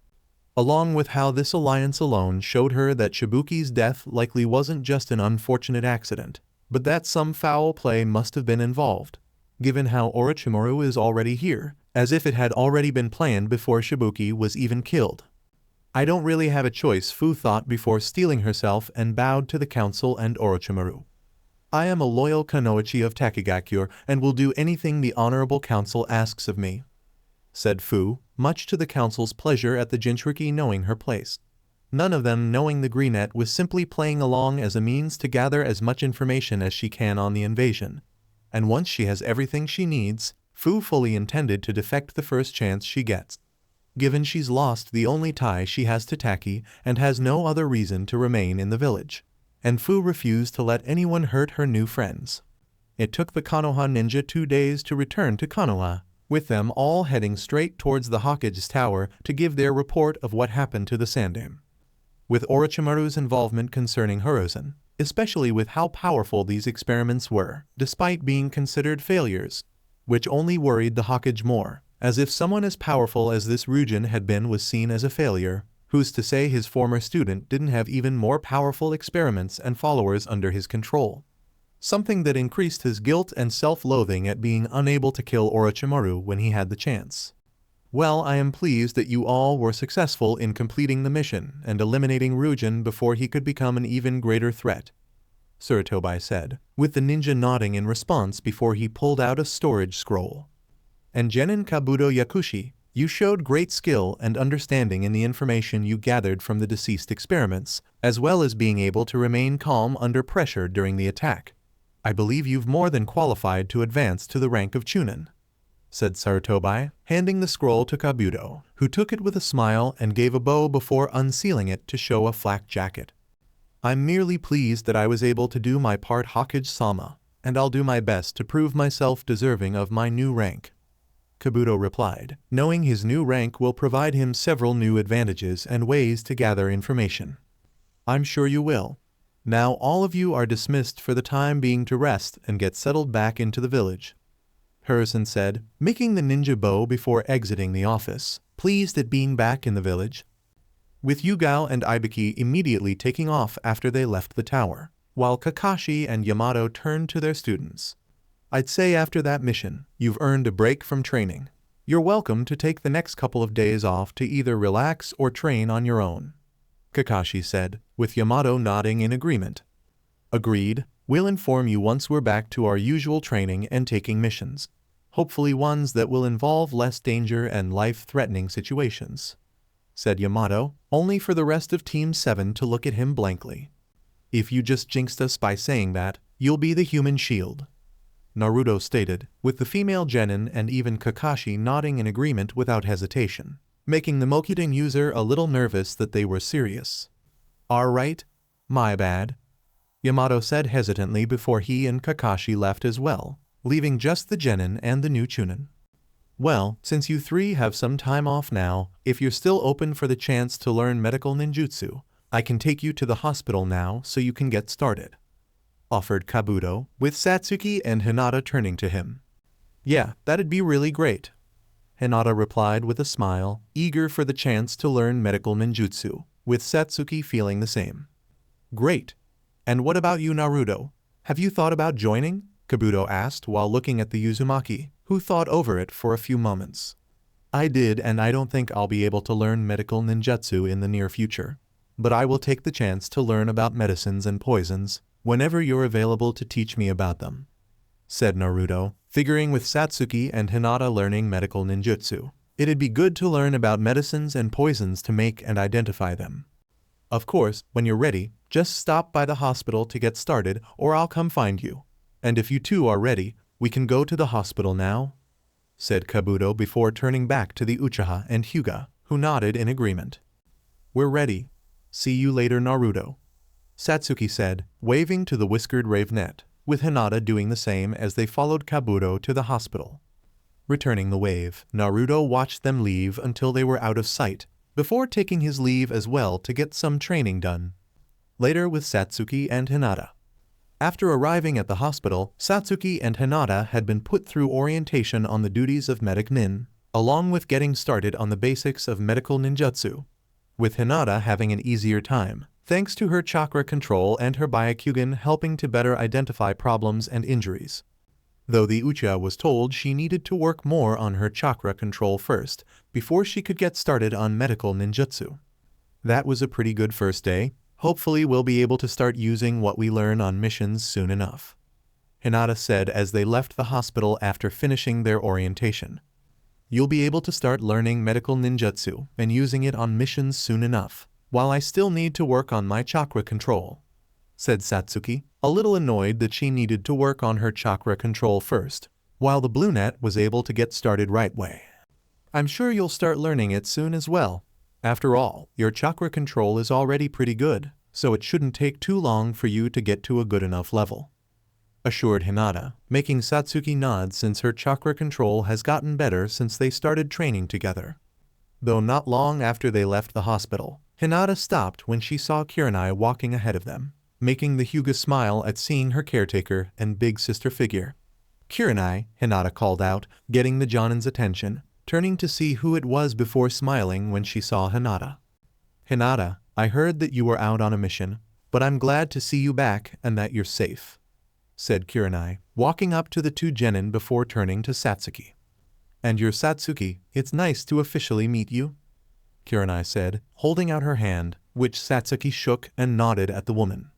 Along with how this alliance alone showed her that Shibuki's death likely wasn't just an unfortunate accident, but that some foul play must have been involved, given how Orochimaru is already here, as if it had already been planned before Shibuki was even killed. I don't really have a choice, Fu thought before steeling herself and bowed to the council and Orochimaru. I am a loyal Kunoichi of Takigakure and will do anything the honorable council asks of me, said Fu, much to the council's pleasure at the Jinchuriki knowing her place. None of them knowing the Greenette was simply playing along as a means to gather as much information as she can on the invasion. And once she has everything she needs, Fu fully intended to defect the first chance she gets. Given she's lost the only tie she has to Taki and has no other reason to remain in the village. And Fu refused to let anyone hurt her new friends. It took the Konoha ninja 2 days to return to Konoha, with them all heading straight towards the Hokage's tower to give their report of what happened to the Sandaime. With Orochimaru's involvement concerning Hiruzen, especially with how powerful these experiments were, despite being considered failures, which only worried the Hokage more, as if someone as powerful as this Ruen had been was seen as a failure. Who's to say his former student didn't have even more powerful experiments and followers under his control? Something that increased his guilt and self-loathing at being unable to kill Orochimaru when he had the chance. Well, I am pleased that you all were successful in completing the mission and eliminating Ruen before he could become an even greater threat, Sarutobi said, with the ninja nodding in response before he pulled out a storage scroll. And Genin Kabuto Yakushi, you showed great skill and understanding in the information you gathered from the deceased experiments, as well as being able to remain calm under pressure during the attack. I believe you've more than qualified to advance to the rank of Chunin, said Sarutobi, handing the scroll to Kabuto, who took it with a smile and gave a bow before unsealing it to show a flak jacket. I'm merely pleased that I was able to do my part, Hokage-sama, and I'll do my best to prove myself deserving of my new rank, Kabuto replied, knowing his new rank will provide him several new advantages and ways to gather information. I'm sure you will. Now all of you are dismissed for the time being to rest and get settled back into the village, Hiruzen said, making the ninja bow before exiting the office, pleased at being back in the village. With Yugao and Ibiki immediately taking off after they left the tower, while Kakashi and Yamato turned to their students. I'd say after that mission, you've earned a break from training. You're welcome to take the next couple of days off to either relax or train on your own, Kakashi said, with Yamato nodding in agreement. Agreed, we'll inform you once we're back to our usual training and taking missions. Hopefully ones that will involve less danger and life-threatening situations, said Yamato, only for the rest of Team 7 to look at him blankly. If you just jinxed us by saying that, you'll be the human shield, Naruto stated, with the female genin and even Kakashi nodding in agreement without hesitation, making the Mokiden user a little nervous that they were serious. Alright, my bad, Yamato said hesitantly before he and Kakashi left as well, leaving just the genin and the new Chunin. Well, since you three have some time off now, if you're still open for the chance to learn medical ninjutsu, I can take you to the hospital now so you can get started, offered Kabuto, with Satsuki and Hinata turning to him. Yeah, that'd be really great, Hinata replied with a smile, eager for the chance to learn medical ninjutsu, with Satsuki feeling the same. Great. And what about you, Naruto? Have you thought about joining? Kabuto asked while looking at the Uzumaki, who thought over it for a few moments. I did, and I don't think I'll be able to learn medical ninjutsu in the near future. But I will take the chance to learn about medicines and poisons whenever you're available to teach me about them, said Naruto, figuring with Satsuki and Hinata learning medical ninjutsu, it'd be good to learn about medicines and poisons to make and identify them. Of course, when you're ready, just stop by the hospital to get started or I'll come find you. And if you two are ready, we can go to the hospital now, said Kabuto before turning back to the Uchiha and Hyuga, who nodded in agreement. We're ready. See you later, Naruto, Satsuki said, waving to the whiskered Ravenette, with Hinata doing the same as they followed Kabuto to the hospital. Returning the wave, Naruto watched them leave until they were out of sight, before taking his leave as well to get some training done. Later with Satsuki and Hinata. After arriving at the hospital, Satsuki and Hinata had been put through orientation on the duties of medic nin, along with getting started on the basics of medical ninjutsu, with Hinata having an easier time, thanks to her chakra control and her Byakugan helping to better identify problems and injuries. Though the Uchiha was told she needed to work more on her chakra control first, before she could get started on medical ninjutsu. That was a pretty good first day. Hopefully we'll be able to start using what we learn on missions soon enough, Hinata said as they left the hospital after finishing their orientation. You'll be able to start learning medical ninjutsu and using it on missions soon enough, while I still need to work on my chakra control, said Satsuki, a little annoyed that she needed to work on her chakra control first, while the blue net was able to get started right away. I'm sure you'll start learning it soon as well. After all, your chakra control is already pretty good, so it shouldn't take too long for you to get to a good enough level, assured Hinata, making Satsuki nod since her chakra control has gotten better since they started training together. Though not long after they left the hospital, Hinata stopped when she saw Kurenai walking ahead of them, making the Hyuga smile at seeing her caretaker and big sister figure. Kurenai, Hinata called out, getting the Jonin's attention, turning to see who it was before smiling when she saw Hinata. Hinata, I heard that you were out on a mission, but I'm glad to see you back and that you're safe, said Kurenai, walking up to the two genin before turning to Satsuki. And you're Satsuki, it's nice to officially meet you, Kurenai said, holding out her hand, which Satsuki shook and nodded at the woman.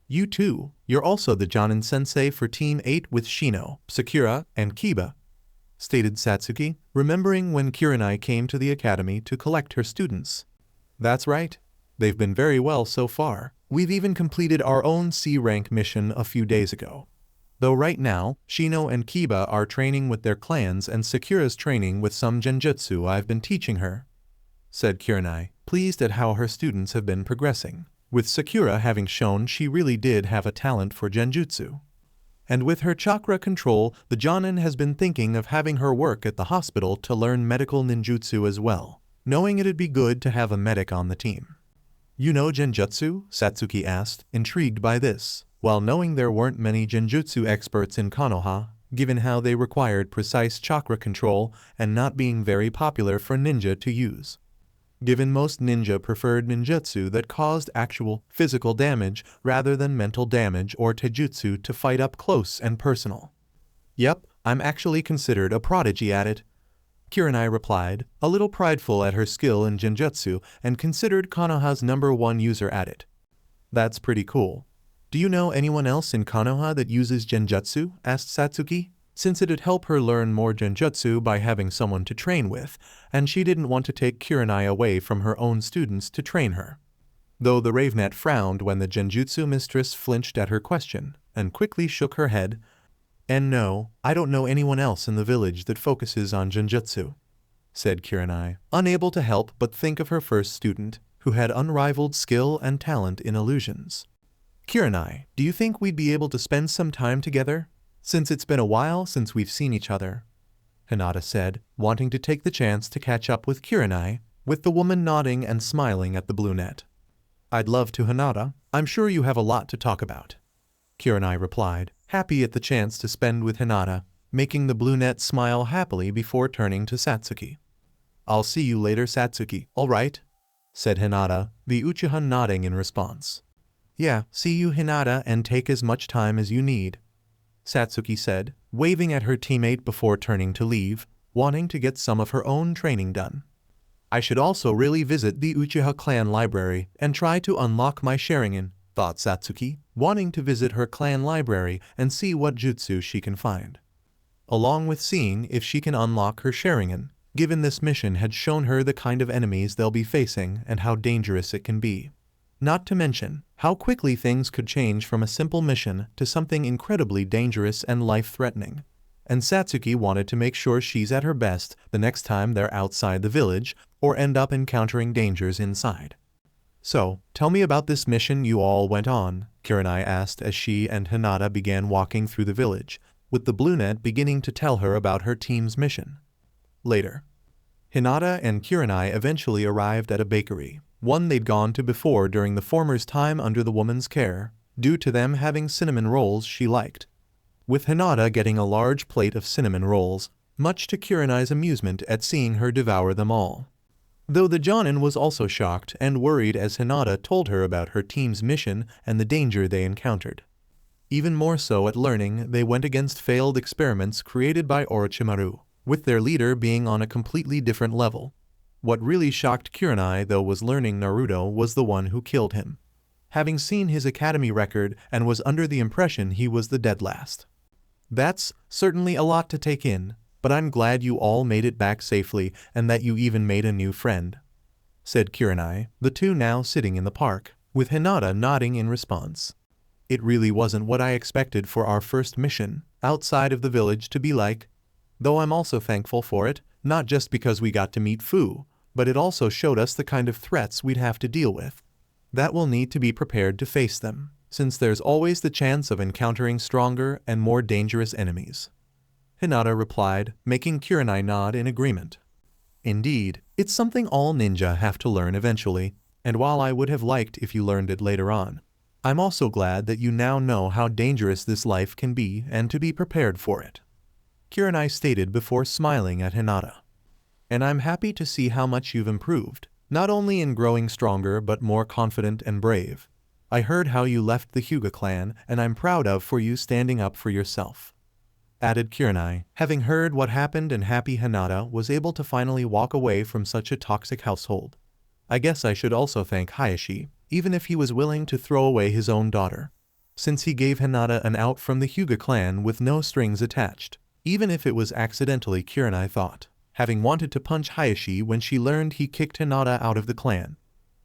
You too, you're also the Jonin sensei for Team 8 with Shino, Sakura, and Kiba, stated Satsuki, remembering when Kurenai came to the academy to collect her students. That's right. They've been very well so far. We've even completed our own C-rank mission a few days ago. Though right now, Shino and Kiba are training with their clans and Sakura's training with some genjutsu I've been teaching her, said Kurenai, pleased at how her students have been progressing, with Sakura having shown she really did have a talent for genjutsu. And with her chakra control, the Jonin has been thinking of having her work at the hospital to learn medical ninjutsu as well, knowing it'd be good to have a medic on the team. You know genjutsu? Satsuki asked, intrigued by this, while knowing there weren't many genjutsu experts in Konoha, given how they required precise chakra control and not being very popular for ninja to use. Given most ninja preferred ninjutsu that caused actual physical damage rather than mental damage or taijutsu to fight up close and personal. Yep, I'm actually considered a prodigy at it, Kurenai replied, a little prideful at her skill in genjutsu and considered Konoha's #1 user at it. That's pretty cool. Do you know anyone else in Konoha that uses genjutsu? Asked Satsuki, since it'd help her learn more genjutsu by having someone to train with, and she didn't want to take Kurenai away from her own students to train her. Though the Ravenet frowned when the genjutsu mistress flinched at her question, and quickly shook her head. And no, I don't know anyone else in the village that focuses on genjutsu, said Kurenai, unable to help but think of her first student, who had unrivaled skill and talent in illusions. Kurenai, do you think we'd be able to spend some time together? Since it's been a while since we've seen each other, Hinata said, wanting to take the chance to catch up with Kurenai, with the woman nodding and smiling at the blue net. I'd love to, Hinata. I'm sure you have a lot to talk about, Kurenai replied, happy at the chance to spend with Hinata, making the blue net smile happily before turning to Satsuki. I'll see you later, Satsuki, all right? Said Hinata, the Uchiha nodding in response. Yeah, see you, Hinata, and take as much time as you need, Satsuki said, waving at her teammate before turning to leave, wanting to get some of her own training done. I should also really visit the Uchiha clan library and try to unlock my Sharingan, thought Satsuki, wanting to visit her clan library and see what jutsu she can find, along with seeing if she can unlock her Sharingan, given this mission had shown her the kind of enemies they'll be facing and how dangerous it can be. Not to mention how quickly things could change from a simple mission to something incredibly dangerous and life-threatening. And Satsuki wanted to make sure she's at her best the next time they're outside the village or end up encountering dangers inside. So, tell me about this mission you all went on, Kurenai asked as she and Hinata began walking through the village, with the brunette beginning to tell her about her team's mission. Later, Hinata and Kurenai eventually arrived at a bakery, one they'd gone to before during the former's time under the woman's care, due to them having cinnamon rolls she liked. With Hinata getting a large plate of cinnamon rolls, much to Kurenai's amusement at seeing her devour them all. Though the Jonin was also shocked and worried as Hinata told her about her team's mission and the danger they encountered. Even more so at learning they went against failed experiments created by Orochimaru, with their leader being on a completely different level. What really shocked Kurenai though was learning Naruto was the one who killed him, having seen his academy record and was under the impression he was the dead last. That's certainly a lot to take in, but I'm glad you all made it back safely and that you even made a new friend, said Kurenai, the two now sitting in the park, with Hinata nodding in response. It really wasn't what I expected for our first mission, outside of the village to be like, though I'm also thankful for it, not just because we got to meet Fu, but it also showed us the kind of threats we'd have to deal with. That we'll need to be prepared to face them, since there's always the chance of encountering stronger and more dangerous enemies. Hinata replied, making Kurenai nod in agreement. Indeed, it's something all ninja have to learn eventually, and while I would have liked if you learned it later on, I'm also glad that you now know how dangerous this life can be and to be prepared for it, Kurenai stated before smiling at Hinata. And I'm happy to see how much you've improved, not only in growing stronger but more confident and brave. I heard how you left the Hyuga clan and I'm proud of for you standing up for yourself, added Kurenai, having heard what happened and happy Hinata was able to finally walk away from such a toxic household. I guess I should also thank Hayashi, even if he was willing to throw away his own daughter, since he gave Hinata an out from the Hyuga clan with no strings attached, even if it was accidentally, Kurenai thought, having wanted to punch Hayashi when she learned he kicked Hinata out of the clan.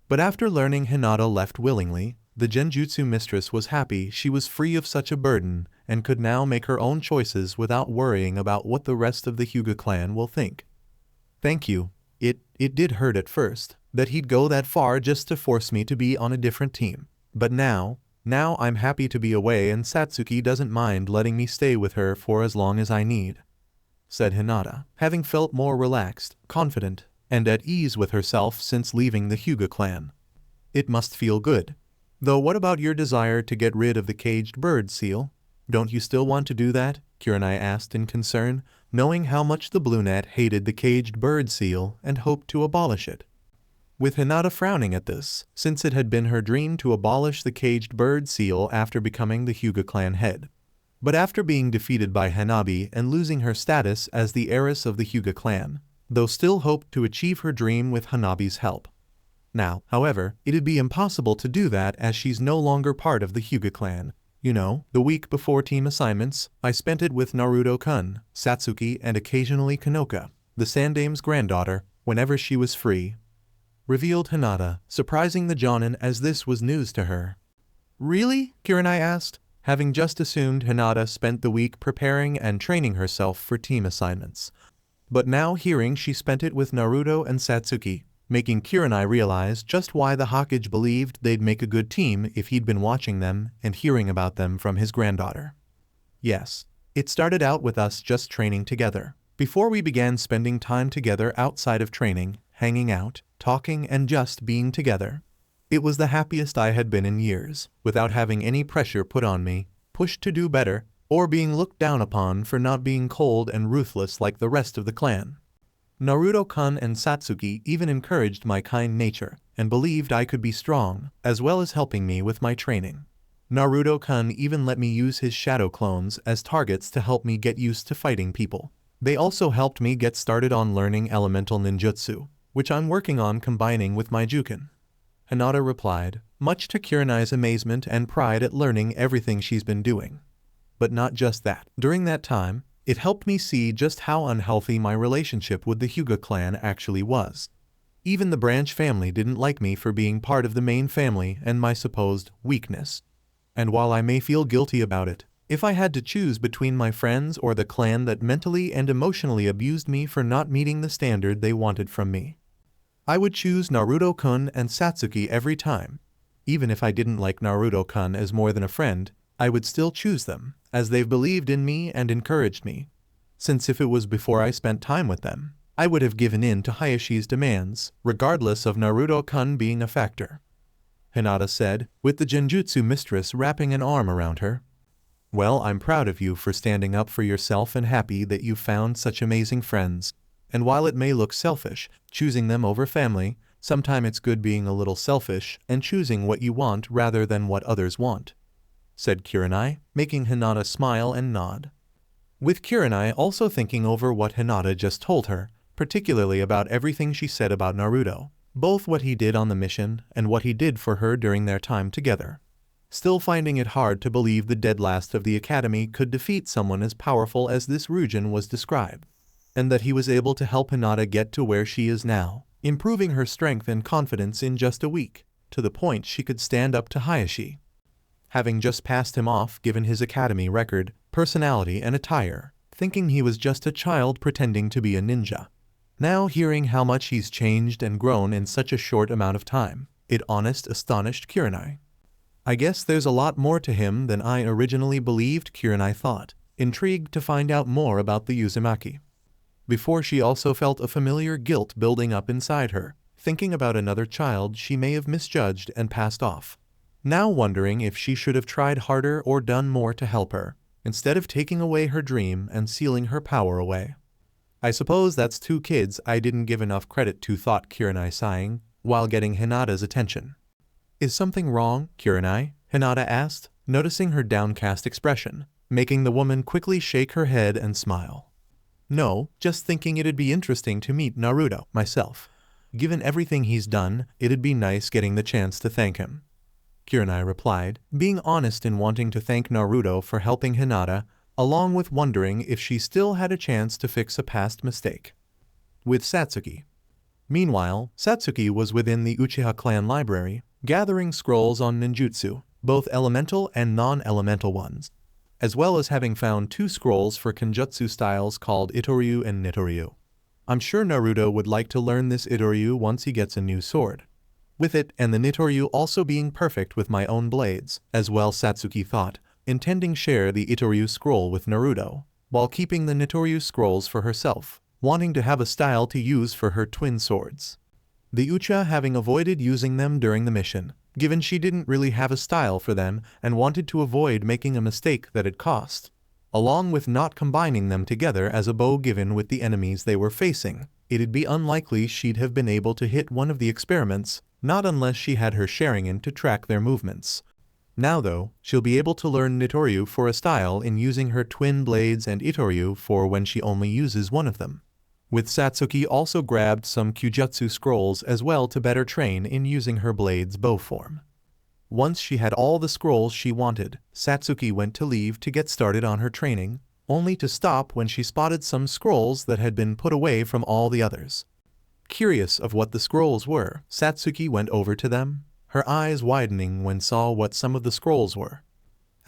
But after learning Hinata left willingly, the Genjutsu mistress was happy she was free of such a burden and could now make her own choices without worrying about what the rest of the Hyuga clan will think. Thank you. It did hurt at first, that he'd go that far just to force me to be on a different team. But now I'm happy to be away and Satsuki doesn't mind letting me stay with her for as long as I need, said Hinata, having felt more relaxed, confident, and at ease with herself since leaving the Hyuga clan. It must feel good. Though what about your desire to get rid of the caged bird seal? Don't you still want to do that? Kurenai asked in concern, knowing how much the brunette hated the caged bird seal and hoped to abolish it. With Hinata frowning at this, since it had been her dream to abolish the caged bird seal after becoming the Hyuga clan head. But after being defeated by Hanabi and losing her status as the heiress of the Hyuga clan, though still hoped to achieve her dream with Hanabi's help. Now, however, it'd be impossible to do that as she's no longer part of the Hyuga clan. You know, the week before team assignments, I spent it with Naruto-kun, Satsuki and occasionally Kanoka, the Sandame's granddaughter, whenever she was free, revealed Hinata, surprising the Jonin as this was news to her. Really? Kurenai asked, having just assumed Hinata spent the week preparing and training herself for team assignments. But now hearing she spent it with Naruto and Satsuki, making Kurenai realize just why the Hokage believed they'd make a good team if he'd been watching them and hearing about them from his granddaughter. Yes, it started out with us just training together, before we began spending time together outside of training, hanging out, talking and just being together. It was the happiest I had been in years, without having any pressure put on me, pushed to do better, or being looked down upon for not being cold and ruthless like the rest of the clan. Naruto-kun and Satsuki even encouraged my kind nature and believed I could be strong, as well as helping me with my training. Naruto-kun even let me use his shadow clones as targets to help me get used to fighting people. They also helped me get started on learning elemental ninjutsu, which I'm working on combining with my Juken. Hinata replied, much to Kurenai's amazement and pride at learning everything she's been doing. But not just that. During that time, it helped me see just how unhealthy my relationship with the Hyuga clan actually was. Even the branch family didn't like me for being part of the main family and my supposed weakness. And while I may feel guilty about it, if I had to choose between my friends or the clan that mentally and emotionally abused me for not meeting the standard they wanted from me, I would choose Naruto-kun and Satsuki every time. Even if I didn't like Naruto-kun as more than a friend, I would still choose them, as they've believed in me and encouraged me. Since if it was before I spent time with them, I would have given in to Hayashi's demands, regardless of Naruto-kun being a factor. Hinata said, with the Genjutsu mistress wrapping an arm around her. Well, I'm proud of you for standing up for yourself and happy that you found such amazing friends. And while it may look selfish, choosing them over family, sometimes it's good being a little selfish and choosing what you want rather than what others want, said Kurenai, making Hinata smile and nod. With Kurenai also thinking over what Hinata just told her, particularly about everything she said about Naruto, both what he did on the mission and what he did for her during their time together. Still finding it hard to believe the dead last of the academy could defeat someone as powerful as this Ruen was described, and that he was able to help Hinata get to where she is now, improving her strength and confidence in just a week, to the point she could stand up to Hayashi. Having just passed him off given his academy record, personality and attire, thinking he was just a child pretending to be a ninja. Now hearing how much he's changed and grown in such a short amount of time, it astonished Kurenai. I guess there's a lot more to him than I originally believed, Kurenai thought, intrigued to find out more about the Uzumaki. Before she also felt a familiar guilt building up inside her, thinking about another child she may have misjudged and passed off. Now wondering if she should have tried harder or done more to help her, instead of taking away her dream and sealing her power away. I suppose that's two kids I didn't give enough credit to, thought Kurenai, sighing, while getting Hinata's attention. Is something wrong, Kurenai? Hinata asked, noticing her downcast expression, making the woman quickly shake her head and smile. No, just thinking it'd be interesting to meet Naruto myself. Given everything he's done, it'd be nice getting the chance to thank him. Kurenai replied, being honest in wanting to thank Naruto for helping Hinata, along with wondering if she still had a chance to fix a past mistake. With Satsuki. Meanwhile, Satsuki was within the Uchiha clan library, gathering scrolls on ninjutsu, both elemental and non-elemental ones, as well as having found 2 scrolls for Kenjutsu styles called Itoryu and Nitoryu. I'm sure Naruto would like to learn this Itoryu once he gets a new sword. With it and the Nitoryu also being perfect with my own blades, as well, Satsuki thought, intending share the Itoryu scroll with Naruto, while keeping the Nitoryu scrolls for herself, wanting to have a style to use for her twin swords. The Uchiha having avoided using them during the mission, given she didn't really have a style for them and wanted to avoid making a mistake that had cost, along with not combining them together as a bow given with the enemies they were facing. It'd be unlikely she'd have been able to hit one of the experiments, not unless she had her Sharingan to track their movements. Now though, she'll be able to learn Nitoryu for a style in using her twin blades and Itoryu for when she only uses one of them. With Satsuki also grabbed some Kyujutsu scrolls as well to better train in using her blade's bow form. Once she had all the scrolls she wanted, Satsuki went to leave to get started on her training, only to stop when she spotted some scrolls that had been put away from all the others. Curious of what the scrolls were, Satsuki went over to them, her eyes widening when saw what some of the scrolls were.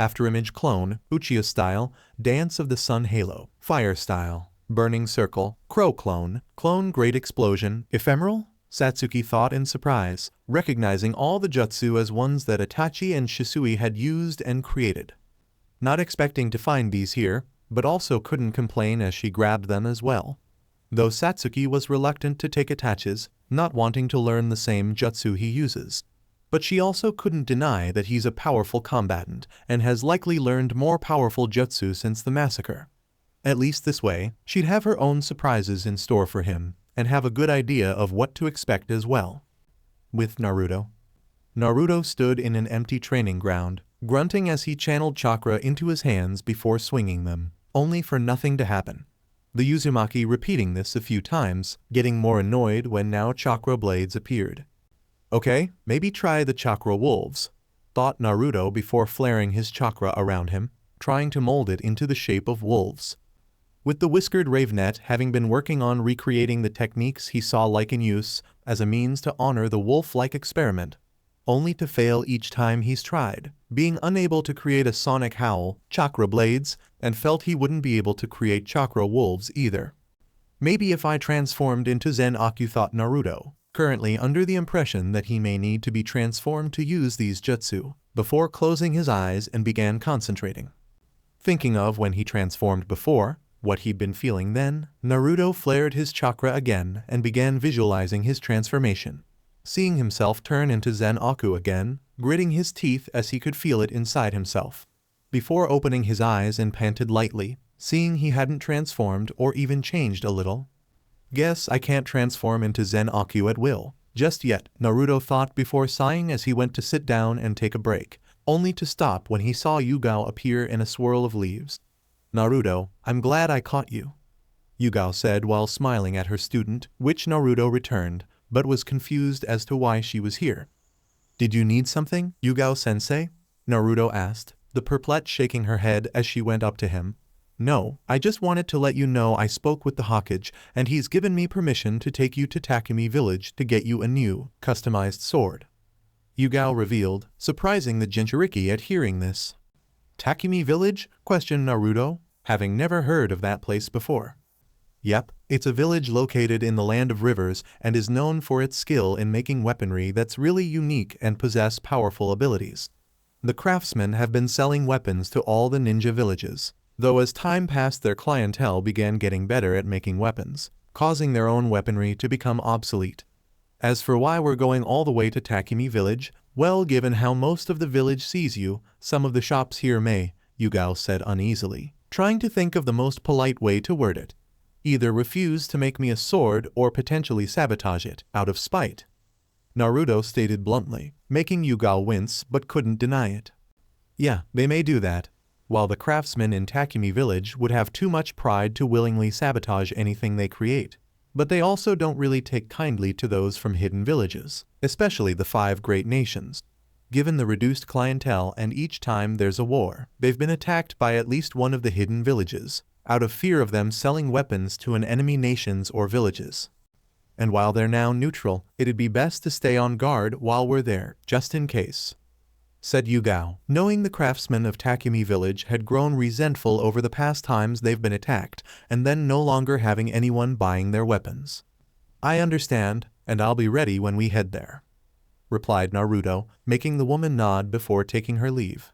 After image clone, Uchiha style, Dance of the Sun Halo, Fire style, Burning Circle, Crow clone, Clone Great Explosion, Ephemeral? Satsuki thought in surprise, recognizing all the jutsu as ones that Itachi and Shisui had used and created. Not expecting to find these here, but also couldn't complain as she grabbed them as well. Though Satsuki was reluctant to take Itachi's, not wanting to learn the same jutsu he uses. But she also couldn't deny that he's a powerful combatant and has likely learned more powerful jutsu since the massacre. At least this way, she'd have her own surprises in store for him, and have a good idea of what to expect as well. With Naruto. Naruto stood in an empty training ground, grunting as he channeled chakra into his hands before swinging them, only for nothing to happen. The Uzumaki repeating this a few times, getting more annoyed when now chakra blades appeared. Okay, maybe try the chakra wolves, thought Naruto before flaring his chakra around him, trying to mold it into the shape of wolves. With the whiskered Ravenet having been working on recreating the techniques he saw like in use as a means to honor the wolf-like experiment, only to fail each time he's tried, being unable to create a sonic howl, chakra blades, and felt he wouldn't be able to create chakra wolves either. Maybe if I transformed into Zen-Aku, thought Naruto, currently under the impression that he may need to be transformed to use these jutsu, before closing his eyes and began concentrating. Thinking of when he transformed before, what he'd been feeling then, Naruto flared his chakra again and began visualizing his transformation. Seeing himself turn into Zen-Aku again, gritting his teeth as he could feel it inside himself. Before opening his eyes and panted lightly, seeing he hadn't transformed or even changed a little. Guess I can't transform into Zen-Aku at will, just yet, Naruto thought before sighing as he went to sit down and take a break, only to stop when he saw Yugao appear in a swirl of leaves. "Naruto, I'm glad I caught you," Yugao said while smiling at her student, which Naruto returned, but was confused as to why she was here. "Did you need something, Yugao-sensei?" Naruto asked, the perplexed shaking her head as she went up to him. "No, I just wanted to let you know I spoke with the Hokage, and he's given me permission to take you to Takumi village to get you a new, customized sword," Yugao revealed, surprising the Jinchuriki at hearing this. "Takumi village?" questioned Naruto, having never heard of that place before. "Yep, it's a village located in the land of rivers and is known for its skill in making weaponry that's really unique and possess powerful abilities. The craftsmen have been selling weapons to all the ninja villages, though as time passed their clientele began getting better at making weapons, causing their own weaponry to become obsolete. As for why we're going all the way to Takumi village, well, given how most of the village sees you, some of the shops here may," Yugao said uneasily, trying to think of the most polite way to word it. "Either refuse to make me a sword or potentially sabotage it, out of spite," Naruto stated bluntly, making Yugao wince but couldn't deny it. "Yeah, they may do that, while the craftsmen in Takumi village would have too much pride to willingly sabotage anything they create. But they also don't really take kindly to those from hidden villages, especially the 5 great nations. Given the reduced clientele and each time there's a war, they've been attacked by at least one of the hidden villages, out of fear of them selling weapons to an enemy nations or villages. And while they're now neutral, it'd be best to stay on guard while we're there, just in case," said Yugao, knowing the craftsmen of Takumi village had grown resentful over the past times they've been attacked, and then no longer having anyone buying their weapons. "I understand, and I'll be ready when we head there," replied Naruto, making the woman nod before taking her leave.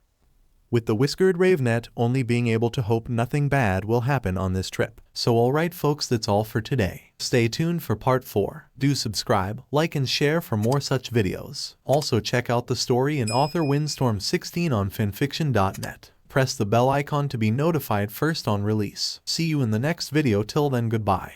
With the whiskered ravenet only being able to hope nothing bad will happen on this trip. So alright folks, that's all for today. Stay tuned for part 4. Do subscribe, like and share for more such videos. Also check out the story and author Windstorm 16 on FANFICTIONnet. Press the bell icon to be notified first on release. See you in the next video, till then goodbye.